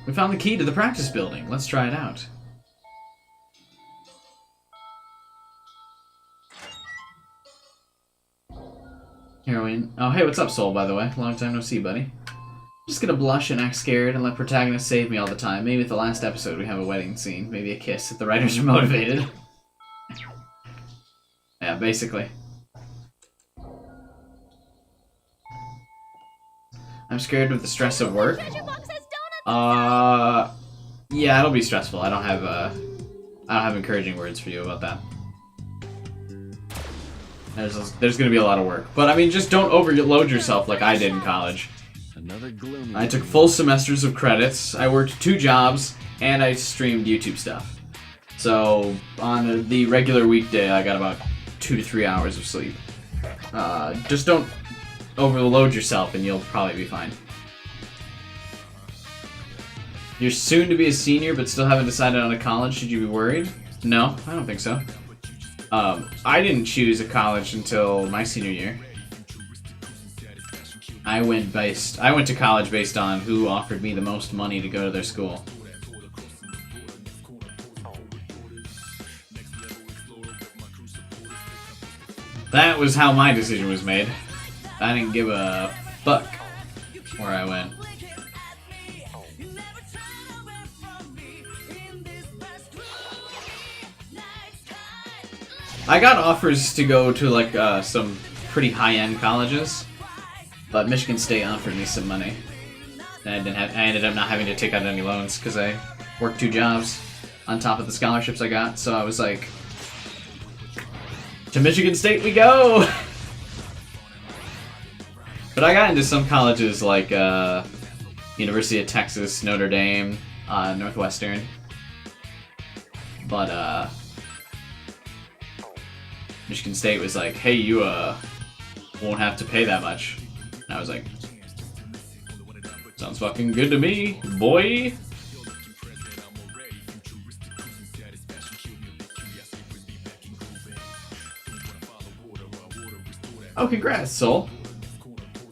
We found the key to the practice building. Let's try it out. Heroine. Oh, hey, what's up, Soul, by the way? Long time no see, buddy. Just gonna blush and act scared and let protagonists save me all the time. Maybe at the last episode we have a wedding scene. Maybe a kiss if the writers are motivated. Yeah, basically. I'm scared with the stress of work. Yeah, it'll be stressful. I don't have encouraging words for you about that. There's gonna be a lot of work. But I mean, just don't overload yourself like I did in college. Another gloomy. I took full semesters of credits, I worked 2 jobs, and I streamed YouTube stuff. So, on the regular weekday, I got about 2 to 3 hours of sleep. Just don't overload yourself and you'll probably be fine. You're soon to be a senior, but still haven't decided on a college. Should you be worried? No, I don't think so. I didn't choose a college until my senior year. I went to college based on who offered me the most money to go to their school. That was how my decision was made. I didn't give a fuck where I went. I got offers to go to like some pretty high-end colleges, but Michigan State offered me some money. And I ended up not having to take out any loans because I worked 2 jobs on top of the scholarships I got. So I was like, to Michigan State we go! But I got into some colleges like University of Texas, Notre Dame, Northwestern. But Michigan State was like, hey, you won't have to pay that much. And I was like, sounds fucking good to me, boy. Oh, congrats, Soul.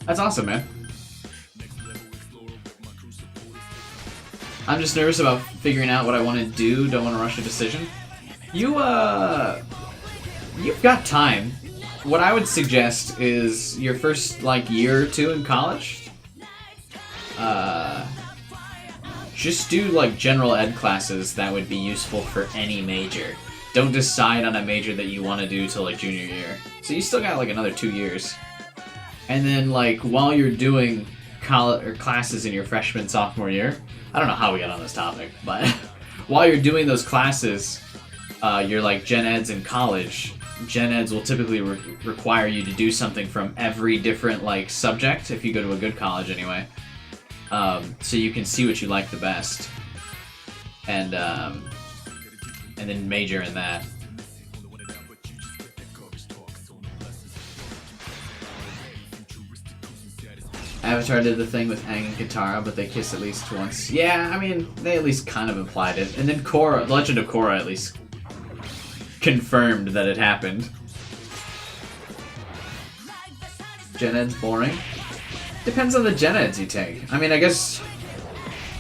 That's awesome, man. I'm just nervous about figuring out what I want to do. Don't want to rush a decision. You've got time. What I would suggest is your first, like, year or 2 in college. Just do, like, general ed classes that would be useful for any major. Don't decide on a major that you want to do till, like, junior year. So you still got, like, another 2 years. And then, like, while you're doing college or classes in your freshman, sophomore year, I don't know how we got on this topic, but while you're doing those classes, you're like gen eds in college. Gen eds will typically require you to do something from every different like subject if you go to a good college anyway. So you can see what you like the best, and then major in that. Avatar did the thing with Aang and Katara, but they kiss at least once. Yeah, I mean, they at least kind of implied it. And then Korra, Legend of Korra at least confirmed that it happened. Gen Ed's boring? Depends on the Gen Eds you take. I mean, I guess...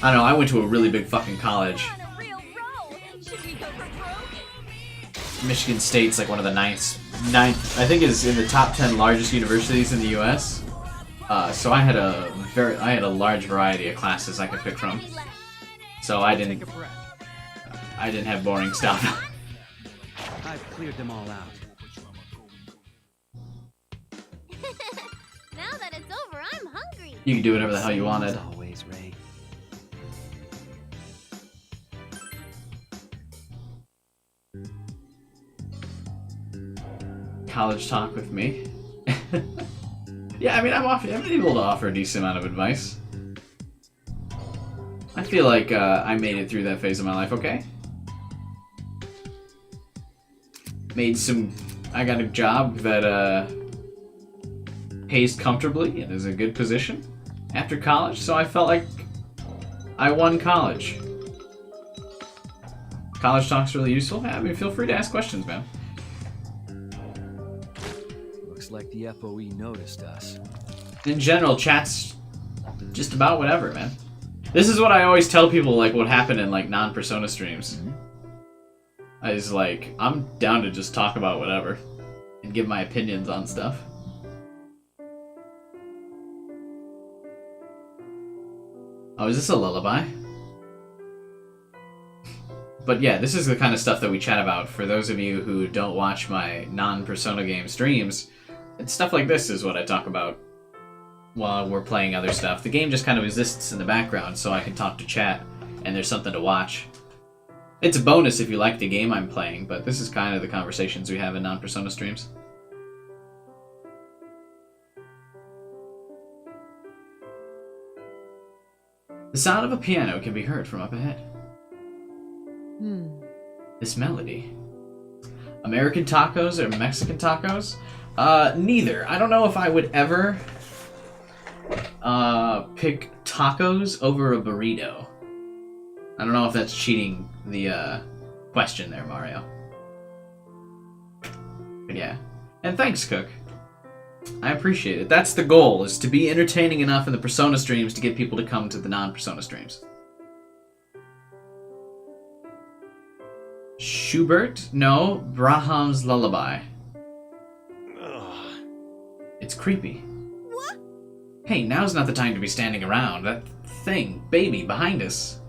I don't know, I went to a really big fucking college. Michigan State's like one of the ninth, I think is in the top 10 largest universities in the US. So I had a large variety of classes I could pick from. So I didn't have boring stuff. I've cleared them all out. Now that it's over, I'm hungry. You could do whatever the hell you wanted. As always, Ray. College talk with me. Yeah, I mean, I'm able to offer a decent amount of advice. I feel like I made it through that phase of my life okay. I got a job that pays comfortably and is a good position after college, so I felt like I won college. College talk's really useful. I mean, feel free to ask questions, man. Looks like the FOE noticed us. In general, chat's just about whatever, man. This is what I always tell people, like, what happened in, like, non-Persona streams. I was like, I'm down to just talk about whatever and give my opinions on stuff. Oh, is this a lullaby? But yeah, this is the kind of stuff that we chat about. For those of you who don't watch my non-Persona game streams, it's stuff like this is what I talk about while we're playing other stuff. The game just kind of exists in the background so I can talk to chat and there's something to watch. It's a bonus if you like the game I'm playing, but this is kind of the conversations we have in non-Persona streams. The sound of a piano can be heard from up ahead. This melody. American tacos or Mexican tacos? Neither. I don't know if I would ever pick tacos over a burrito. I don't know if that's cheating the question there, Mario. But yeah. And thanks, Cook. I appreciate it. That's the goal, is to be entertaining enough in the Persona streams to get people to come to the non-Persona streams. Schubert? No, Brahms' Lullaby. Ugh. It's creepy. What? Hey, now's not the time to be standing around. That thing, baby, behind us.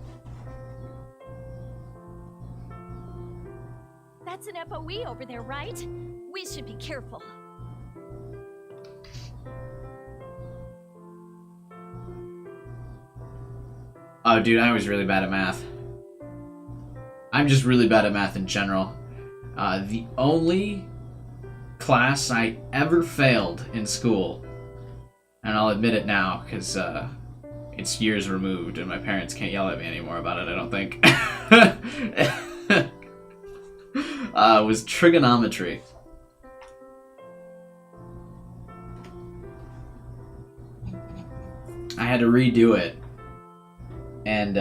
That's an FOE over there, right? We should be careful. Oh, dude, I was really bad at math. I'm just really bad at math in general. The only class I ever failed in school, and I'll admit it now, because it's years removed, and my parents can't yell at me anymore about it, I don't think, was trigonometry. I had to redo it. And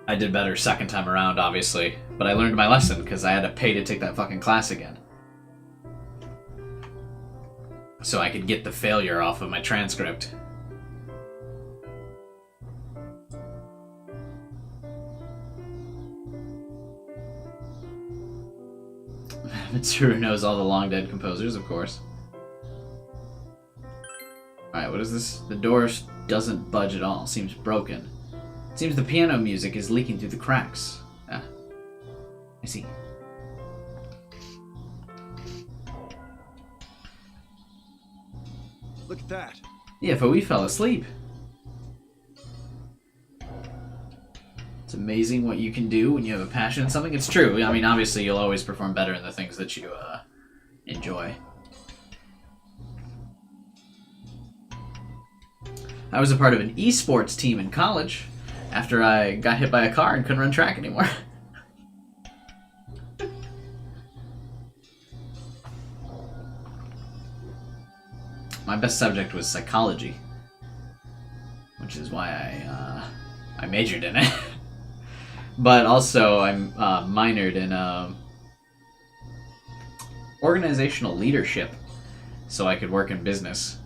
I did better second time around, obviously. But I learned my lesson because I had to pay to take that fucking class again. So I could get the failure off of my transcript. Mitsuru knows all the long dead composers, of course. Alright, what is this? The door doesn't budge at all. Seems broken. It seems the piano music is leaking through the cracks. Ah. I see. Look at that. Yeah, but we fell asleep. It's amazing what you can do when you have a passion in something. It's true. I mean, obviously, you'll always perform better in the things that you enjoy. I was a part of an esports team in college after I got hit by a car and couldn't run track anymore. My best subject was psychology, which is why I majored in it. But also I minored in organizational leadership so I could work in business.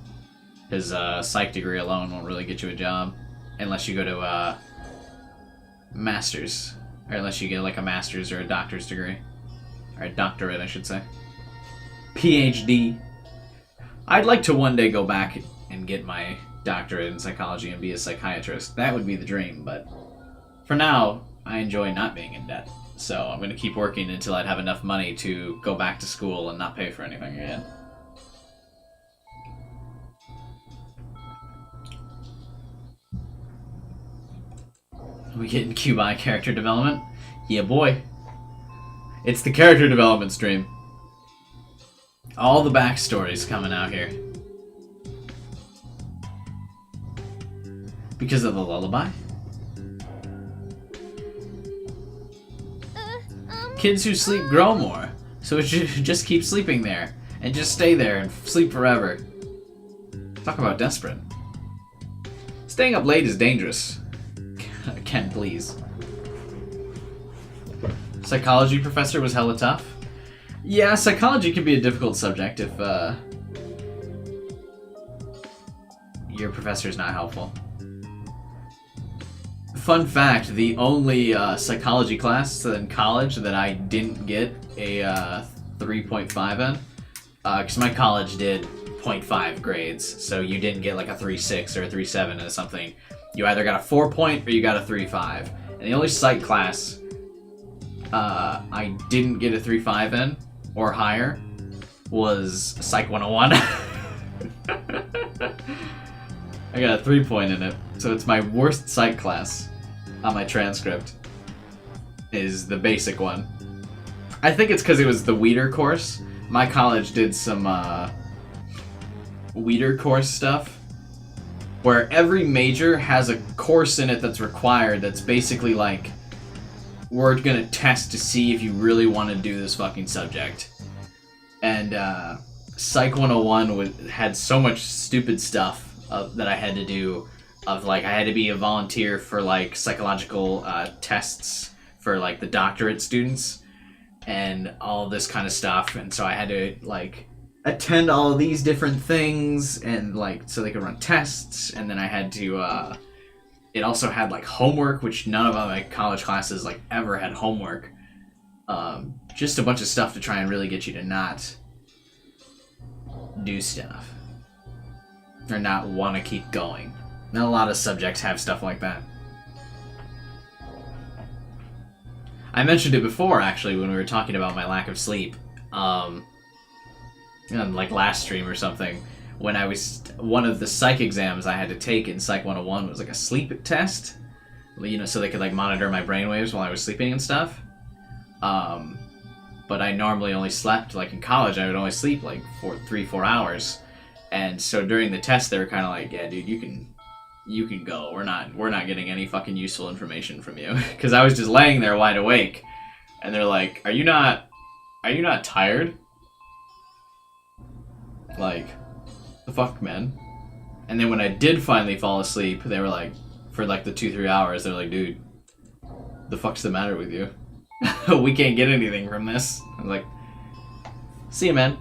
His psych degree alone won't really get you a job unless you go to a master's, or unless you get like a master's or a doctor's degree, or a doctorate, I should say. PhD. I'd like to one day go back and get my doctorate in psychology and be a psychiatrist. That would be the dream, but for now, I enjoy not being in debt. So I'm going to keep working until I'd have enough money to go back to school and not pay for anything again. We getting QI character development? Yeah, boy. It's the character development stream. All the backstories coming out here. Because of the lullaby? Kids who sleep grow more, so it should just keep sleeping there, and just stay there and sleep forever. Talk about desperate. Staying up late is dangerous. Ken, please. Psychology professor was hella tough. Yeah, psychology can be a difficult subject if your professor's not helpful. Fun fact, the only psychology class in college that I didn't get a 3.5 in, because my college did 0.5 grades, so you didn't get like a 3.6 or a 3.7 or something. You either got a 4 or you got a 3.5. And the only psych class I didn't get a 3.5 in, or higher, was Psych 101. I got a 3 point in it, so it's my worst psych class on my transcript, is the basic one. I think it's because it was the Weeder course. My college did some Weeder course stuff, where every major has a course in it that's required that's basically like, we're gonna test to see if you really want to do this fucking subject. And Psych 101 had so much stupid stuff that I had to do, of like, I had to be a volunteer for like psychological tests for like the doctorate students and all this kind of stuff, and so I had to like attend all of these different things and like so they could run tests, and then I had to it also had like homework, which none of my college classes like ever had homework. Just a bunch of stuff to try and really get you to not do stuff or not want to keep going. Not a lot of subjects have stuff like that. I mentioned it before, actually, when we were talking about my lack of sleep. Like last stream or something, when I was, one of the psych exams I had to take in Psych 101 was like a sleep test, you know, so they could like monitor my brainwaves while I was sleeping and stuff. But I normally only slept, like in college, I would only sleep like 3-4 hours. And so during the test, they were kind of like, yeah, dude, you can go. We're not getting any fucking useful information from you. Because I was just laying there wide awake. And they're like, are you not tired? Like, the fuck, man? And then when I did finally fall asleep, they were like, for like the 2-3 hours, they're like, dude, the fuck's the matter with you? We can't get anything from this. I was like, see you, man.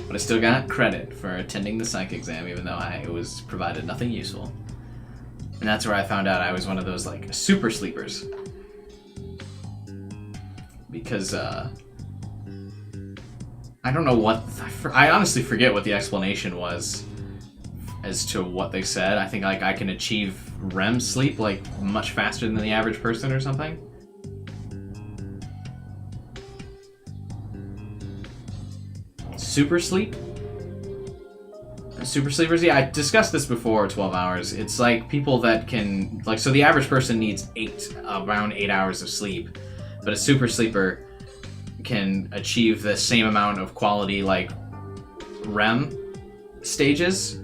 But I still got credit for attending the psych exam, even though I was provided nothing useful. And that's where I found out I was one of those, like, super sleepers. Because, I don't know what... I honestly forget what the explanation was as to what they said. I think, like, I can achieve REM sleep, like, much faster than the average person or something. Super sleep? Super sleepers? Yeah, I discussed this before, 12 hours. It's like people that can... Like, so the average person needs around 8 hours of sleep. But a super sleeper can achieve the same amount of quality, like, REM stages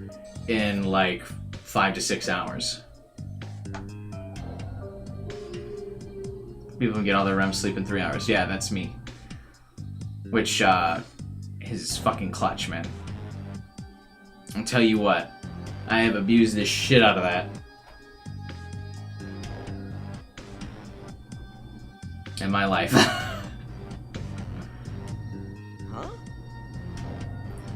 in, like, 5 to 6 hours. People can get all their REM sleep in 3 hours. Yeah, that's me. Which, is fucking clutch, man. I'll tell you what, I have abused the shit out of that. In my life. Huh?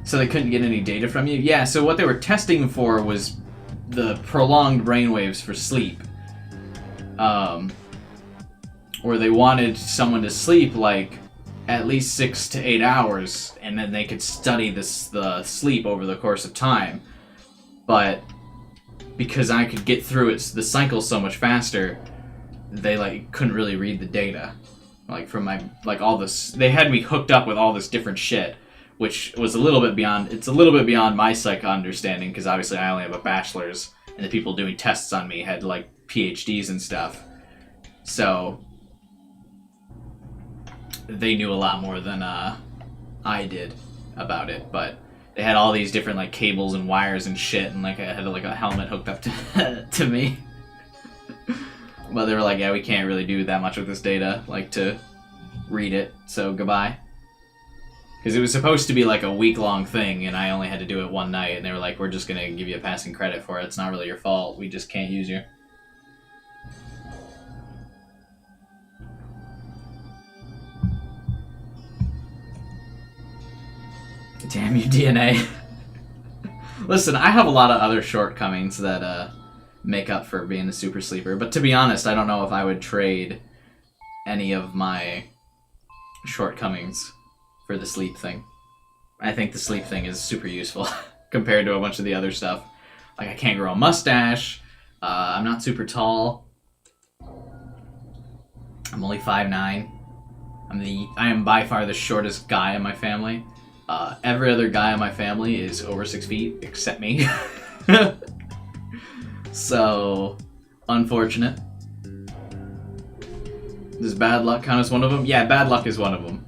So they couldn't get any data from you? Yeah, so what they were testing for was the prolonged brainwaves for sleep. Where they wanted someone to sleep, like, at least 6 to 8 hours, and then they could study the sleep over the course of time. But because I could get through the cycle so much faster, they like couldn't really read the data. Like from my all this, they had me hooked up with all this different shit, which was a little bit beyond. It's a little bit beyond my psych understanding, because obviously I only have a bachelor's, and the people doing tests on me had like PhDs and stuff. So they knew a lot more than I did about it, but they had all these different like cables and wires and shit, and like I had like a helmet hooked up to to me. But they were like, yeah, we can't really do that much with this data, like to read it, so goodbye. Because it was supposed to be like a week-long thing, and I only had to do it one night, and they were like, we're just gonna give you a passing credit for it. It's not really your fault. We just can't use you. Damn you, DNA. Listen, I have a lot of other shortcomings that make up for being a super sleeper, but to be honest, I don't know if I would trade any of my shortcomings for the sleep thing. I think the sleep thing is super useful compared to a bunch of the other stuff. Like, I can't grow a mustache, I'm not super tall, I'm only 5'9". I am by far the shortest guy in my family. Every other guy in my family is over 6 feet, except me. So, unfortunate. Does bad luck count as one of them? Yeah, bad luck is one of them.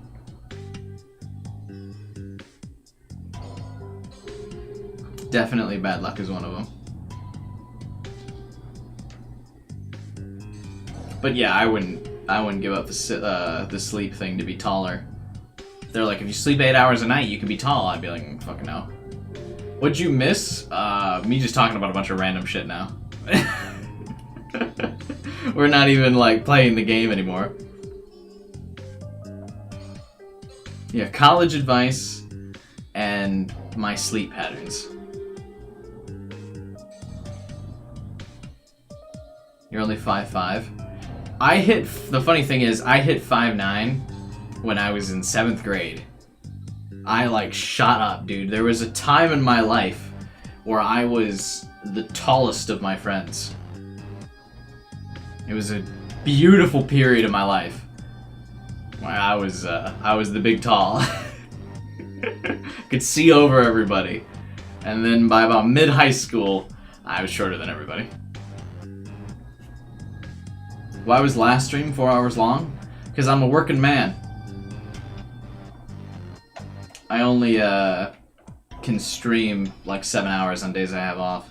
Definitely bad luck is one of them. But yeah, I wouldn't give up the sleep thing to be taller. They're like, if you sleep 8 hours a night, you can be tall. I'd be like, fucking no. What'd you miss? Me just talking about a bunch of random shit now. We're not even, like, playing the game anymore. Yeah, college advice and my sleep patterns. You're only 5'5". The funny thing is, I hit 5'9" when I was in 7th grade. I, like, shot up, dude. There was a time in my life where I was the tallest of my friends. It was a beautiful period of my life where I was the big tall. Could see over everybody. And then by about mid-high school, I was shorter than everybody. Why was last stream 4 hours long? Because I'm a working man. I only can stream like 7 hours on days I have off.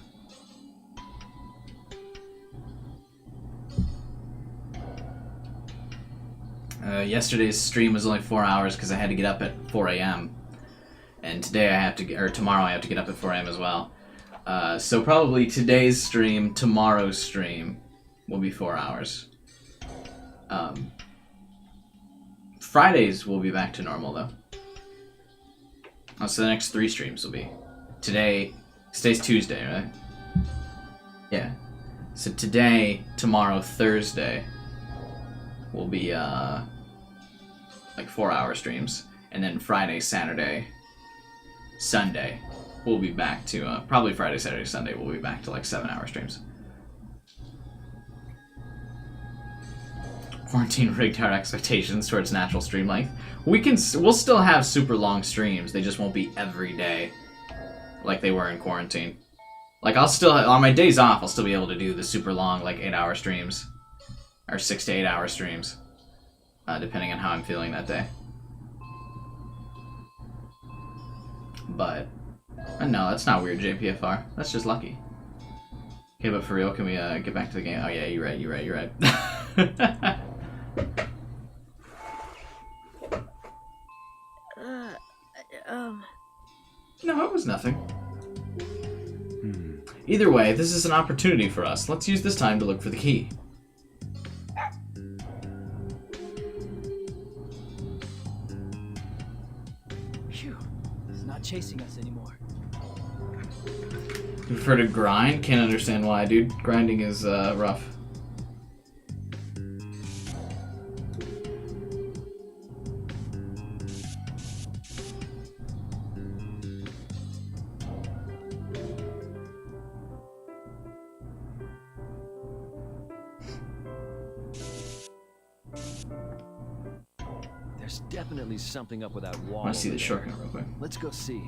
Yesterday's stream was only 4 hours because I had to get up at 4 a.m. And today tomorrow I have to get up at 4 a.m. as well. So probably today's stream, tomorrow's stream will be 4 hours. Fridays will be back to normal though. Oh, so the next 3 streams will be today's Tuesday, right? Yeah. So today, tomorrow, Thursday will be like 4-hour streams, and then Friday, Saturday, Sunday we'll be back to probably Friday, Saturday, Sunday we'll be back to like 7-hour streams. Quarantine rigged our expectations towards natural stream length. We'll still have super long streams. They just won't be every day, like they were in quarantine. Like I'll still on my days off, I'll still be able to do the super long, like 8-hour streams, or 6 to 8 hour streams, depending on how I'm feeling that day. But no, that's not weird, JPFR. That's just lucky. Okay, but for real, can we get back to the game? Oh yeah, you're right. No, it was nothing. Either way, this is an opportunity for us. Let's use this time to look for the key. Phew, it's not chasing us anymore. You prefer to grind? Can't understand why, dude. Grinding is rough. There's definitely something up with that wall. I want to see over the there. shortcut real quick. Let's go see.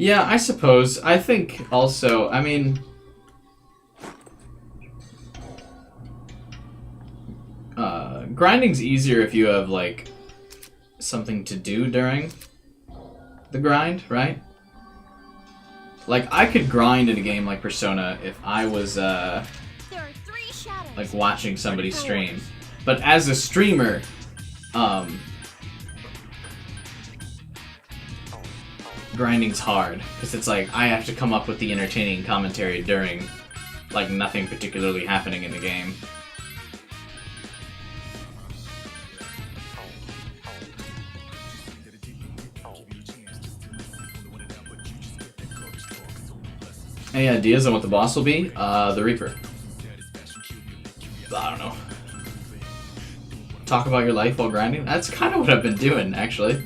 Yeah, I suppose. I think also, I mean, grinding's easier if you have, like, something to do during the grind, right? Like, I could grind in a game like Persona if I was, like, watching somebody stream. But as a streamer, grinding's hard, because it's like, I have to come up with the entertaining commentary during, like, nothing particularly happening in the game. Any ideas on what the boss will be? The Reaper. I don't know. Talk about your life while grinding? That's kind of what I've been doing, actually.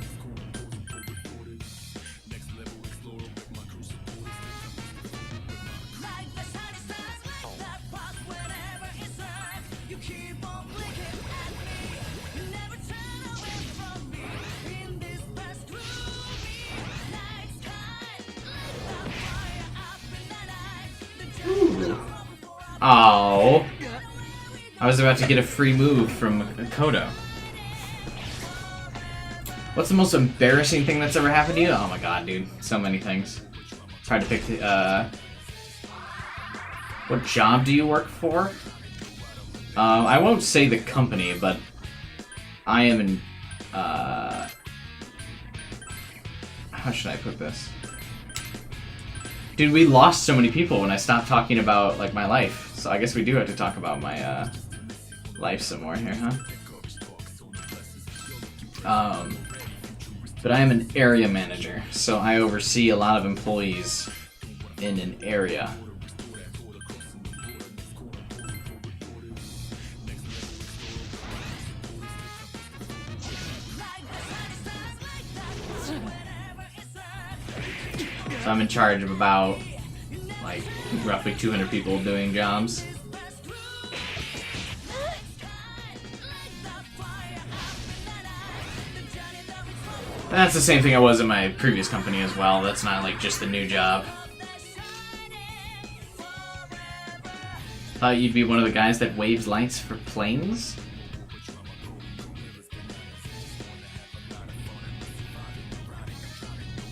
Oh, I was about to get a free move from Kodo. What's the most embarrassing thing that's ever happened to you? Oh my god, dude. So many things. It's hard to pick the, what job do you work for? I won't say the company, but I am in, how should I put this? Dude, we lost so many people when I stopped talking about, like, my life. So I guess we do have to talk about my, life some more here, huh? But I am an area manager, so I oversee a lot of employees in an area. So I'm in charge of about, like, roughly 200 people doing jobs. That's the same thing I was in my previous company as well. That's not, like, just the new job. Thought you'd be one of the guys that waves lights for planes?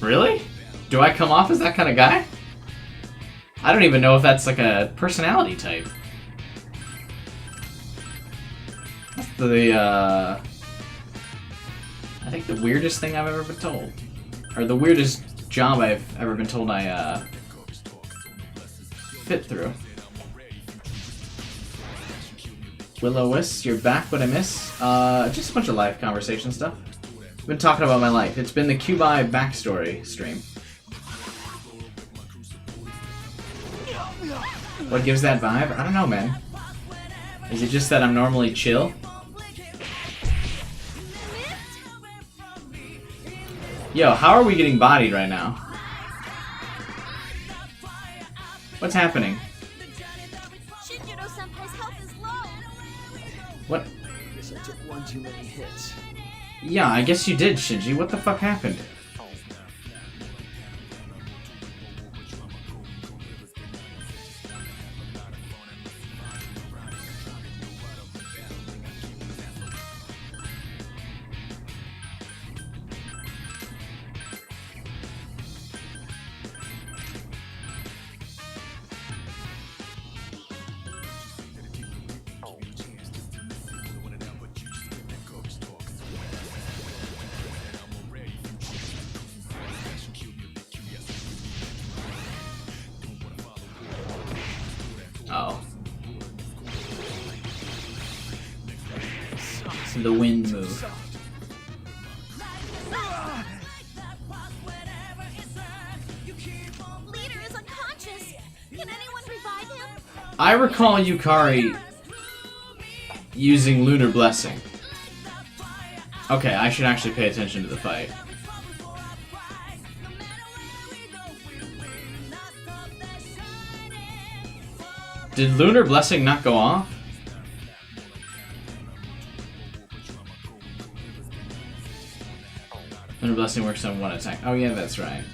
Really? Do I come off as that kind of guy? I don't even know if that's like a personality type. That's the, I think the weirdest thing I've ever been told. Or the weirdest job I've ever been told I, fit through. Will-O-Wisp, you're back, what I miss? Just a bunch of live conversation stuff. I've been talking about my life. It's been the Cubi backstory stream. What gives that vibe? I don't know, man. Is it just that I'm normally chill? Yo, how are we getting bodied right now? What's happening? What? I guess I took one too many hits. Yeah, I guess you did, Shinji. What the fuck happened? Oh. The wind move. Leader is unconscious. Can anyone revive him? I recall Yukari using Lunar Blessing. Okay, I should actually pay attention to the fight. Did Lunar Blessing not go off? Lunar Blessing works on one attack. Oh yeah, that's right.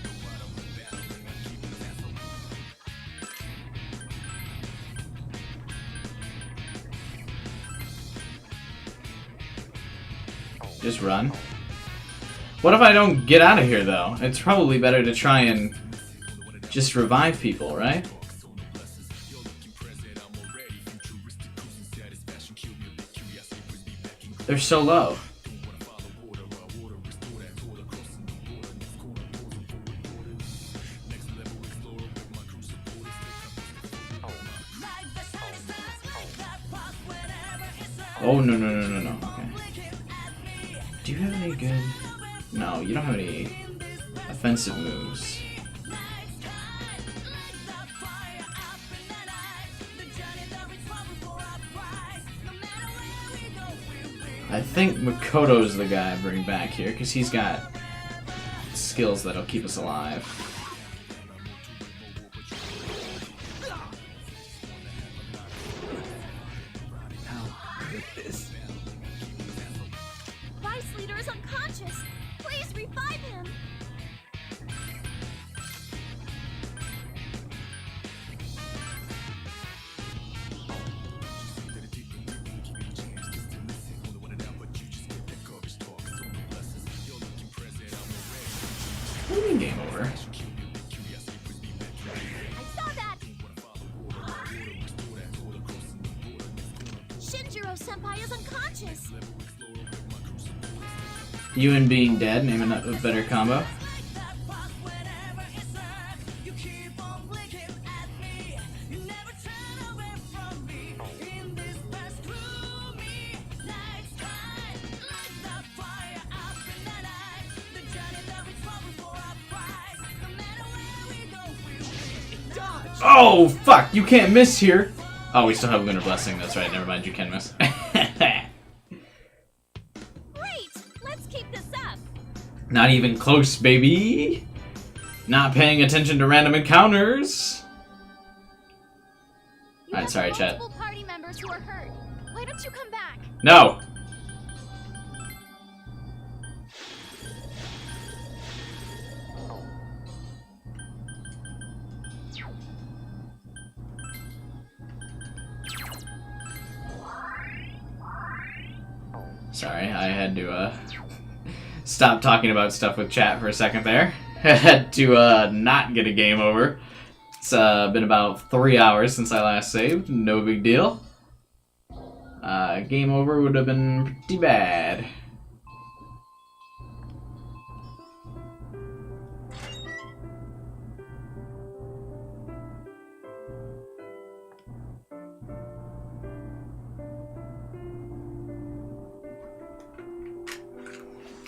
Just run. What if I don't get out of here, though? It's probably better to try and just revive people, right? They're so low. Oh, no, no, no, no, no. Okay. Do you have any good... No, you don't have any offensive moves. I think Makoto's the guy I bring back here, because he's got skills that'll keep us alive. Vice Leader is unconscious. Please revive him. Game over. I saw that. Shinjiro-senpai is unconscious. You and being dead, name a better combo. Oh, fuck! You can't miss here! Oh, we still have Lunar Blessing. That's right. Never mind. You can miss. Great! Let's keep this up. Not even close, baby! Not paying attention to random encounters! Alright, sorry, chat. Multiple party members who are hurt. Why don't you come back? No! Sorry, I had to stop talking about stuff with chat for a second there. I had to not get a game over. It's been about 3 hours since I last saved. No big deal. Game over would have been pretty bad.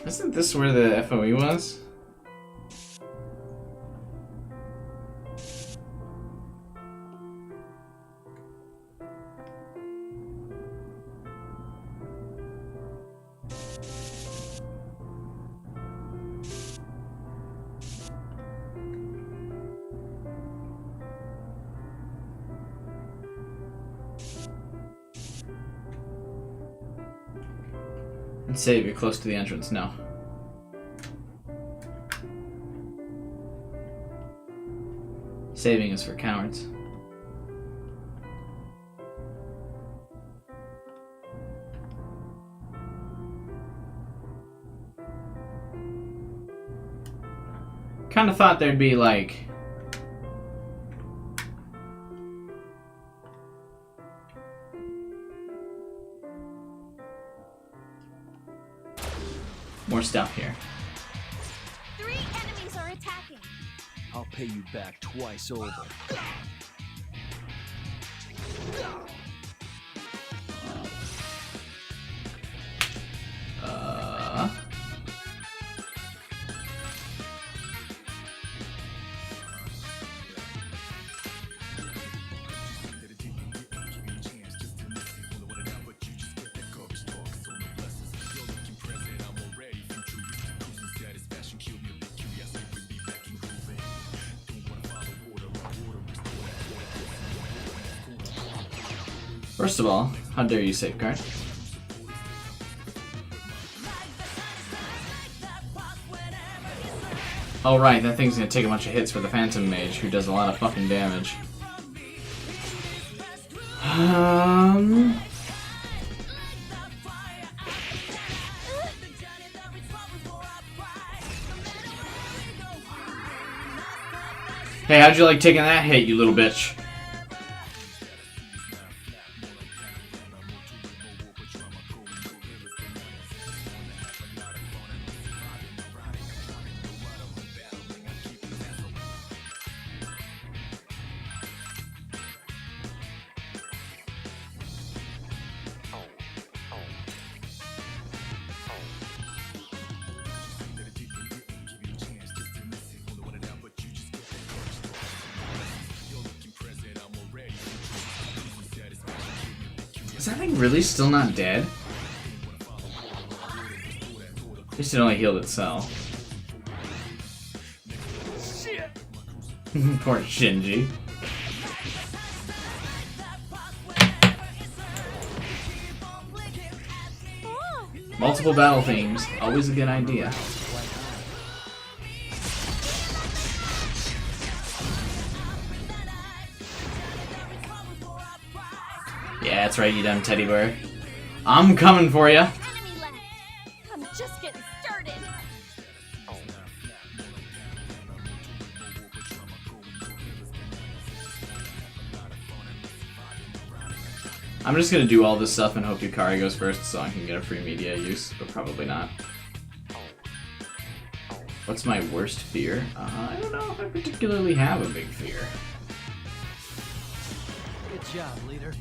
Isn't this where the FOE was? And save, you're close to the entrance. No. Saving is for cowards. Kinda thought there'd be like... more stuff here. 3 enemies are attacking. I'll pay you back twice over. First of all, how dare you safeguard? Oh right, that thing's gonna take a bunch of hits for the Phantom Mage, who does a lot of fucking damage. Hey, how'd you like taking that hit, you little bitch? Is that thing really still not dead? At least it only healed itself. Poor Shinji. Multiple battle themes, always a good idea. Yeah, that's right, you dumb teddy bear. I'm coming for you. Enemy left. I'm just getting started. I'm just gonna do all this stuff and hope Yukari goes first so I can get a free media use, but probably not. What's my worst fear? I don't know if I particularly have a big fear. Good job, leader.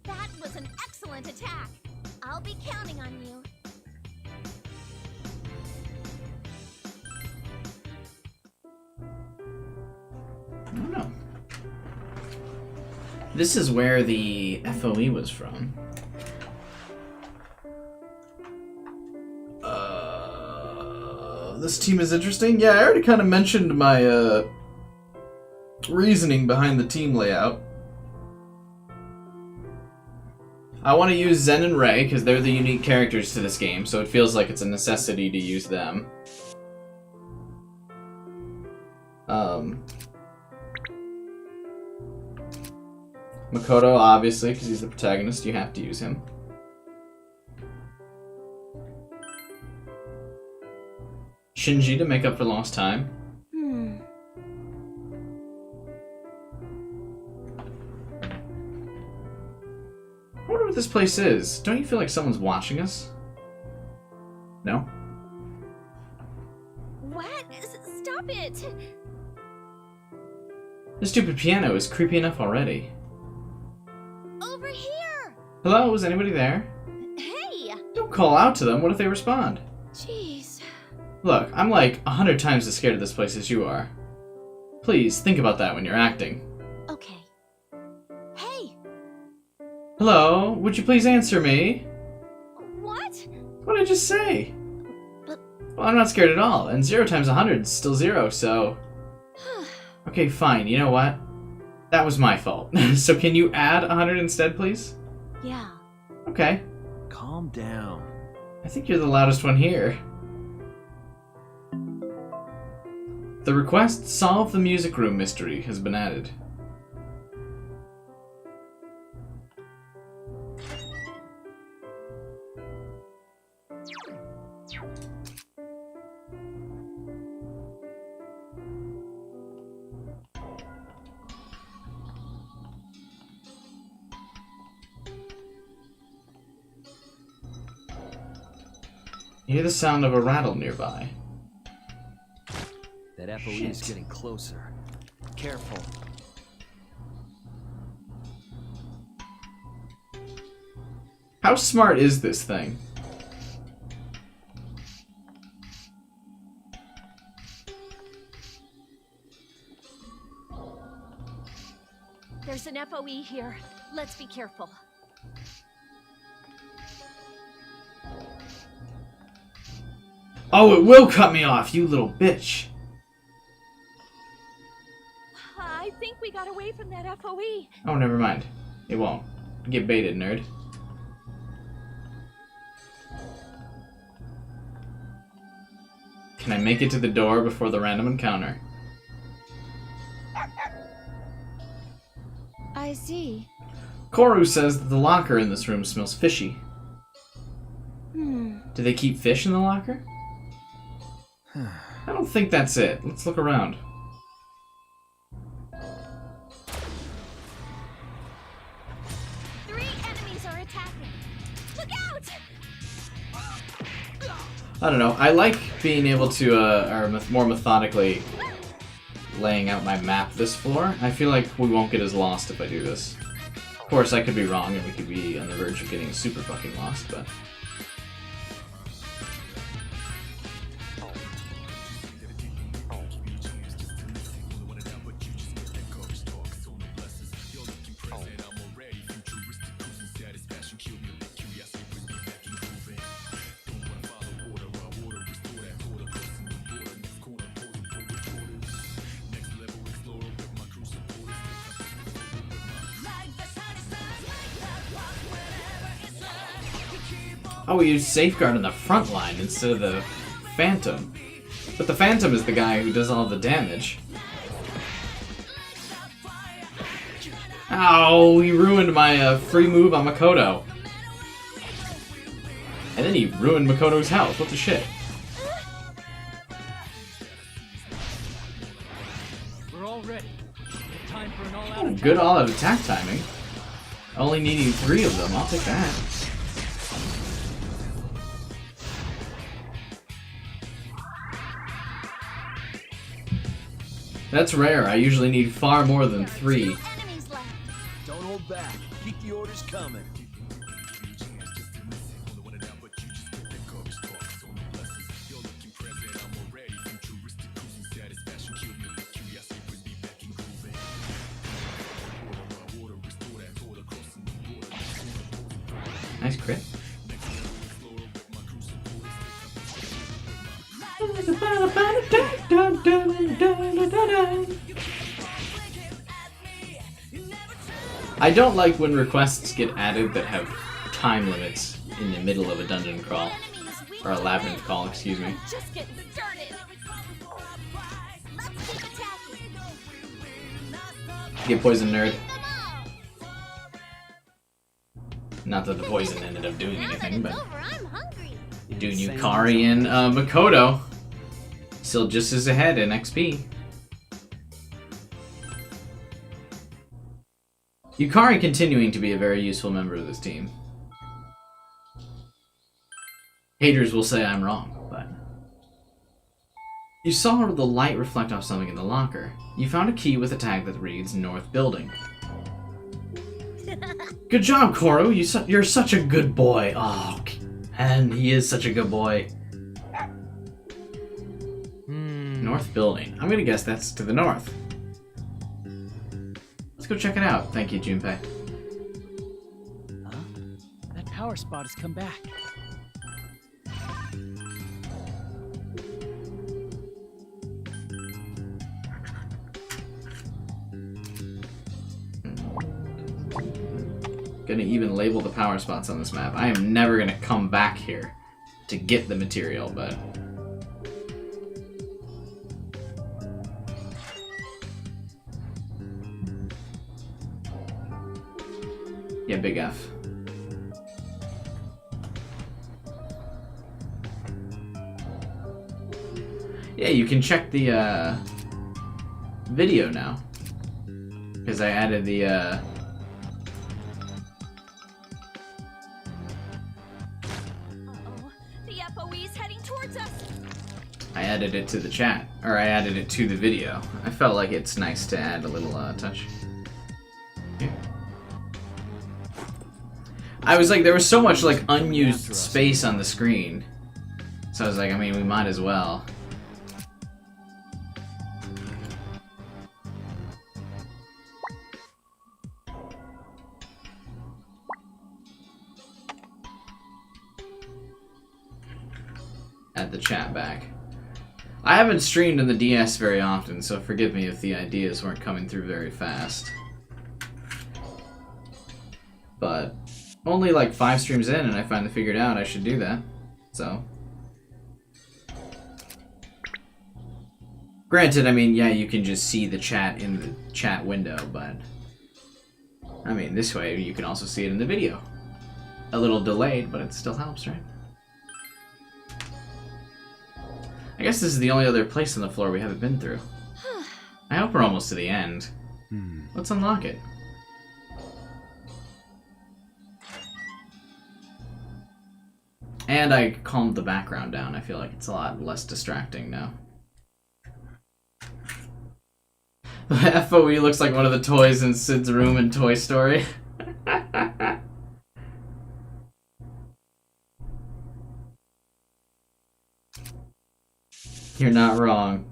That was an excellent attack. I'll be counting on you. I don't know. This is where the FOE was from. This team is interesting. Yeah, I already kind of mentioned my reasoning behind the team layout. I want to use Zen and Rei because they're the unique characters to this game, so it feels like it's a necessity to use them. Makoto, obviously, because he's the protagonist, you have to use him. Shinji to make up for lost time. I wonder what this place is. Don't you feel like someone's watching us? No? What? Stop it! This stupid piano is creepy enough already. Over here! Hello, is anybody there? Hey! Don't call out to them. What if they respond? Jeez. Look, I'm like 100 times as scared of this place as you are. Please, think about that when you're acting. Okay. Hey! Hello, would you please answer me? What? What did I just say? But... Well, I'm not scared at all, and 0 times 100 is still 0, so... Okay, fine, you know what? That was my fault. So can you add 100 instead, please? Yeah. Okay. Calm down. I think you're the loudest one here. The request Solve the Music Room mystery has been added. You hear the sound of a rattle nearby. That FOE is getting closer. Careful. How smart is this thing? There's an FOE here. Let's be careful. Oh, it will cut me off, you little bitch. I think we got away from that FOE. Oh, never mind. It won't. Get baited, nerd. Can I make it to the door before the random encounter? I see. Koru says that the locker in this room smells fishy. Do they keep fish in the locker? I don't think that's it. Let's look around. Three enemies are attacking. Look out! I don't know. I like being able to, more methodically laying out my map this floor. I feel like we won't get as lost if I do this. Of course, I could be wrong, and we could be on the verge of getting super fucking lost, but... Oh, we use Safeguard on the front line instead of the Phantom. But the Phantom is the guy who does all the damage. Ow, he ruined my free move on Makoto. And then he ruined Makoto's health. What the shit? We're all ready. Time for an all-out Oh, good all-out attack timing. Only needing 3 of them. I'll take that. That's rare. I usually need far more than 3. Don't hold back. Keep the orders coming. Nice crit. I don't like when requests get added that have time limits in the middle of a dungeon crawl. Or a labyrinth call, excuse me. Just getting started. Let's keep attacking. Get poison, nerd. Not that the poison ended up doing anything, but... Dude, Yukari and Makoto still just as ahead in XP. Yukari continuing to be a very useful member of this team. Haters will say I'm wrong, but... You saw the light reflect off something in the locker. You found a key with a tag that reads North Building. Good job, Koro. You're such a good boy. Oh, and he is such a good boy. North Building. I'm gonna guess that's to the north. Let's go check it out. Thank you, Junpei. Huh? That power spot has come back. Gonna even label the power spots on this map. I am never gonna come back here to get the material, but... Yeah, big F. Yeah, you can check the video now. Because I added the I added it to the chat, or I added it to the video. I felt like it's nice to add a little touch. Yeah. I was like, there was so much like unused space on the screen, so I was like, I mean, we might as well. Add the chat back. I haven't streamed on the DS very often, so forgive me if the ideas weren't coming through very fast. But only like 5 streams in and I finally figured out I should do that, so. Granted, I mean, yeah, you can just see the chat in the chat window, but I mean, this way you can also see it in the video. A little delayed, but it still helps, right? I guess this is the only other place on the floor we haven't been through. I hope we're almost to the end. Let's unlock it. And I calmed the background down. I feel like it's a lot less distracting now. The FOE looks like one of the toys in Sid's room in Toy Story. You're not wrong.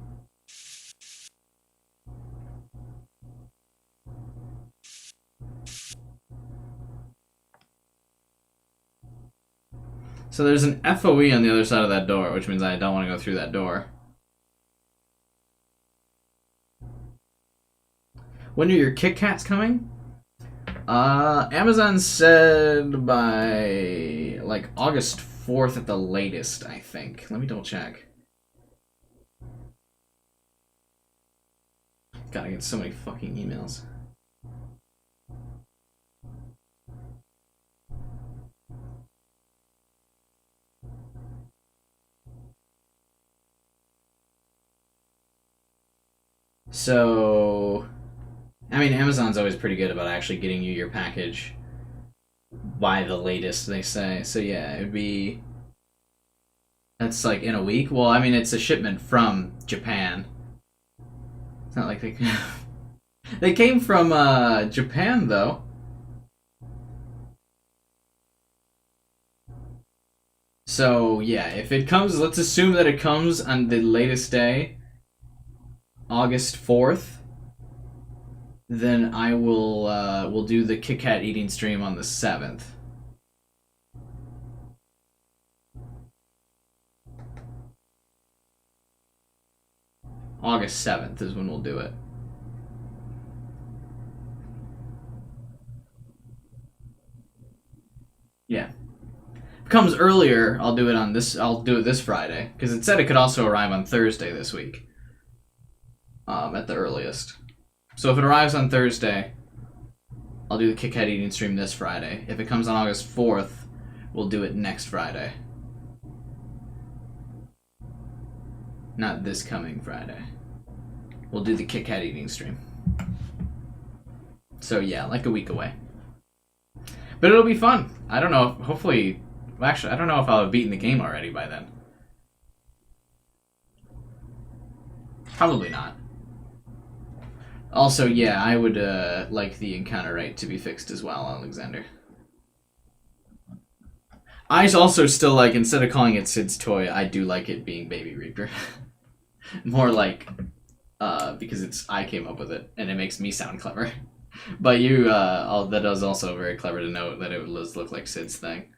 So there's an FOE on the other side of that door, which means I don't want to go through that door. When are your Kit Kats coming? Amazon said by like August 4th at the latest, I think. Let me double check. God, I get so many fucking emails. So, I mean, Amazon's always pretty good about actually getting you your package by the latest, they say. So yeah, it'd be... That's like in a week? Well, I mean, it's a shipment from Japan. It's not like they... They came from, Japan, though. So, yeah, if it comes... Let's assume that it comes on the latest day, August 4th, then I will we'll do the Kit Kat eating stream on the 7th. August 7th is when we'll do it. Yeah. If it comes earlier, I'll do it this Friday, because it said it could also arrive on Thursday this week. At the earliest. So if it arrives on Thursday, I'll do the Kit Kat eating stream this Friday. If it comes on August 4th, we'll do it next Friday. Not this coming Friday. We'll do the Kit Kat eating stream. So yeah, like a week away. But it'll be fun. I don't know, hopefully... Actually, I don't know if I'll have beaten the game already by then. Probably not. Also, yeah, I would like the encounter rate to be fixed as well, Alexander. I also still like, instead of calling it Sid's toy, I do like it being Baby Reaper. More like, because I came up with it, and it makes me sound clever. But you, that is also very clever to note that it does look like Sid's thing.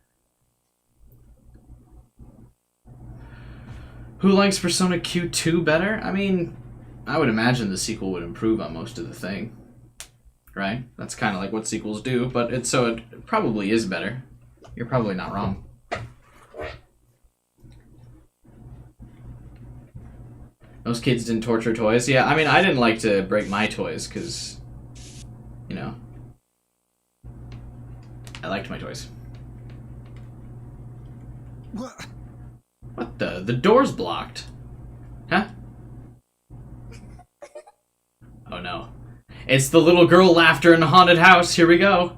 Who likes Persona Q2 better? I mean... I would imagine the sequel would improve on most of the thing, right? That's kind of like what sequels do, but it probably is better. You're probably not wrong. Those kids didn't torture toys. Yeah, I mean, I didn't like to break my toys because, you know, I liked my toys. What the? The door's blocked. Huh? Oh no. It's the little girl laughter in the haunted house. Here we go.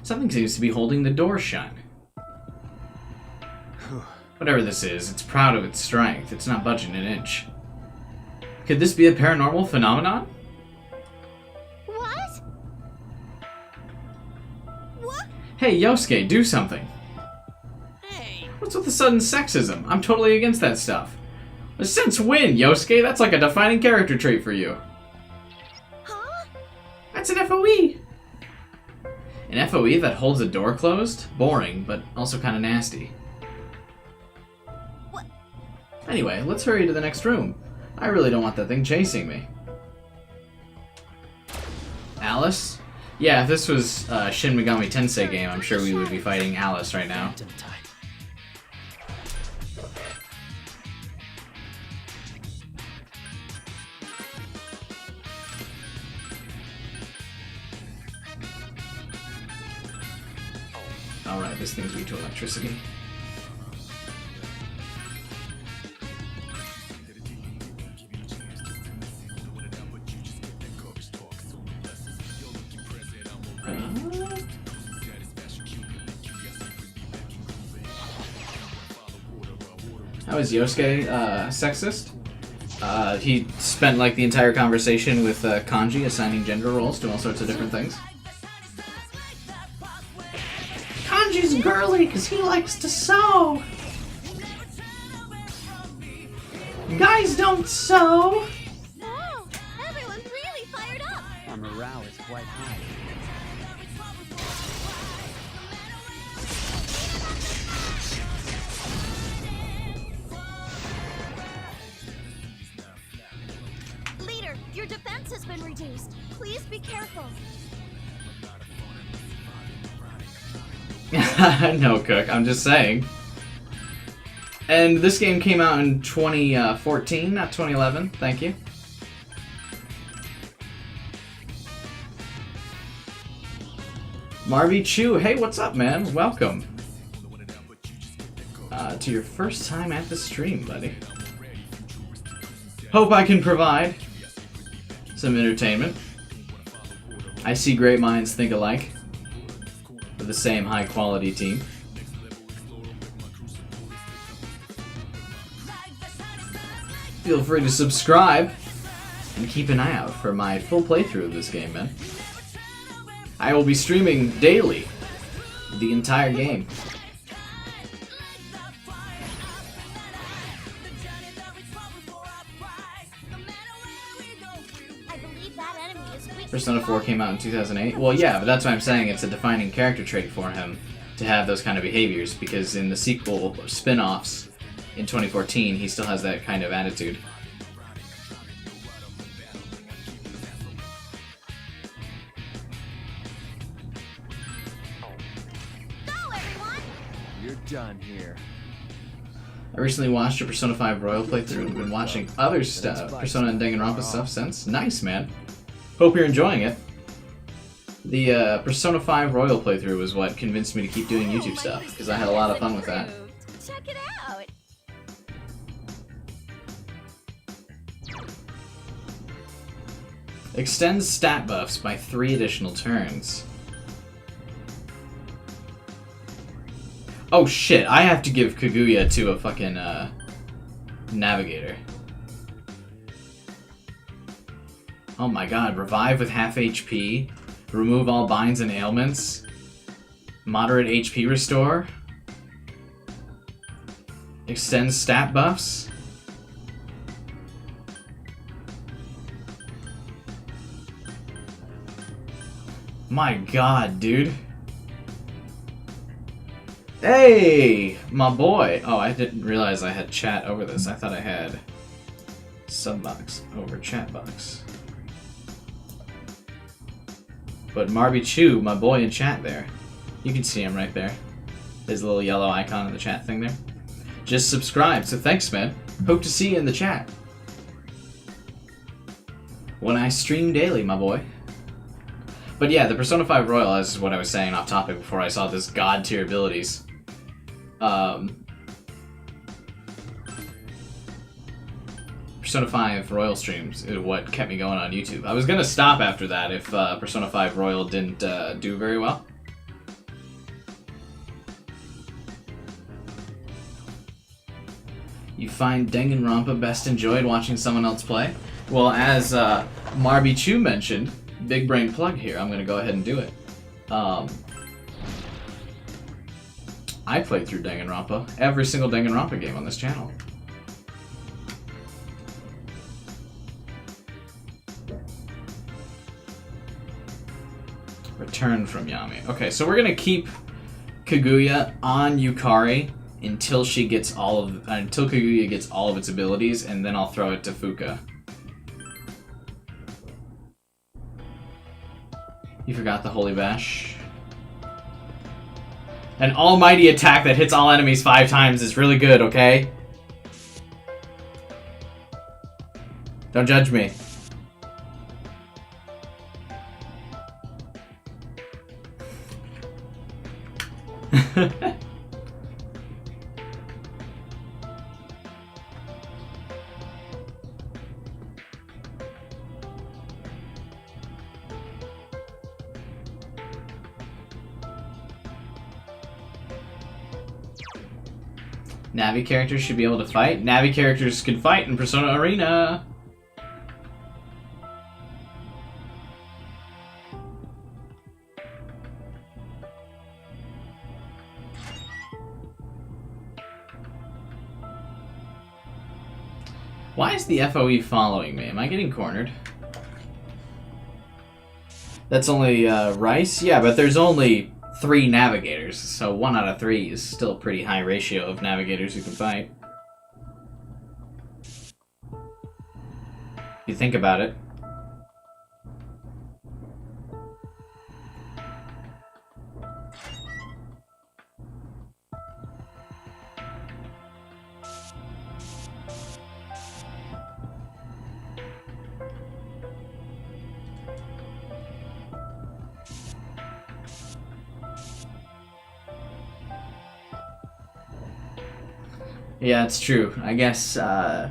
Something seems to be holding the door shut. Whatever this is, it's proud of its strength. It's not budging an inch. Could this be a paranormal phenomenon? What? What? Hey, Yosuke, do something. Hey. What's with the sudden sexism? I'm totally against that stuff. Since when, Yosuke? That's like a defining character trait for you. Huh? That's an FOE. An FOE that holds a door closed? Boring, but also kind of nasty. What? Anyway, let's hurry to the next room. I really don't want that thing chasing me. Alice? Yeah, if this was a Shin Megami Tensei game, I'm sure we would be fighting Alice right now. Alright, this thing's weak to electricity. How is Yosuke sexist? He spent like the entire conversation with Kanji assigning gender roles to all sorts of different things. Kanji's girly because he likes to sew. Guys don't sew. Oh, everyone's really fired up. Our morale is quite high. Leader, your defense has been reduced. Please be careful. No, Cook, I'm just saying. And this game came out in 2014, not 2011. Thank you. Marby Chu, hey, what's up, man? Welcome. To your first time at the stream, buddy. Hope I can provide some entertainment. I see great minds think alike. With the same high-quality team. Feel free to subscribe and keep an eye out for my full playthrough of this game, man. I will be streaming daily the entire game. Persona 4 came out in 2008. Well, yeah, but that's why I'm saying it's a defining character trait for him to have those kind of behaviors, because in the sequel or spin-offs in 2014, he still has that kind of attitude. You're done here. I recently watched a Persona 5 Royal playthrough and been watching other stuff, Persona and Danganronpa stuff since. Nice, man. Hope you're enjoying it. The Persona 5 Royal playthrough was what convinced me to keep doing YouTube stuff, because I had a lot of fun with that. Check it out. Extends stat buffs by 3 additional turns. Oh shit, I have to give Kaguya to a fucking navigator. Oh my god, revive with half HP, remove all binds and ailments, moderate HP restore, extends stat buffs. My god, dude. Hey, my boy. Oh, I didn't realize I had chat over this. I thought I had subbox over chatbox. But Marby Chu, my boy in chat there. You can see him right there. His little yellow icon in the chat thing there. Just subscribe, so thanks, man. Hope to see you in the chat. When I stream daily, my boy. But yeah, the Persona 5 Royal, as what I was saying off topic before I saw this god tier abilities. Persona 5 Royal streams is what kept me going on YouTube. I was gonna stop after that if Persona 5 Royal didn't do very well. You find Danganronpa best enjoyed watching someone else play? Well, as Marby Chu mentioned, big brain plug here, I'm gonna go ahead and do it. I played through Danganronpa, every single Danganronpa game on this channel. Return from Yami. Okay, so we're gonna keep Kaguya on Yukari until she gets until Kaguya gets all of its abilities, and then I'll throw it to Fuka. You forgot the Holy Bash. An almighty attack that hits all enemies 5 times is really good, okay? Don't judge me. Navi characters should be able to fight. Navi characters can fight in Persona Arena. Why is the FOE following me? Am I getting cornered? That's only Rice? Yeah, but there's only 3 navigators, so 1 out of 3 is still a pretty high ratio of navigators who can fight. If you think about it. Yeah, it's true. I guess, so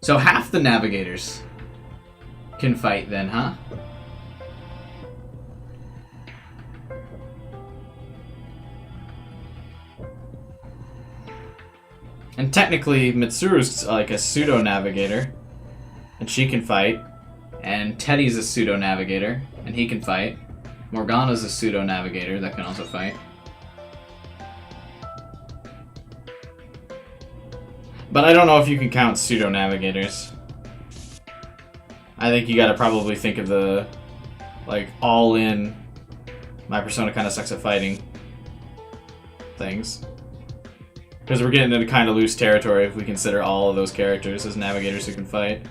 half the navigators can fight then, huh? And technically, Mitsuru's like a pseudo-navigator, and she can fight. And Teddy's a pseudo-navigator, and he can fight. Morgana's a pseudo-navigator that can also fight. But I don't know if you can count pseudo-navigators. I think you gotta probably think of the, like, all-in, my persona kinda sucks at fighting things. Because we're getting into kinda loose territory if we consider all of those characters as navigators who can fight.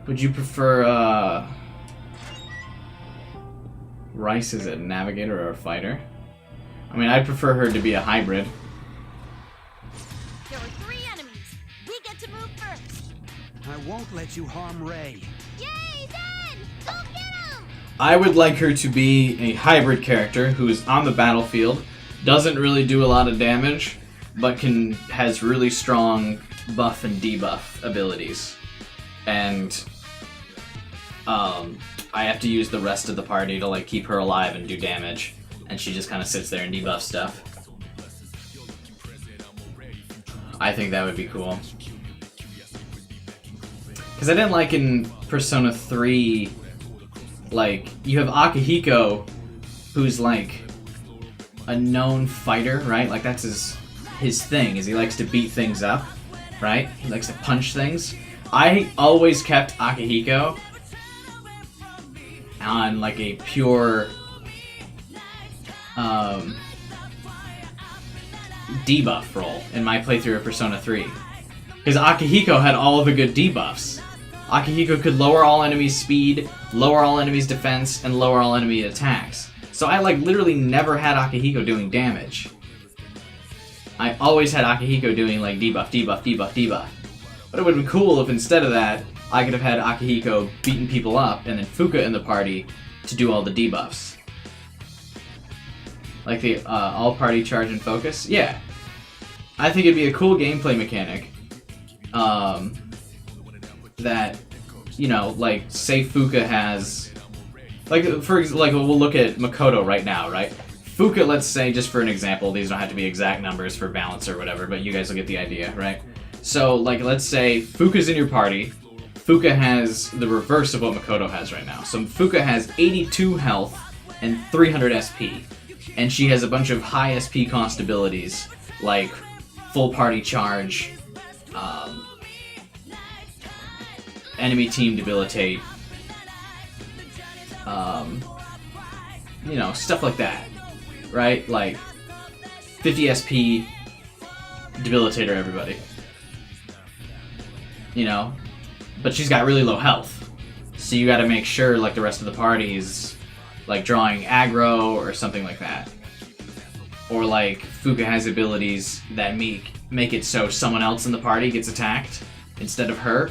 Would you prefer, Rice as a navigator or a fighter? I mean, I'd prefer her to be a hybrid. There are 3 enemies. We get to move first. I won't let you harm Ray. Yay, Dad! Go get him! I would like her to be a hybrid character who is on the battlefield, doesn't really do a lot of damage, but has really strong buff and debuff abilities. And I have to use the rest of the party to like keep her alive and do damage, and she just kind of sits there and debuff stuff. I think that would be cool. Because I didn't like in Persona 3, like, you have Akihiko, who's like a known fighter, right? Like that's his thing, is he likes to beat things up, right? He likes to punch things. I always kept Akihiko on like a pure debuff roll in my playthrough of Persona 3. Because Akihiko had all of the good debuffs. Akihiko could lower all enemies' speed, lower all enemies' defense, and lower all enemy attacks. So I like literally never had Akihiko doing damage. I always had Akihiko doing like debuff, debuff, debuff, debuff. But it would have been cool if instead of that, I could have had Akihiko beating people up and then Fuka in the party to do all the debuffs. Like the all-party charge and focus? Yeah. I think it'd be a cool gameplay mechanic. That, you know, like, say Fuka has... Like, we'll look at Makoto right now, right? Fuka, let's say, just for an example, these don't have to be exact numbers for balance or whatever, but you guys will get the idea, right? So, like, let's say Fuka's in your party. Fuka has the reverse of what Makoto has right now. So Fuka has 82 health and 300 SP. And she has a bunch of high SP cost abilities, like full party charge, enemy team debilitate, you know, stuff like that, right? Like 50 SP debilitator everybody, you know? But she's got really low health, so you gotta make sure, like, the rest of the party is, like, drawing aggro or something like that. Or, like, Fuka has abilities that make it so someone else in the party gets attacked instead of her.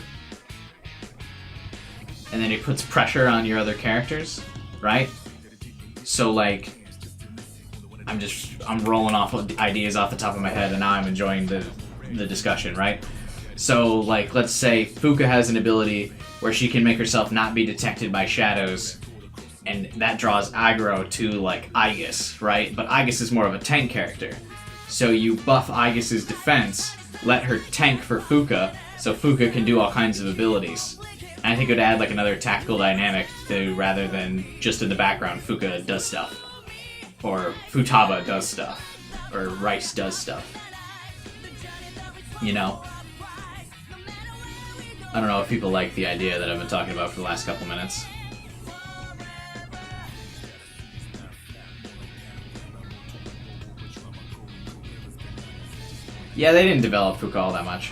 And then it puts pressure on your other characters, right? So, like, I'm rolling off ideas off the top of my head, and now I'm enjoying the discussion, right? So, like, let's say Fuka has an ability where she can make herself not be detected by shadows, and that draws aggro to, like, Aegis, right? But Aegis is more of a tank character. So you buff Aegis's defense, let her tank for Fuka, so Fuka can do all kinds of abilities. And I think it would add, like, another tactical dynamic to, rather than just in the background, Fuka does stuff. Or Futaba does stuff. Or Rice does stuff. You know? I don't know if people like the idea that I've been talking about for the last couple minutes. Yeah, they didn't develop Fuka all that much.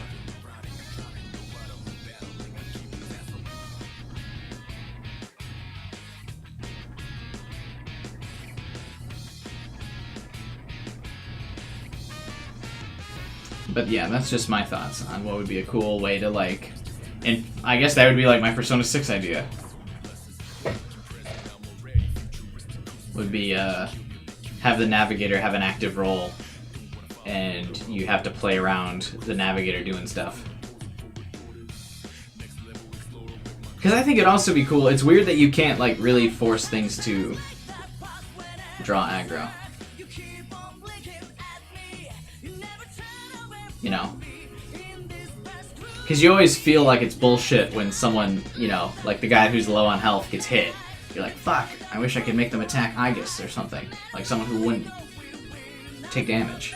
But yeah, that's just my thoughts on what would be a cool way to, like... And I guess that would be like my Persona 6 idea. Would be, have the Navigator have an active role, and you have to play around the Navigator doing stuff. Because I think it'd also be cool. It's weird that you can't, like, really force things to draw aggro. You know? Because you always feel like it's bullshit when someone, you know, like the guy who's low on health gets hit. You're like, fuck, I wish I could make them attack Aegis or something. Like someone who wouldn't take damage.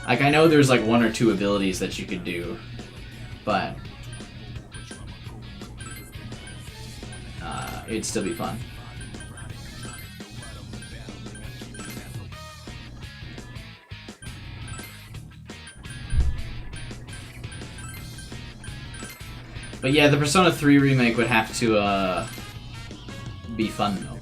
Like, I know there's like one or two abilities that you could do, but it'd still be fun. But yeah, the Persona 3 remake would have to be fun though.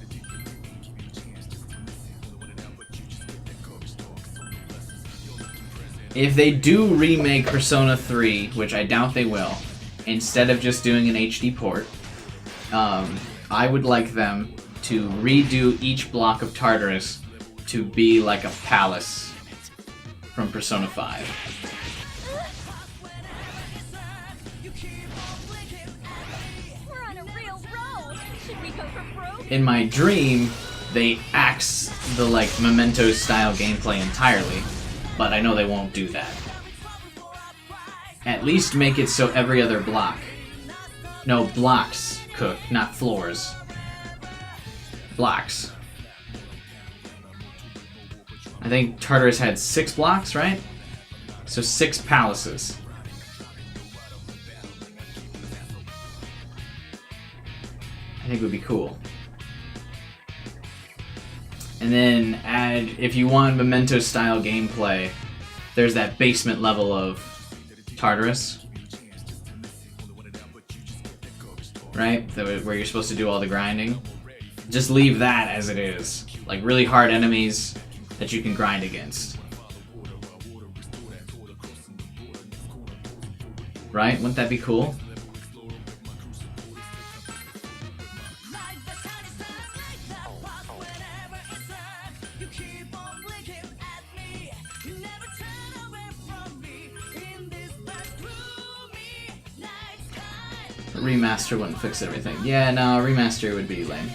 If they do remake Persona 3, which I doubt they will, instead of just doing an HD port, I would like them to redo each block of Tartarus to be like a palace from Persona 5. In my dream, they axe the, like, Memento-style gameplay entirely, but I know they won't do that. At least make it so every other block... No, blocks cook, not floors. Blocks. I think Tartarus had 6 blocks, right? So 6 palaces. I think would be cool. And then add, if you want Memento-style gameplay, there's that basement level of Tartarus. Right? Where you're supposed to do all the grinding. Just leave that as it is. Like, really hard enemies that you can grind against. Right? Wouldn't that be cool? Remaster wouldn't fix everything. Yeah, no, remaster would be lame.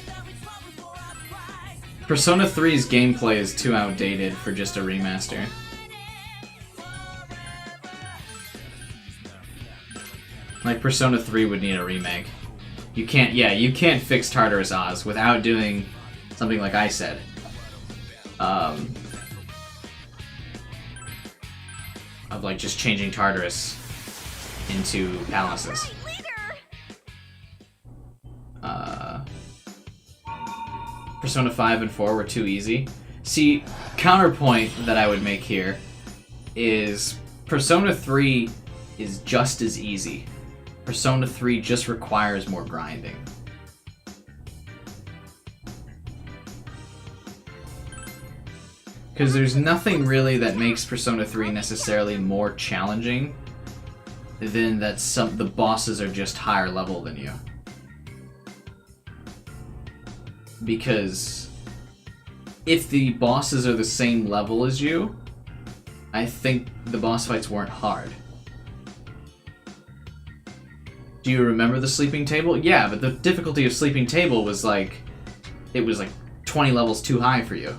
Persona 3's gameplay is too outdated for just a remaster. Like, Persona 3 would need a remake. You can't, yeah, you can't fix Tartarus Oz without doing something like I said. Of, like, just changing Tartarus into palaces. Persona 5 and 4 were too easy. See, counterpoint that I would make here is Persona 3 is just as easy. Persona 3 just requires more grinding. Because there's nothing really that makes Persona 3 necessarily more challenging than that the bosses are just higher level than you. Because if the bosses are the same level as you, I think the boss fights weren't hard. Do you remember the sleeping table? Yeah, but the difficulty of sleeping table was like, it was like 20 levels too high for you.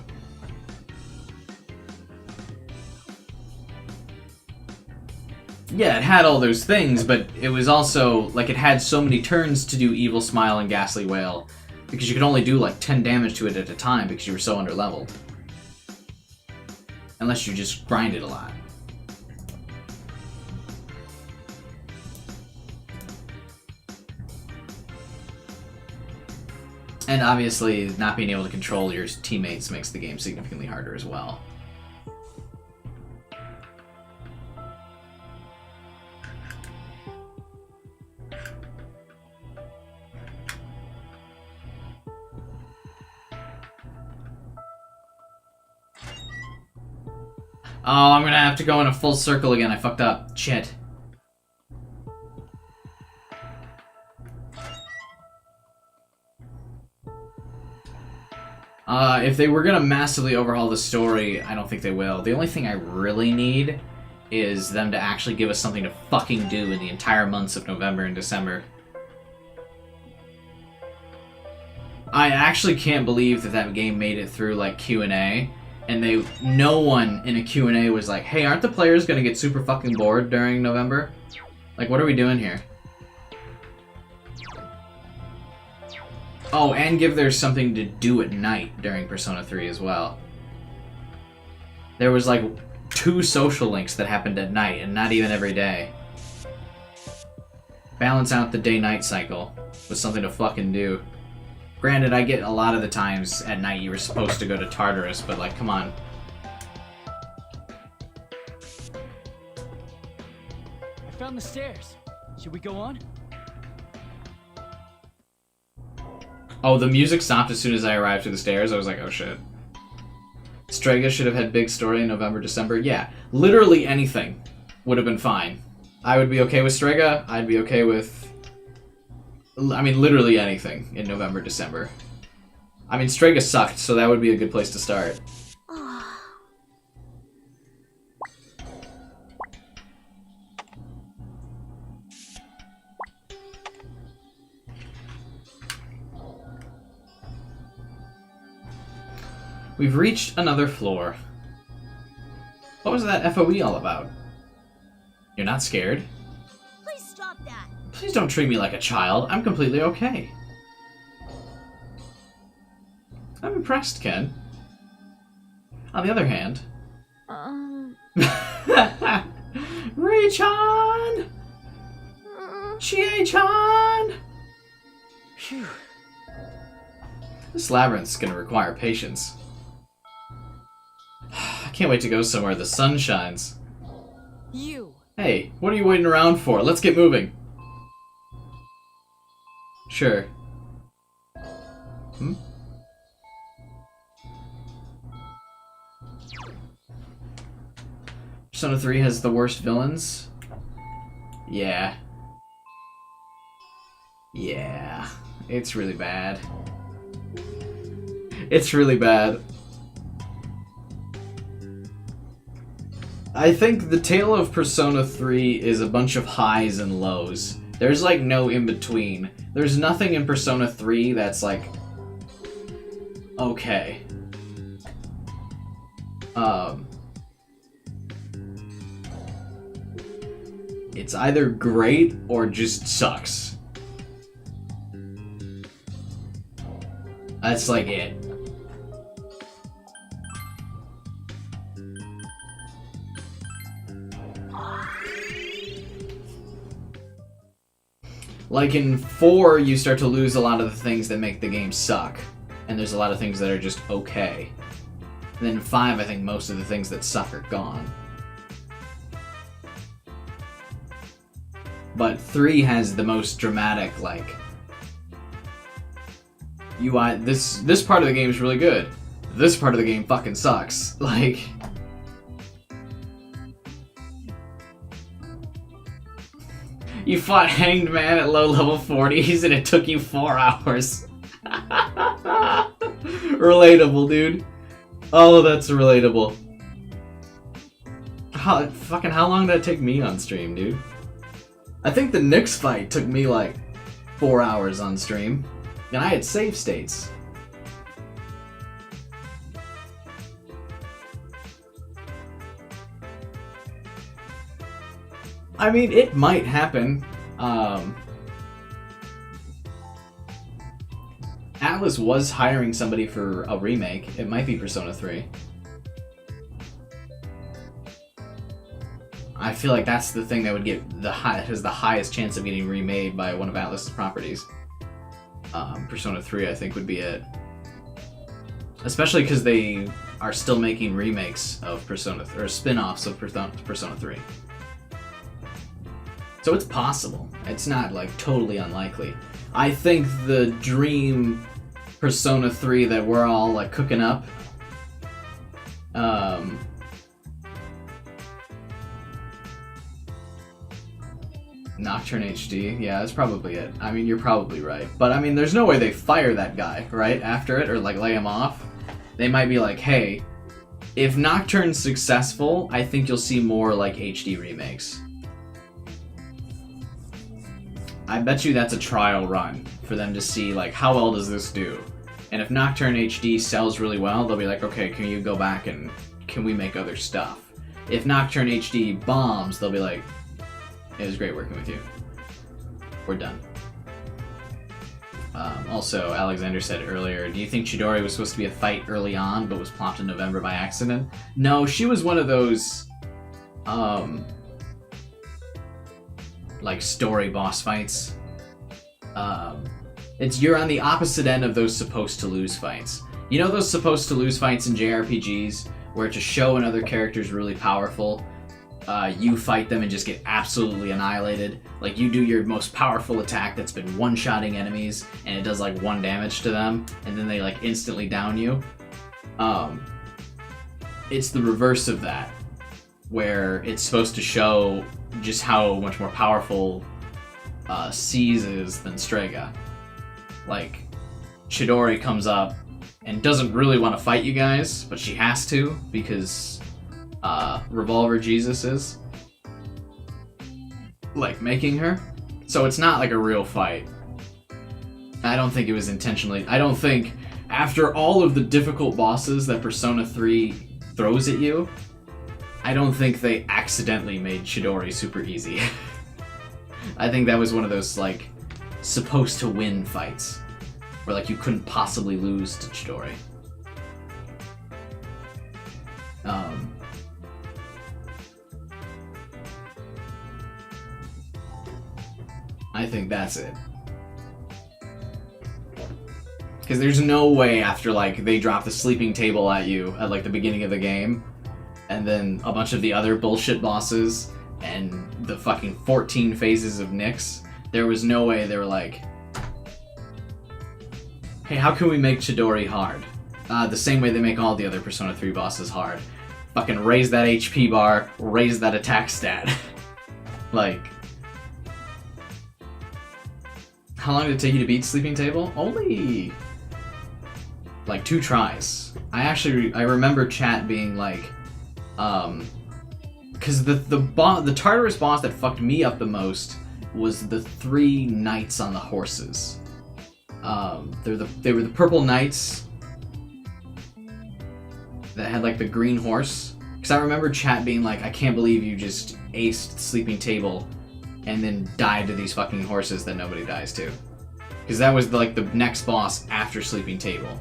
Yeah, it had all those things, but it was also, like, it had so many turns to do Evil Smile and Ghastly Wail, because you could only do, like, 10 damage to it at a time because you were so underleveled. Unless you just grinded a lot. And obviously, not being able to control your teammates makes the game significantly harder as well. Oh, I'm gonna have to go in a full circle again. I fucked up. Shit. If they were gonna massively overhaul the story, I don't think they will. The only thing I really need is them to actually give us something to fucking do in the entire months of November and December. I actually can't believe that that game made it through, like, Q&A, and no one in a Q&A was like, hey, aren't the players gonna get super fucking bored during November? Like, what are we doing here? Oh, and give there something to do at night during Persona 3 as well. There was, like, 2 social links that happened at night, and not even every day. Balance out the day-night cycle with something to fucking do. Granted, I get a lot of the times at night you were supposed to go to Tartarus, but, like, come on. I found the stairs. Should we go on? Oh, the music stopped as soon as I arrived to the stairs. I was like, oh shit. Strega should have had big story in November, December. Yeah, literally anything would have been fine. I would be okay with Strega. I'd be okay with... I mean, literally anything in November, December. I mean, Strega sucked, so that would be a good place to start. We've reached another floor. What was that FOE all about? You're not scared? Please stop that. Please don't treat me like a child. I'm completely okay. I'm impressed, Ken. On the other hand... Ray-chan! Chie-chan! Phew. This labyrinth's gonna require patience. I can't wait to go somewhere the sun shines. You. Hey, what are you waiting around for? Let's get moving. Sure. Hmm? Persona 3 has the worst villains? Yeah. Yeah. It's really bad. It's really bad. I think the tale of Persona 3 is a bunch of highs and lows. There's like no in-between. There's nothing in Persona 3 that's like... okay. It's either great or just sucks. That's like it. Like in 4, you start to lose a lot of the things that make the game suck. And there's a lot of things that are just okay. And then in 5, I think most of the things that suck are gone. But 3 has the most dramatic, like... UI, this part of the game is really good. This part of the game fucking sucks. Like... You fought Hanged Man at low level 40s and it took you 4 hours. Relatable, dude. Oh, that's relatable. How long did that take me on stream, dude? I think the Nyx fight took me like 4 hours on stream, and I had save states. I mean, it might happen. Atlas was hiring somebody for a remake. It might be Persona 3. I feel like that's the thing that would get has the highest chance of getting remade by one of Atlas's properties. Persona 3, I think, would be it. Especially because they are still making remakes of Persona, or spin-offs of Persona 3. So it's possible. It's not, like, totally unlikely. I think the dream Persona 3 that we're all, like, cooking up, Nocturne HD, yeah, that's probably it. I mean, you're probably right. But, I mean, there's no way they fire that guy, right, after it, or, like, lay him off. They might be like, hey, if Nocturne's successful, I think you'll see more, like, HD remakes. I bet you that's a trial run for them to see, like, how well does this do? And if Nocturne HD sells really well, they'll be like, okay, can you go back and can we make other stuff? If Nocturne HD bombs, they'll be like, it was great working with you. We're done. Also, Alexander said earlier, do you think Chidori was supposed to be a fight early on, but was plopped in November by accident? No, she was one of those, like, story boss fights. You're on the opposite end of those supposed to lose fights. You know those supposed to lose fights in JRPGs, where to show another character is really powerful, you fight them and just get absolutely annihilated. Like, you do your most powerful attack that's been one-shotting enemies, and it does, like, 1 damage to them, and then they, like, instantly down you. It's the reverse of that, where it's supposed to show just how much more powerful Seize is than Strega. Like, Chidori comes up and doesn't really want to fight you guys, but she has to, because Revolver Jesus is, like, making her. So it's not like a real fight. I don't think it was intentionally. I don't think, after all of the difficult bosses that Persona 3 throws at you, I don't think they accidentally made Chidori super easy. I think that was one of those, like, supposed to win fights, where, like, you couldn't possibly lose to Chidori. I think that's it. Because there's no way after, like, they drop the sleeping table at you at, like, the beginning of the game, and then a bunch of the other bullshit bosses, and the fucking 14 phases of Nyx, there was no way they were like, hey, how can we make Chidori hard? The same way they make all the other Persona 3 bosses hard. Fucking raise that HP bar, raise that attack stat. Like, how long did it take you to beat Sleeping Table? Only, like, 2 tries. I remember chat being like, because the Tartarus boss that fucked me up the most was the 3 knights on the horses. They were the purple knights that had, like, the green horse. Because I remember chat being like, I can't believe you just aced Sleeping Table and then died to these fucking horses that nobody dies to. Because that was, like, the next boss after Sleeping Table.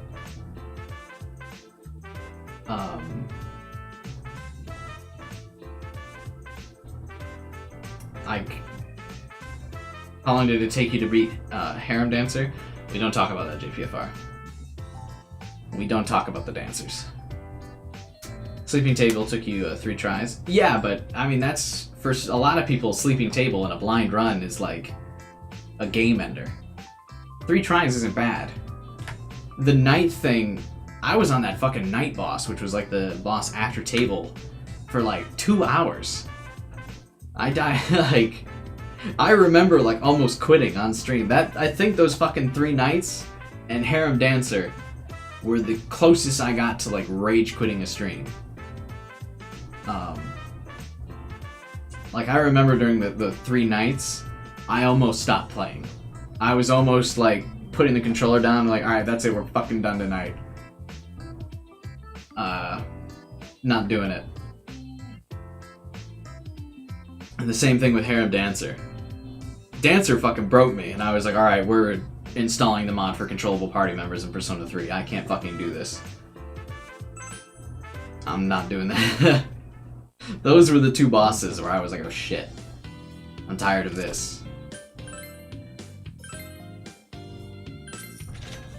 How long did it take you to beat Harem Dancer? We don't talk about that, JPFR. We don't talk about the dancers. Sleeping Table took you 3 tries. Yeah, but, I mean, that's, for a lot of people, Sleeping Table in a blind run is like a game ender. 3 tries isn't bad. The night thing, I was on that fucking night boss, which was like the boss after Table, for like 2 hours. I died, like, I remember, like, almost quitting on stream. I think those fucking 3 nights and Harem Dancer were the closest I got to like rage quitting a stream. Like I remember during the 3 nights, I almost stopped playing. I was almost like putting the controller down, like, alright, that's it, we're fucking done tonight. Not doing it. And the same thing with Harem Dancer. Dancer fucking broke me, and I was like, alright, we're installing the mod for controllable party members in Persona 3. I can't fucking do this. I'm not doing that. Those were the 2 bosses where I was like, oh shit. I'm tired of this.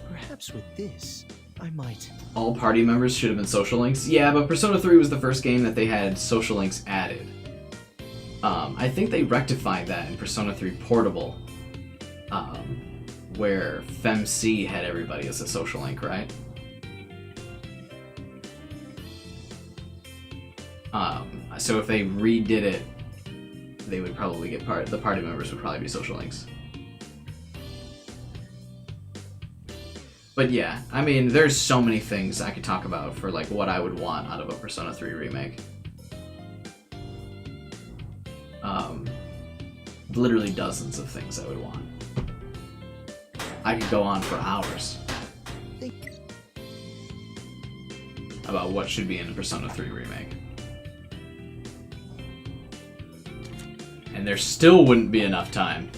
Perhaps with this, I might... All party members should have been social links? Yeah, but Persona 3 was the first game that they had social links added. I think they rectified that in Persona 3 Portable. Where FemC had everybody as a social link, right? So if they redid it, they would probably get the party members would probably be social links. But yeah, I mean, there's so many things I could talk about for like what I would want out of a Persona 3 remake. Literally dozens of things I would want. I could go on for hours about what should be in a Persona 3 remake. And there still wouldn't be enough time.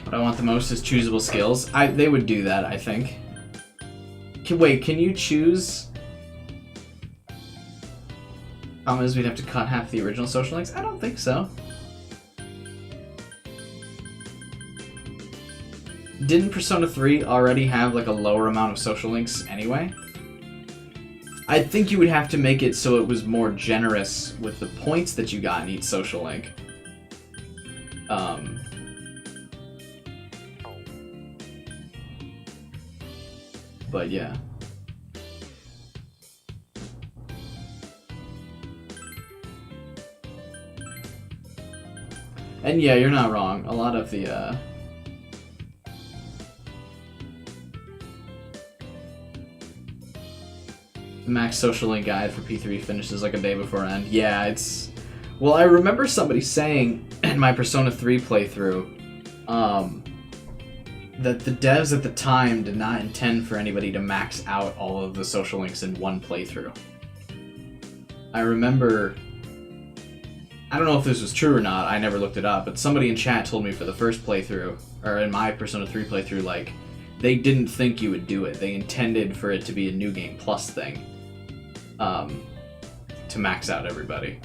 What I want the most is choosable skills. They would do that, I think. Wait, can you choose? Problem is we'd have to cut half the original social links? I don't think so. Didn't Persona 3 already have like a lower amount of social links anyway? I think you would have to make it so it was more generous with the points that you got in each social link. But yeah. And yeah, you're not wrong. A lot of the max social link guide for P3 finishes like a day before end. Yeah, it's... Well, I remember somebody saying in my Persona 3 playthrough that the devs at the time did not intend for anybody to max out all of the social links in one playthrough. I remember... I don't know if this was true or not, I never looked it up, but somebody in chat told me for the first playthrough, or in my Persona 3 playthrough, like, they didn't think you would do it. They intended for it to be a New Game Plus thing. To max out everybody.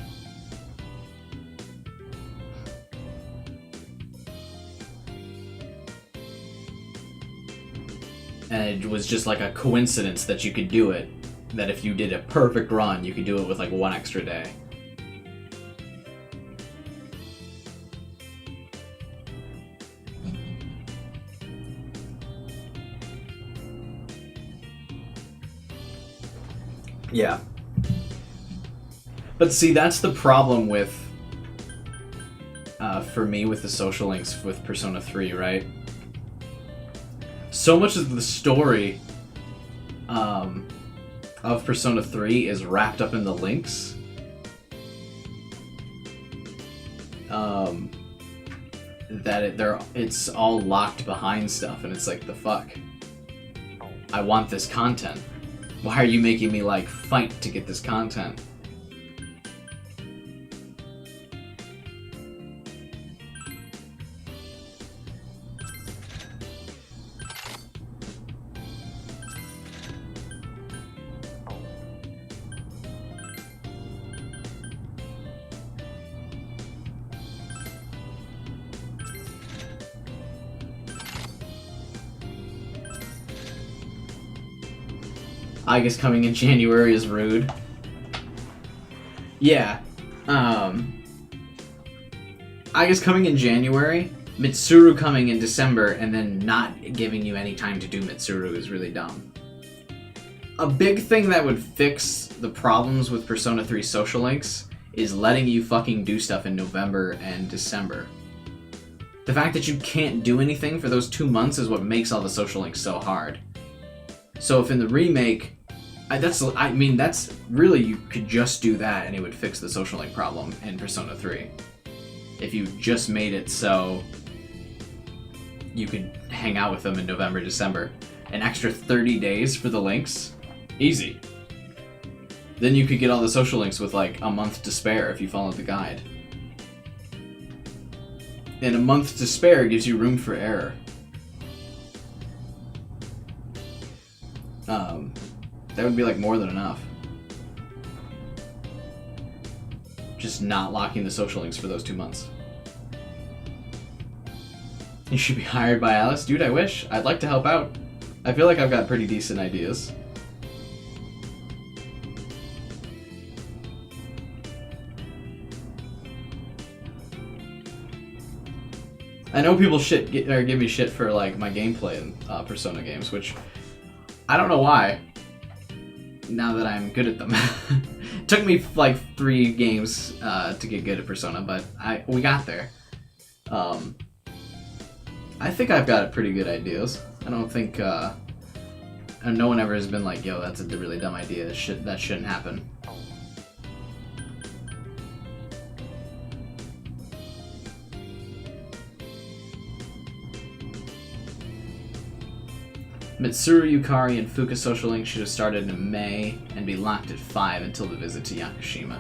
And it was just like a coincidence that you could do it. That if you did a perfect run, you could do it with like 1 extra day. Yeah. But see, that's the problem with, for me, with the social links with Persona 3, right? So much of the story of Persona 3 is wrapped up in the links. That it's all locked behind stuff, and it's like, the fuck? I want this content. Why are you making me, like, fight to get this content? I guess coming in January is rude. Yeah. I guess coming in January, Mitsuru coming in December, and then not giving you any time to do Mitsuru is really dumb. A big thing that would fix the problems with Persona 3 social links is letting you fucking do stuff in November and December. The fact that you can't do anything for those 2 months is what makes all the social links so hard. So if in the remake, that's really, you could just do that and it would fix the social link problem in Persona 3. If you just made it so you could hang out with them in November, December. An extra 30 days for the links? Easy. Then you could get all the social links with like a month to spare if you followed the guide. And a month to spare gives you room for error. That would be like more than enough. Just not locking the social links for those 2 months. You should be hired by Alice? Dude, I wish. I'd like to help out. I feel like I've got pretty decent ideas. I know people give me shit for like my gameplay in Persona games, which I don't know why. Now that I'm good at them, took me like 3 games to get good at Persona, but we got there. I think I've got pretty good ideas. I don't think no one ever has been like, "Yo, that's a really dumb idea. That shouldn't happen." Mitsuru, Yukari, and Fuka social link should have started in May and be locked at 5 until the visit to Yakushima.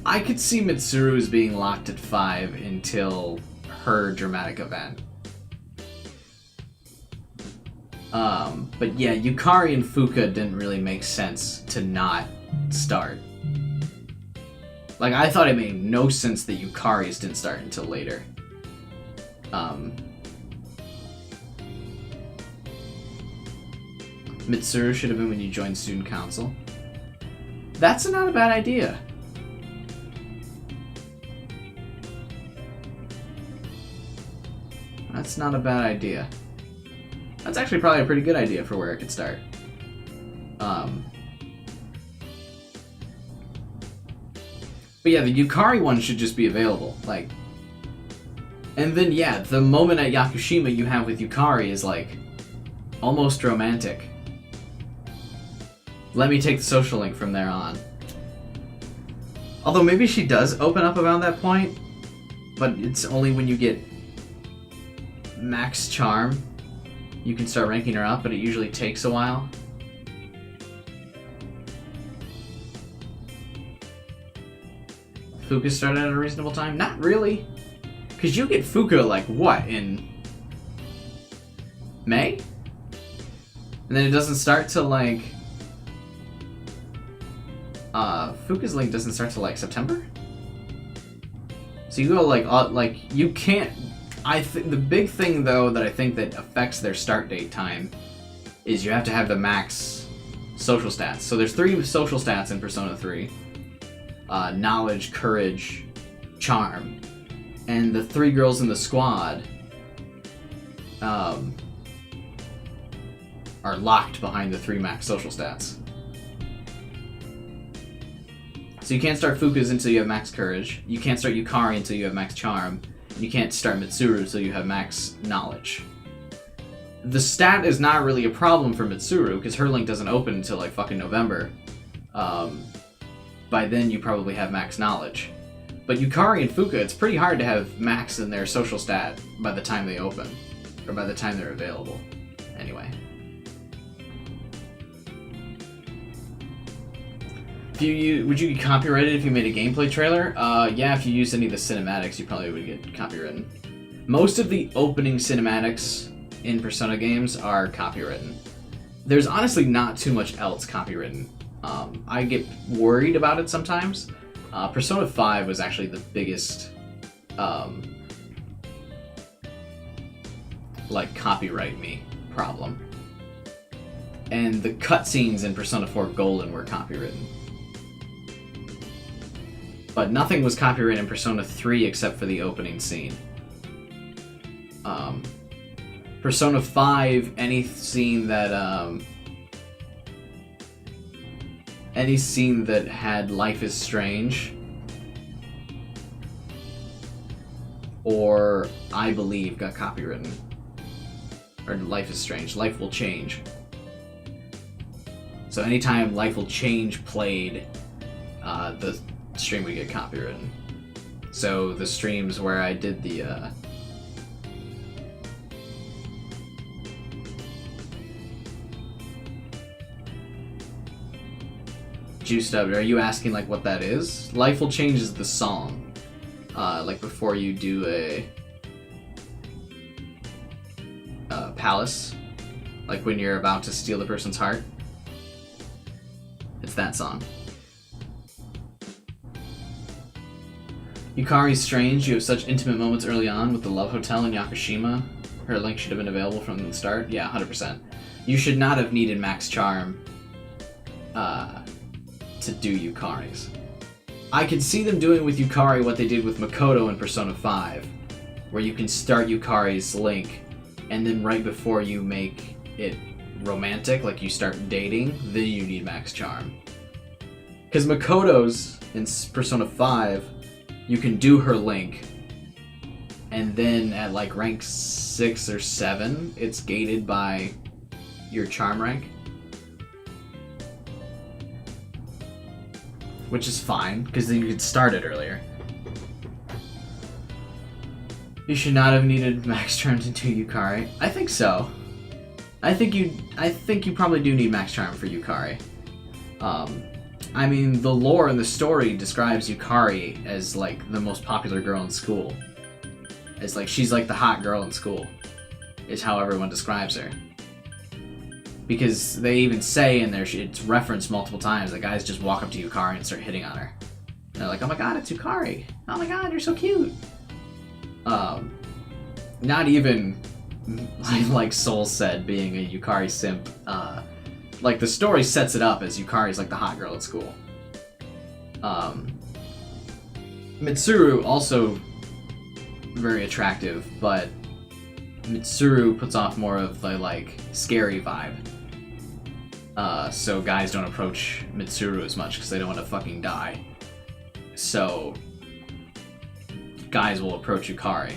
I could see Mitsuru's being locked at 5 until her dramatic event. But yeah, Yukari and Fuka didn't really make sense to not start. Like, I thought it made no sense that Yukari's didn't start until later. Mitsuru should have been when you joined student council. That's not a bad idea. That's not a bad idea. That's actually probably a pretty good idea for where it could start. But yeah, the Yukari one should just be available. Like, and then yeah, the moment at Yakushima you have with Yukari is like almost romantic. Let me take the social link from there on. Although maybe she does open up around that point, but it's only when you get max charm you can start ranking her up, but it usually takes a while. Fuka started at a reasonable time? Not really. Because you get Fuka, like, what, in May? And then it doesn't start till, like... Fuka's link doesn't start till, like, September? So you go, like, you can't... the big thing, though, that I think that affects their start date time is you have to have the max social stats. So there's 3 social stats in Persona 3. Knowledge, courage, charm. And the 3 girls in the squad are locked behind the 3 max social stats. So you can't start Fuka's until you have max courage. You can't start Yukari until you have max charm. You can't start Mitsuru until you have max knowledge. The stat is not really a problem for Mitsuru, because her link doesn't open until like fucking November. By then you probably have max knowledge. But Yukari and Fuka, it's pretty hard to have max in their social stat by the time they open. Or by the time they're available. Anyway. Would you get copyrighted if you made a gameplay trailer? Yeah, if you used any of the cinematics, you probably would get copywritten. Most of the opening cinematics in Persona games are copywritten. There's honestly not too much else copywritten. I get worried about it sometimes. Persona 5 was actually the biggest, like, copyright me problem. And the cutscenes in Persona 4 Golden were copywritten. But nothing was copyrighted in Persona 3 except for the opening scene. Persona 5, any scene that had Life is Strange or I Believe got copywritten. Or Life is Strange. Life Will Change. So anytime Life Will Change played, the stream would get copywritten. So the streams where I did the Juiced Up, are you asking like what that is? Life Will Change is the song. Like before you do a palace, like when you're about to steal the person's heart. It's that song. Yukari's strange. You have such intimate moments early on with the Love Hotel in Yakushima. Her link should have been available from the start. Yeah, 100%. You should not have needed Max Charm to do Yukari's. I could see them doing with Yukari what they did with Makoto in Persona 5, where you can start Yukari's link, and then right before you make it romantic, like you start dating, then you need Max Charm. Because Makoto's in Persona 5, you can do her link, and then at like rank 6 or 7, it's gated by your charm rank. Which is fine, because then you could start it earlier. You should not have needed Max Charm to do Yukari. I think so. I think you probably do need Max Charm for Yukari. I mean, the lore and the story describes Yukari as like the most popular girl in school. It's like she's like the hot girl in school, is how everyone describes her. Because they even say in there, it's referenced multiple times, that guys just walk up to Yukari and start hitting on her. And they're like, oh my god, it's Yukari! Oh my god, you're so cute! Not even, like Soul said, being a Yukari simp. Like, the story sets it up as Yukari's like the hot girl at school. Mitsuru, also very attractive, but Mitsuru puts off more of the, like, scary vibe. So guys don't approach Mitsuru as much because they don't want to fucking die. So guys will approach Yukari.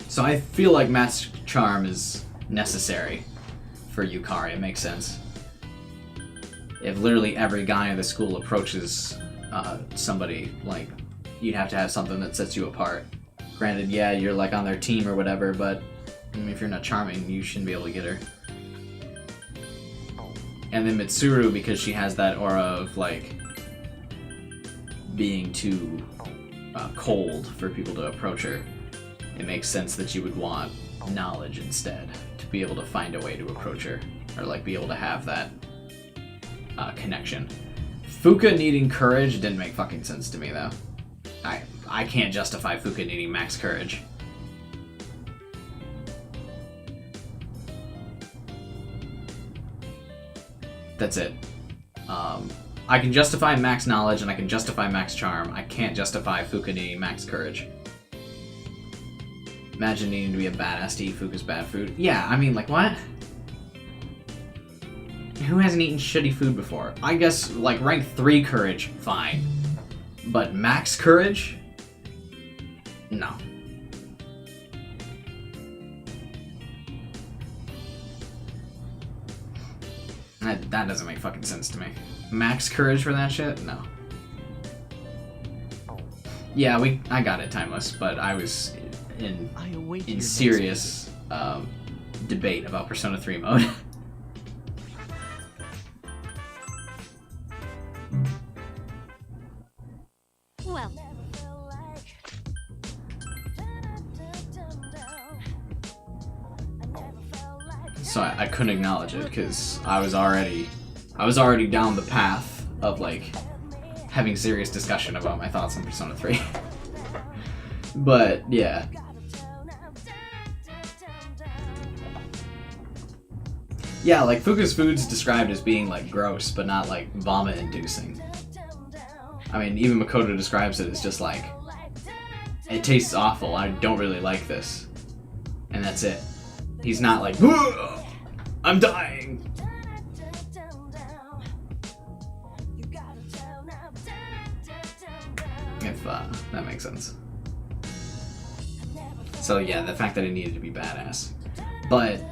So I feel like Max Charm is necessary for Yukari. It makes sense. If literally every guy in the school approaches somebody, like, you'd have to have something that sets you apart. Granted, yeah, you're like on their team or whatever, but if you're not charming, you shouldn't be able to get her. And then Mitsuru, because she has that aura of, like, being too cold for people to approach her, it makes sense that you would want knowledge instead, to be able to find a way to approach her, or, like, be able to have that connection. Fuka needing courage didn't make fucking sense to me, though. I can't justify Fuka needing max courage. That's it. I can justify max knowledge and I can justify max charm. I can't justify Fuka needing max courage. Imagine needing to be a badass to eat Fuka's bad food. Yeah, I mean, like, what? Who hasn't eaten shitty food before? I guess, like, rank 3 courage, fine. But max courage? No. That doesn't make fucking sense to me. Max courage for that shit? No. Yeah, I got it, Timeless, but I was in serious debate about Persona 3 mode. Well. So I couldn't acknowledge it because I was already down the path of, like, having serious discussion about my thoughts on Persona 3. But yeah. Yeah, like, Fuka's food's described as being, like, gross, but not, like, vomit-inducing. I mean, even Makoto describes it as just like, it tastes awful, I don't really like this. and that's it. He's not like, I'm dying. If that makes sense. So yeah, the fact that it needed to be badass. But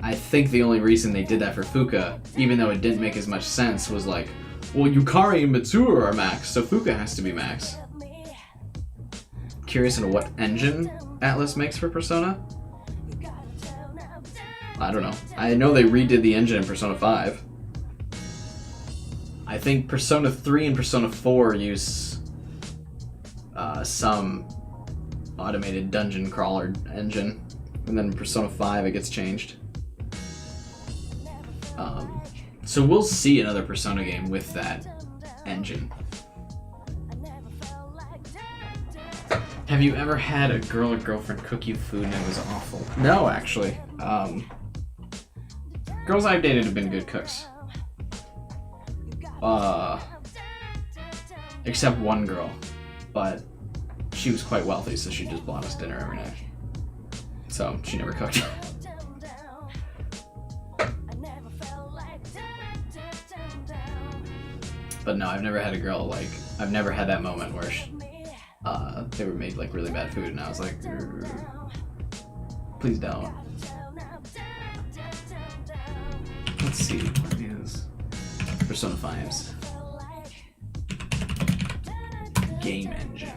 I think the only reason they did that for Fuka, even though it didn't make as much sense, was like, well, Yukari and Mitsuru are max, so Fuka has to be max. Curious on what engine Atlus makes for Persona? I don't know. I know they redid the engine in Persona 5. I think Persona 3 and Persona 4 use some automated dungeon crawler engine, and then in Persona 5 it gets changed. So we'll see another Persona game with that engine. Have you ever had a girl or girlfriend cook you food and it was awful? No, actually. Girls I've dated have been good cooks. Except one girl, but she was quite wealthy, so she just bought us dinner every night. So she never cooked. But no, I've never had a girl, like, I've never had that moment where they were made like really bad food and I was like, please don't. Let's see, what is Persona 5's game engine?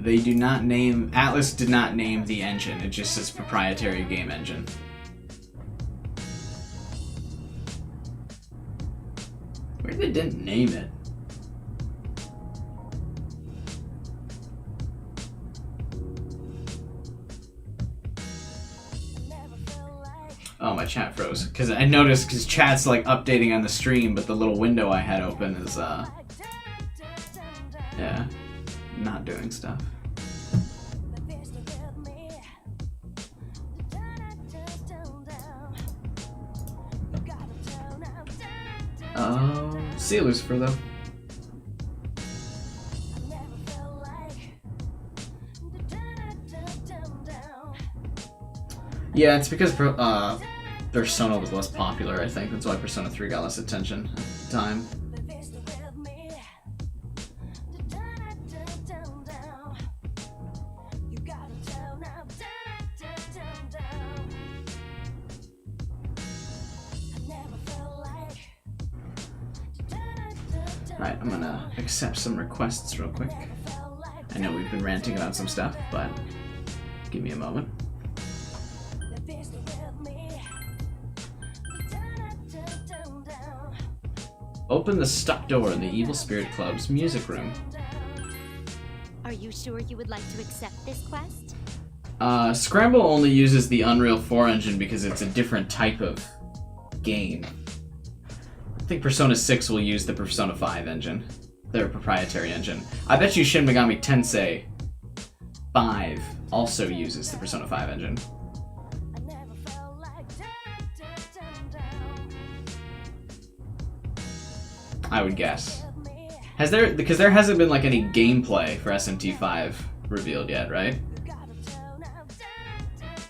They do not name, Atlus did not name the engine, it just says proprietary game engine. Maybe they didn't name it. Oh, my chat froze. Because I noticed, because chat's like updating on the stream, but the little window I had open is, yeah, not doing stuff. See Lucifer though. Yeah, it's because Persona was less popular, I think. That's why Persona 3 got less attention at the time. Right, I'm gonna accept some requests real quick. I know we've been ranting about some stuff, but give me a moment. Open the stuck door in the Evil Spirit Club's music room. Are you sure you would like to accept this quest? Scramble only uses the Unreal 4 engine because it's a different type of game. I think Persona 6 will use the Persona 5 engine, their proprietary engine. I bet you Shin Megami Tensei 5 also uses the Persona 5 engine. I would guess. Has there, because there hasn't been like any gameplay for SMT5 revealed yet, right?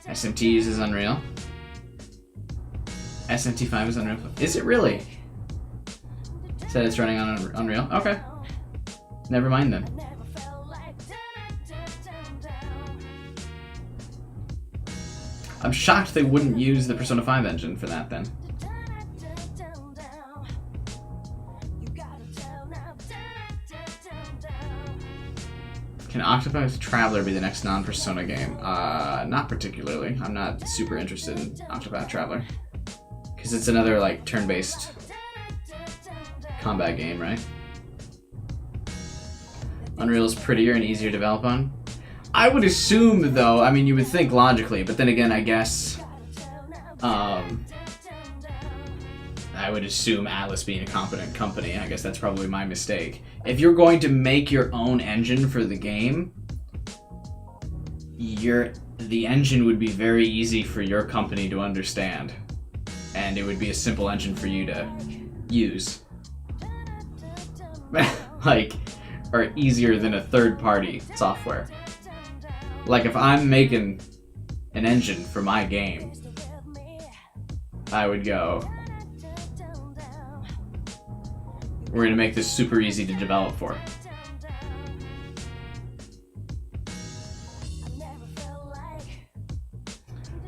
SMT uses Unreal. SMT5 is Unreal. Is it really? Said it's running on Unreal. Okay. Never mind then. I'm shocked they wouldn't use the Persona 5 engine for that then. Can Octopath Traveler be the next non-Persona game? Not particularly. I'm not super interested in Octopath Traveler. Because it's another, like, turn-based combat game, right? Unreal is prettier and easier to develop on. I would assume, though, I mean, you would think logically, but then again, I guess, I would assume Atlus being a competent company, I guess that's probably my mistake. If you're going to make your own engine for the game, the engine would be very easy for your company to understand. and it would be a simple engine for you to use. Like, or easier than a third-party software. Like, if I'm making an engine for my game, I would go, we're gonna make this super easy to develop for.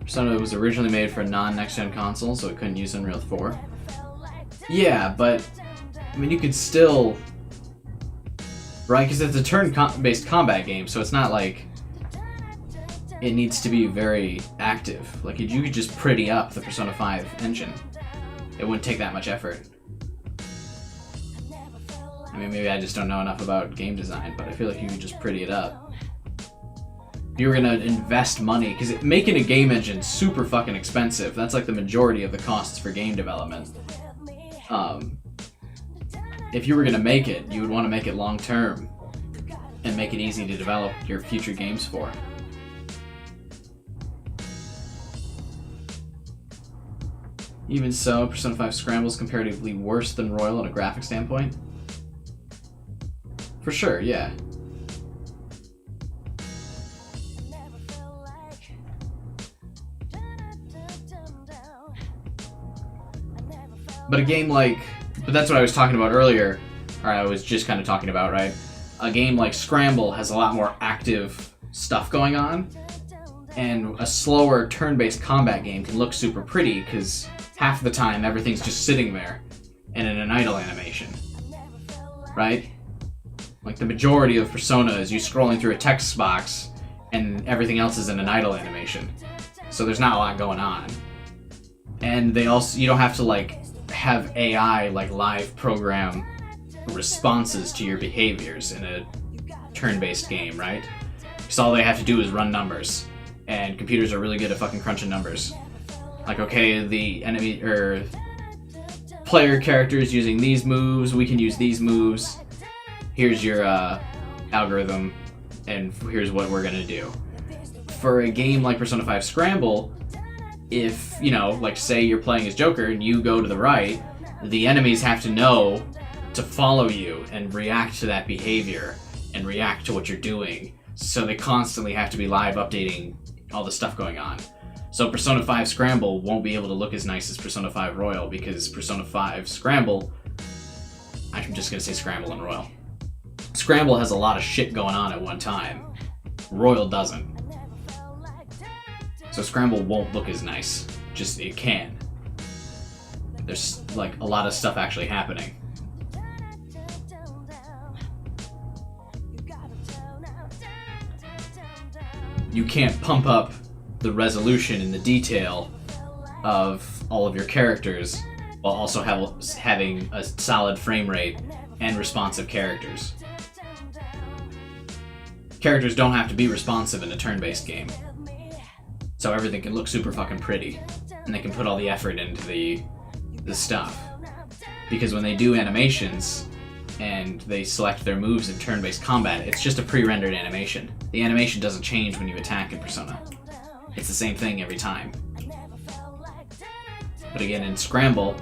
Persona was originally made for a non-next-gen console, so it couldn't use Unreal 4. Yeah, but, I mean, you could still... Right, because it's a turn-based combat game, so it's not like it needs to be very active. Like, you could just pretty up the Persona 5 engine. It wouldn't take that much effort. I mean, maybe I just don't know enough about game design, but I feel like you could just pretty it up. If you were gonna invest money, because making a game engine is super fucking expensive. That's like the majority of the costs for game development. If you were gonna make it, you would want to make it long term and make it easy to develop your future games for. Even so, Persona 5 Scramble is comparatively worse than Royal on a graphic standpoint. For sure, yeah. But a game like... But that's what I was talking about earlier, or I was just kind of talking about, right? A game like Scramble has a lot more active stuff going on, and a slower turn-based combat game can look super pretty because half the time everything's just sitting there and in an idle animation, right? Like the majority of Persona is you scrolling through a text box and everything else is in an idle animation. So there's not a lot going on. And they also, you don't have to like have AI like live program responses to your behaviors in a turn-based game, right? Because all they have to do is run numbers, and computers are really good at fucking crunching numbers. Like, okay, the enemy or player character is using these moves, we can use these moves. Here's your algorithm, and here's what we're gonna do. For a game like Persona 5 Scramble, if, you know, like say you're playing as Joker and you go to the right, the enemies have to know to follow you and react to that behavior and react to what you're doing. So they constantly have to be live updating all the stuff going on. So Persona 5 Scramble won't be able to look as nice as Persona 5 Royal because Persona 5 Scramble, I'm just gonna say Scramble and Royal. Scramble has a lot of shit going on at one time. Royal doesn't. So Scramble won't look as nice. Just, it can. There's, like, a lot of stuff actually happening. You can't pump up the resolution and the detail of all of your characters while also having a solid frame rate and responsive characters. Characters don't have to be responsive in a turn-based game. So everything can look super fucking pretty, and they can put all the effort into the stuff. Because when they do animations, and they select their moves in turn-based combat, it's just a pre-rendered animation. The animation doesn't change when you attack in Persona. It's the same thing every time. But again, in Scramble,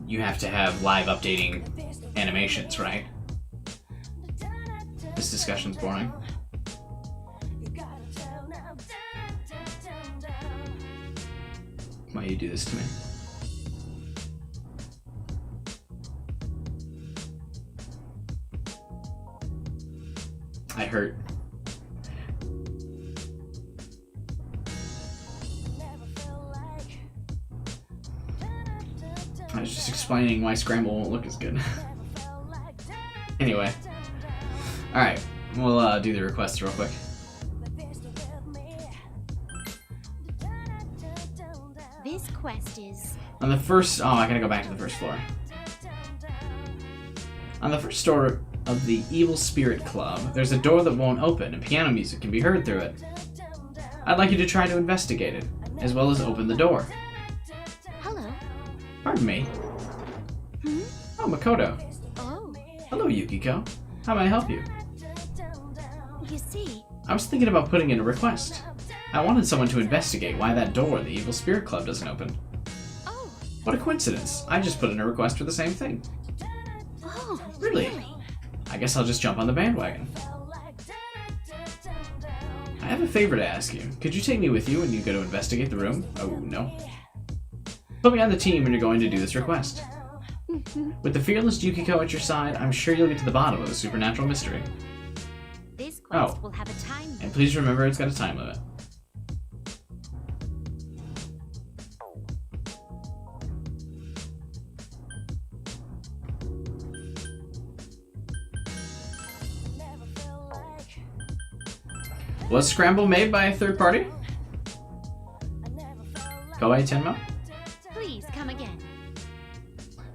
you have to have live updating animations, right? This discussion's boring. Why you do this to me? I hurt. I was just explaining why Scramble won't look as good. Anyway. Alright, we'll do the requests real quick. This quest is... On the first... Oh, I gotta go back to the first floor. On the first floor of the Evil Spirit Club, there's a door that won't open, and piano music can be heard through it. I'd like you to try to investigate it, as well as open the door. Hello. Pardon me. Hmm? Oh, Makoto. Oh. Hello, Yukiko. How may I help you? You see... I was thinking about putting in a request. I wanted someone to investigate why that door in the Evil Spirit Club doesn't open. What a coincidence. I just put in a request for the same thing. Oh, Really? I guess I'll just jump on the bandwagon. I have a favor to ask you. Could you take me with you when you go to investigate the room? Oh, no. Put me on the team when you're going to do this request. With the fearless Yukiko at your side, I'm sure you'll get to the bottom of the supernatural mystery. This quest will have a time limit. And please remember it's got a time limit. Was Scramble made by a third party? Koei Tenma? Please come again.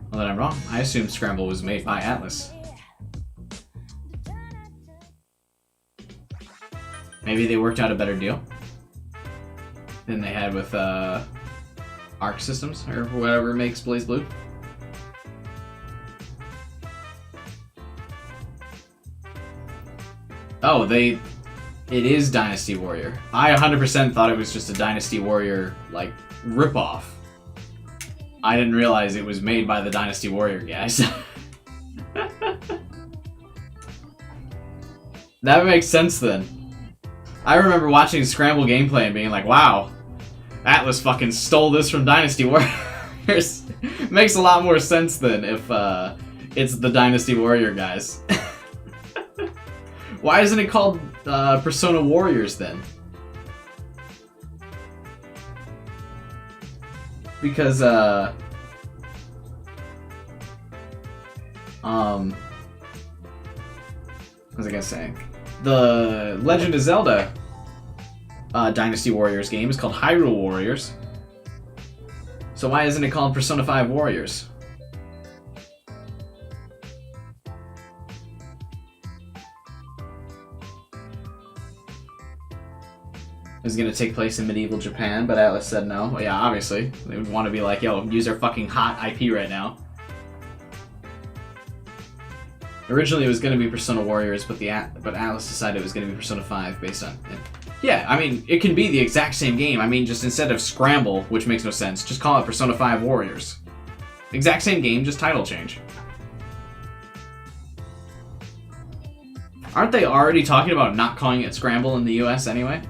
Well, then I'm wrong. I assumed Scramble was made by Atlas. Maybe they worked out a better deal than they had with Arc Systems, or whatever makes Blaze Blue. Oh, it is Dynasty Warrior. I 100% thought it was just a Dynasty Warrior, like, ripoff. I didn't realize it was made by the Dynasty Warrior guys. That makes sense then. I remember watching Scramble gameplay and being like, wow, Atlas fucking stole this from Dynasty Warriors. Makes a lot more sense than if it's the Dynasty Warrior guys. Why isn't it called Persona Warriors then? Because, what was I gonna say? The Legend of Zelda Dynasty Warriors game is called Hyrule Warriors. So why isn't it called Persona 5 Warriors? It was gonna take place in medieval Japan, but Atlas said no. Well, yeah, obviously. They would want to be like, yo, use our fucking hot IP right now. Originally it was gonna be Persona Warriors, but Atlas decided it was gonna be Persona 5 based on it. Yeah, I mean, it can be the exact same game. I mean, just instead of Scramble, which makes no sense, just call it Persona 5 Warriors. Exact same game, just title change. Aren't they already talking about not calling it Scramble in the US anyway?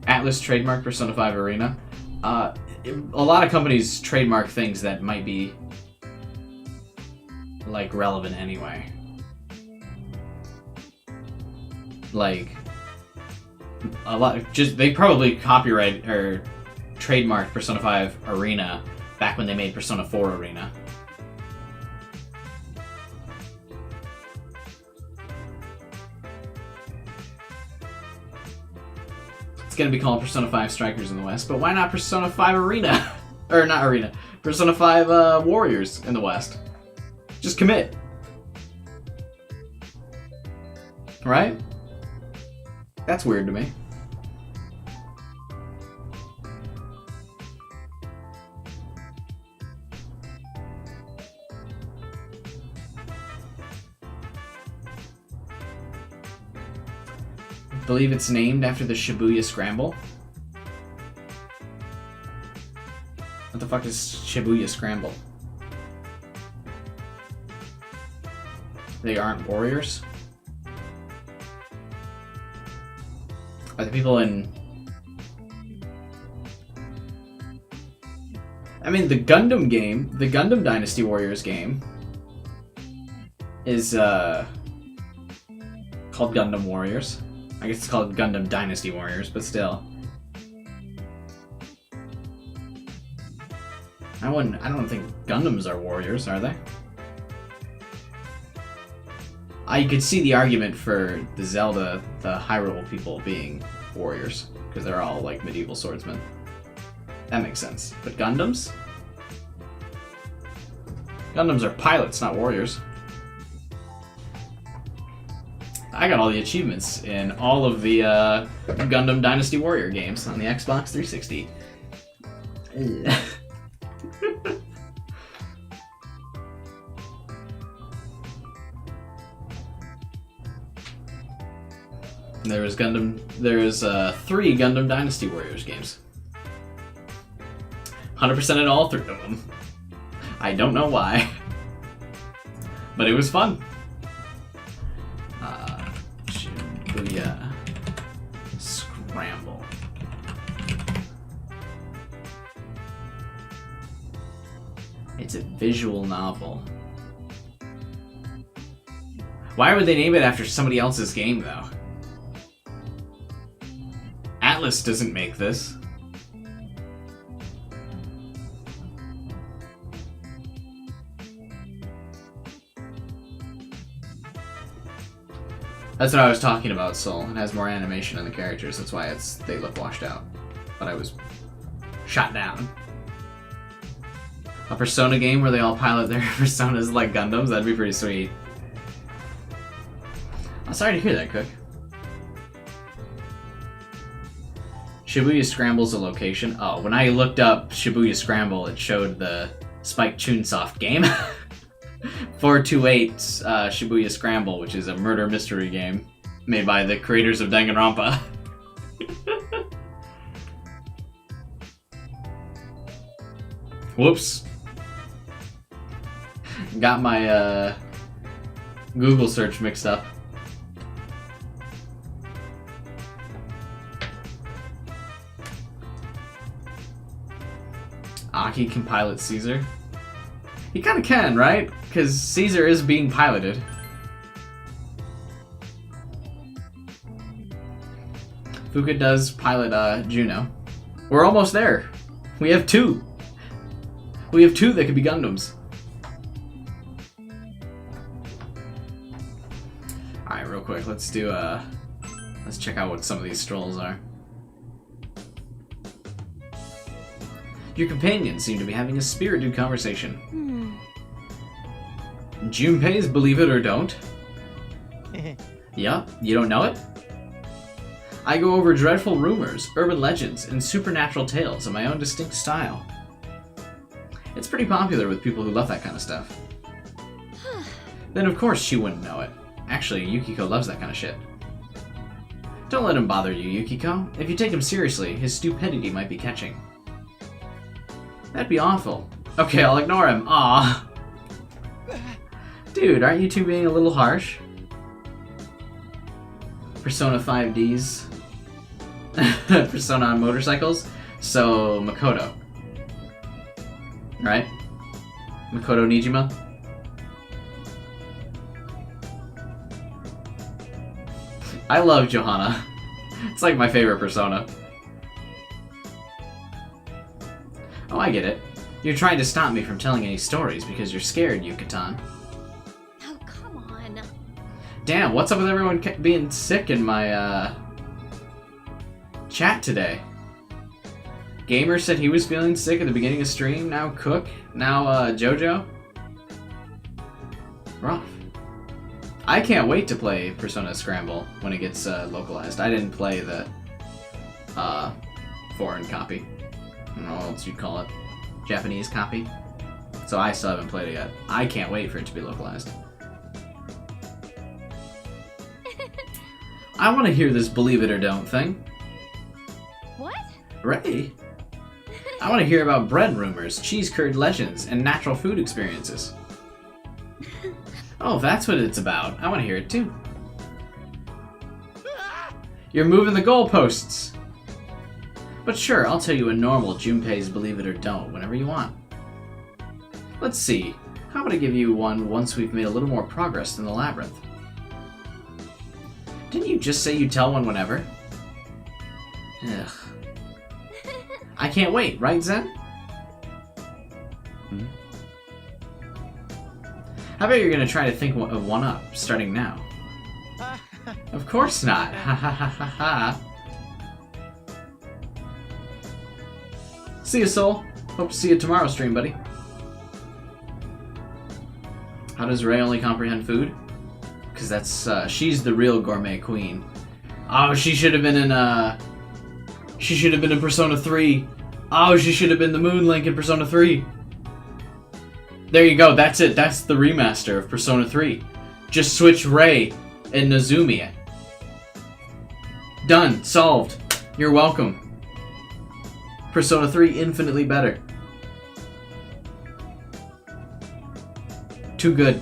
Atlas trademark Persona 5 Arena. A lot of companies trademark things that might be like relevant anyway. Like a lot, just they probably copyright or trademarked Persona 5 Arena back when they made Persona 4 Arena. It's gonna be called Persona 5 Strikers in the West, but why not Persona 5 Arena? Or not Arena, Persona 5 Warriors in the West. Just commit. Right? That's weird to me. I believe it's named after the Shibuya Scramble. What the fuck is Shibuya Scramble? They aren't warriors? Are the people in... I mean, the Gundam game, the Gundam Dynasty Warriors game, is called Gundam Warriors. I guess it's called Gundam Dynasty Warriors, but still. I don't think Gundams are warriors, are they? I could see the argument for the Zelda, the Hyrule people being warriors, because they're all like medieval swordsmen. That makes sense. But Gundams? Gundams are pilots, not warriors. I got all the achievements in all of the Gundam Dynasty Warrior games on the Xbox 360. There is 3 Gundam Dynasty Warriors games. 100%ed all 3 of them. I don't know why. But it was fun. Shibuya Scramble. It's a visual novel. Why would they name it after somebody else's game, though? Atlas doesn't make this. That's what I was talking about, Soul. It has more animation in the characters, that's why they look washed out. But I was shot down. A Persona game where they all pilot their personas like Gundams, that'd be pretty sweet. I'm sorry to hear that, Cook. Shibuya Scramble's a location. Oh, when I looked up Shibuya Scramble, it showed the Spike Chunsoft game. 428 Shibuya Scramble, which is a murder mystery game made by the creators of Danganronpa. Whoops. Got my Google search mixed up. Aki can pilot Caesar. He kind of can, right? Because Caesar is being piloted. Fuka does pilot Juno. We're almost there. We have 2. We have 2 that could be Gundams. Alright, real quick, let's do let's check out what some of these strolls are. Your companions seem to be having a spirited conversation. Junpei's Believe It or Don't? Yeah, you don't know it? I go over dreadful rumors, urban legends, and supernatural tales in my own distinct style. It's pretty popular with people who love that kind of stuff. Then of course she wouldn't know it. Actually, Yukiko loves that kind of shit. Don't let him bother you, Yukiko. If you take him seriously, his stupidity might be catching. That'd be awful. Okay, I'll ignore him. Aw. Dude, aren't you two being a little harsh? Persona 5Ds. Persona on motorcycles. So, Makoto. Right? Makoto Nijima? I love Johanna. It's like my favorite Persona. Oh, I get it. You're trying to stop me from telling any stories because you're scared, Yucatan. Oh, come on. Damn, what's up with everyone being sick in my, chat today? Gamer said he was feeling sick at the beginning of stream, now Cook, now, Jojo. Rough. I can't wait to play Persona Scramble when it gets, localized. I didn't play the, foreign copy. I don't know what else you'd call it. Japanese copy. So I still haven't played it yet. I can't wait for it to be localized. I want to hear this Believe It or Don't thing. What? Ray? I want to hear about bread rumors, cheese curd legends, and natural food experiences. Oh, that's what it's about. I want to hear it too. You're moving the goalposts! But sure, I'll tell you a normal Junpei's Believe It or Don't whenever you want. Let's see. How about I give you one once we've made a little more progress in the labyrinth? Didn't you just say you'd tell one whenever? Ugh. I can't wait, right, Zen? I bet you're gonna try to think of one up, starting now. Of course not. Ha ha ha ha ha. See you, Soul. Hope to see you tomorrow stream, buddy. How does Ray only comprehend food? Because that's, she's the real gourmet queen. Oh, she should have been in, she should have been in Persona 3. Oh, she should have been the Moon Link in Persona 3. There you go, that's it. That's the remaster of Persona 3. Just switch Ray and Nozomi. Done. Solved. You're welcome. Persona 3 infinitely better. Too good.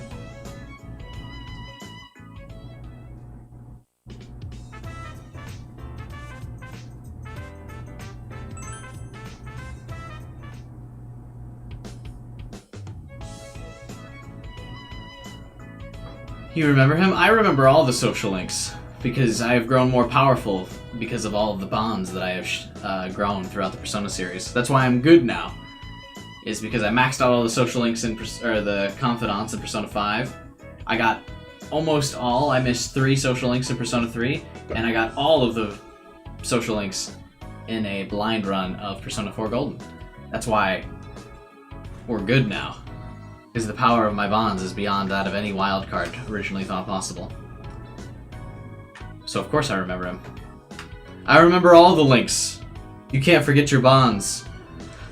You remember him? I remember all the social links, because I have grown more powerful because of all of the bonds that I have grown throughout the Persona series. That's why I'm good now, is because I maxed out all the social links in the confidants in Persona 5. I got almost all. I missed 3 social links in Persona 3, and I got all of the social links in a blind run of Persona 4 Golden. That's why we're good now. Because the power of my bonds is beyond that of any wildcard originally thought possible. So of course I remember him. I remember all the links. You can't forget your bonds.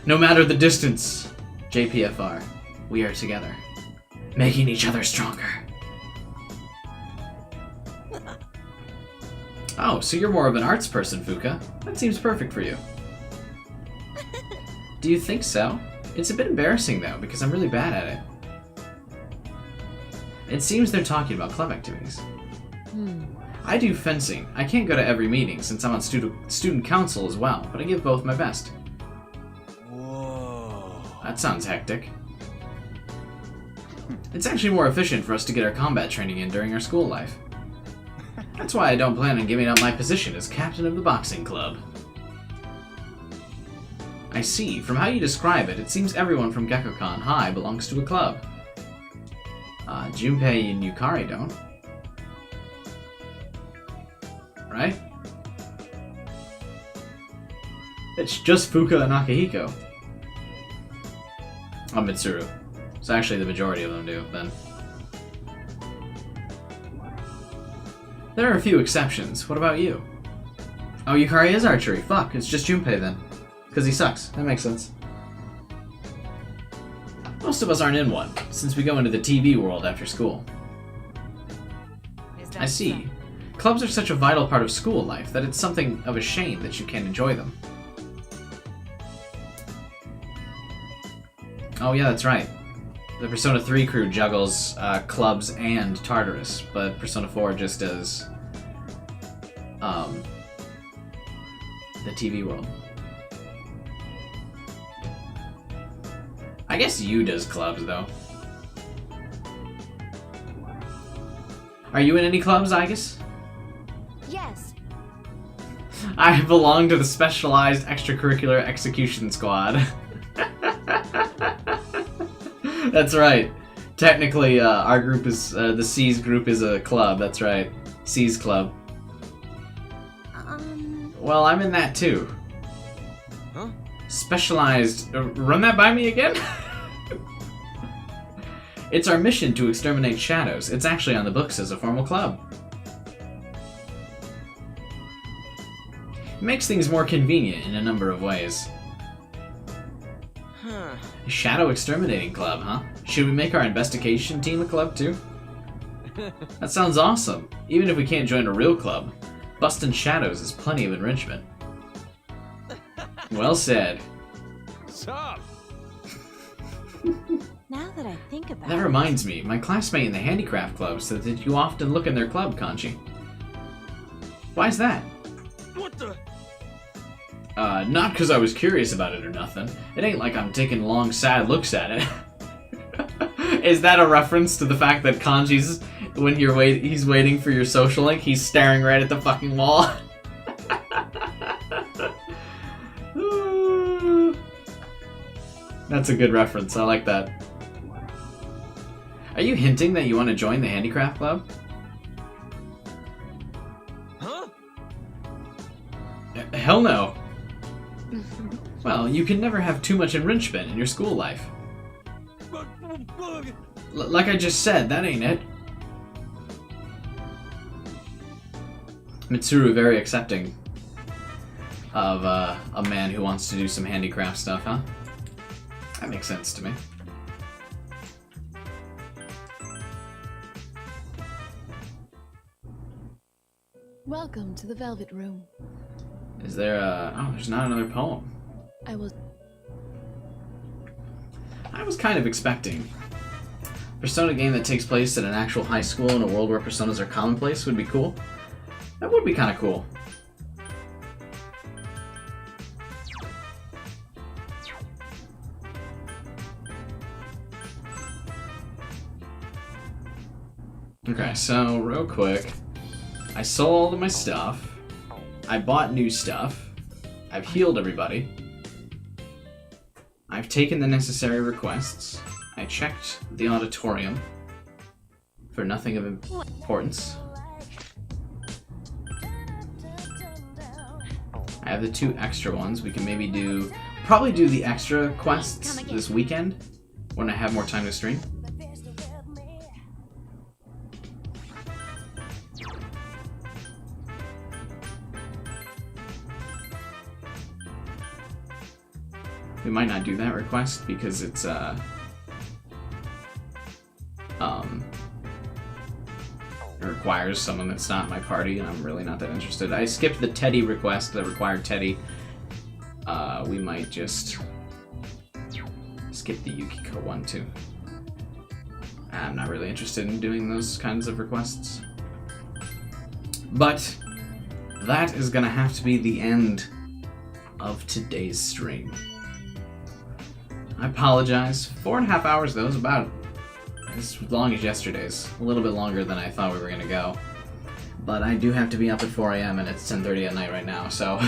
No matter the distance. JPFR. We are together. Making each other stronger. Oh, so you're more of an arts person, Fuka. That seems perfect for you. Do you think so? It's a bit embarrassing, though, because I'm really bad at it. It seems they're talking about club activities. I do fencing. I can't go to every meeting since I'm on student council as well, but I give both my best. Whoa. That sounds hectic. It's actually more efficient for us to get our combat training in during our school life. That's why I don't plan on giving up my position as captain of the boxing club. I see. From how you describe it, it seems everyone from Gekkoukan High belongs to a club. Junpei and Yukari don't. Right? It's just Fuka and Akihiko. Oh, Mitsuru. So actually the majority of them do, then. There are a few exceptions. What about you? Oh, Yukari is archery. Fuck, it's just Junpei then. Because he sucks. That makes sense. Most of us aren't in one, since we go into the TV world after school. I see. Clubs are such a vital part of school life that it's something of a shame that you can't enjoy them. Oh yeah, that's right. The Persona 3 crew juggles clubs and Tartarus, but Persona 4 just does the TV world. I guess you does clubs, though. Are you in any clubs, Igus? Yes. I belong to the Specialized Extracurricular Execution Squad. That's right. Technically, our group is, the C's group is a club, that's right. C's club. Well, I'm in that too. Huh? Specialized... run that by me again? It's our mission to exterminate shadows. It's actually on the books as a formal club. It makes things more convenient in a number of ways. Huh. A shadow exterminating club, huh? Should we make our investigation team a club too? That sounds awesome. Even if we can't join a real club, busting shadows is plenty of enrichment. Well said. Sup? Now that I think about That reminds me, my classmate in the handicraft club said that you often look in their club, Kanji. Why's that? What the? Not because I was curious about it or nothing. It ain't like I'm taking long, sad looks at it. Is that a reference to the fact that Kanji's, when he's waiting for your social link, he's staring right at the fucking wall? That's a good reference. I like that. Are you hinting that you want to join the handicraft club? Huh? Hell no. Well, you can never have too much enrichment in your school life. Like I just said, that ain't it. Mitsuru very accepting of a man who wants to do some handicraft stuff, huh? That makes sense to me. Welcome to the Velvet Room. Is there a... oh, there's not another poem. I will... I was kind of expecting Persona game that takes place at an actual high school in a world where personas are commonplace would be cool. That would be kind of cool. Okay, so real quick, I sold all of my stuff. I bought new stuff. I've healed everybody. I've taken the necessary requests. I checked the auditorium for nothing of importance. I have the 2 extra ones. We can maybe probably do the extra quests this weekend when I have more time to stream. We might not do that request because it's it requires someone that's not my party, and I'm really not that interested. I skipped the Teddy request that required Teddy. We might just skip the Yukiko one too. I'm not really interested in doing those kinds of requests. But that is gonna have to be the end of today's stream. I apologize. 4.5 hours though is about as long as yesterday's. A little bit longer than I thought we were gonna go. But I do have to be up at 4 AM and it's 10:30 at night right now, so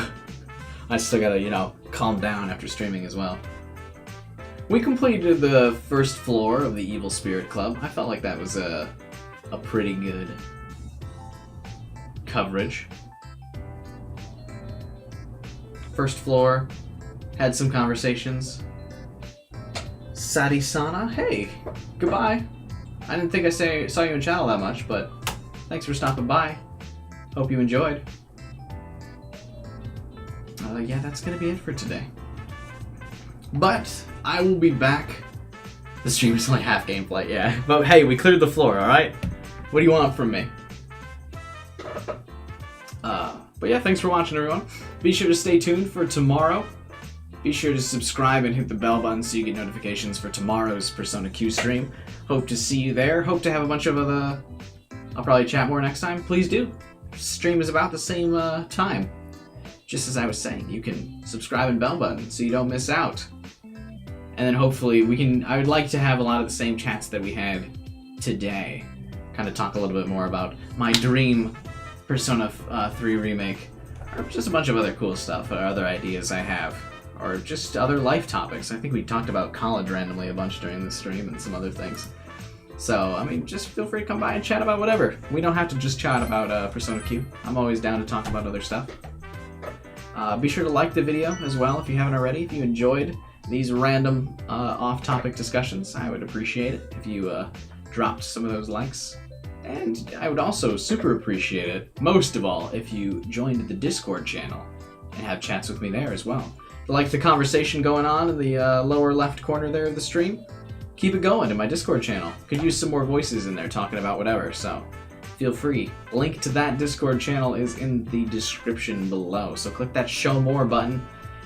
I still gotta, you know, calm down after streaming as well. We completed the first floor of the Evil Spirit Club. I felt like that was a pretty good coverage. First floor, had some conversations. Sadi-sana, hey, goodbye. I didn't think I saw you in channel that much, but thanks for stopping by. Hope you enjoyed. Yeah, that's gonna be it for today. But I will be back. The stream is only half gameplay, yeah. But hey, we cleared the floor, alright? What do you want from me? But yeah, thanks for watching, everyone. Be sure to stay tuned for tomorrow. Be sure to subscribe and hit the bell button so you get notifications for tomorrow's Persona Q stream. Hope to see you there. Hope to have a bunch of other... I'll probably chat more next time. Please do. Stream is about the same time. Just as I was saying, you can subscribe and bell button so you don't miss out. And then hopefully I would like to have a lot of the same chats that we had today. Kind of talk a little bit more about my dream Persona 3 remake. Or just a bunch of other cool stuff, or other ideas I have. Or just other life topics. I think we talked about college randomly a bunch during the stream and some other things. So, I mean, just feel free to come by and chat about whatever. We don't have to just chat about Persona Q. I'm always down to talk about other stuff. Be sure to like the video as well if you haven't already. If you enjoyed these random off-topic discussions, I would appreciate it if you dropped some of those likes. And I would also super appreciate it, most of all, if you joined the Discord channel and have chats with me there as well. Like the conversation going on in the lower left corner there of the stream, keep it going in my Discord channel. Could use some more voices in there talking about whatever, so feel free. Link to that Discord channel is in the description below, so click that show more button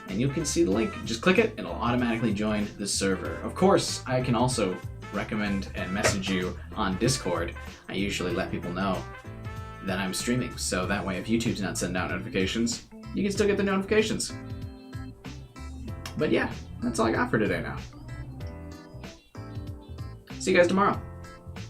and you can see the link. Just click it and it'll automatically join the server. Of course, I can also recommend and message you on Discord. I usually let people know that I'm streaming, so that way if YouTube's not sending out notifications, you can still get the notifications. But yeah, that's all I got for today now. See you guys tomorrow.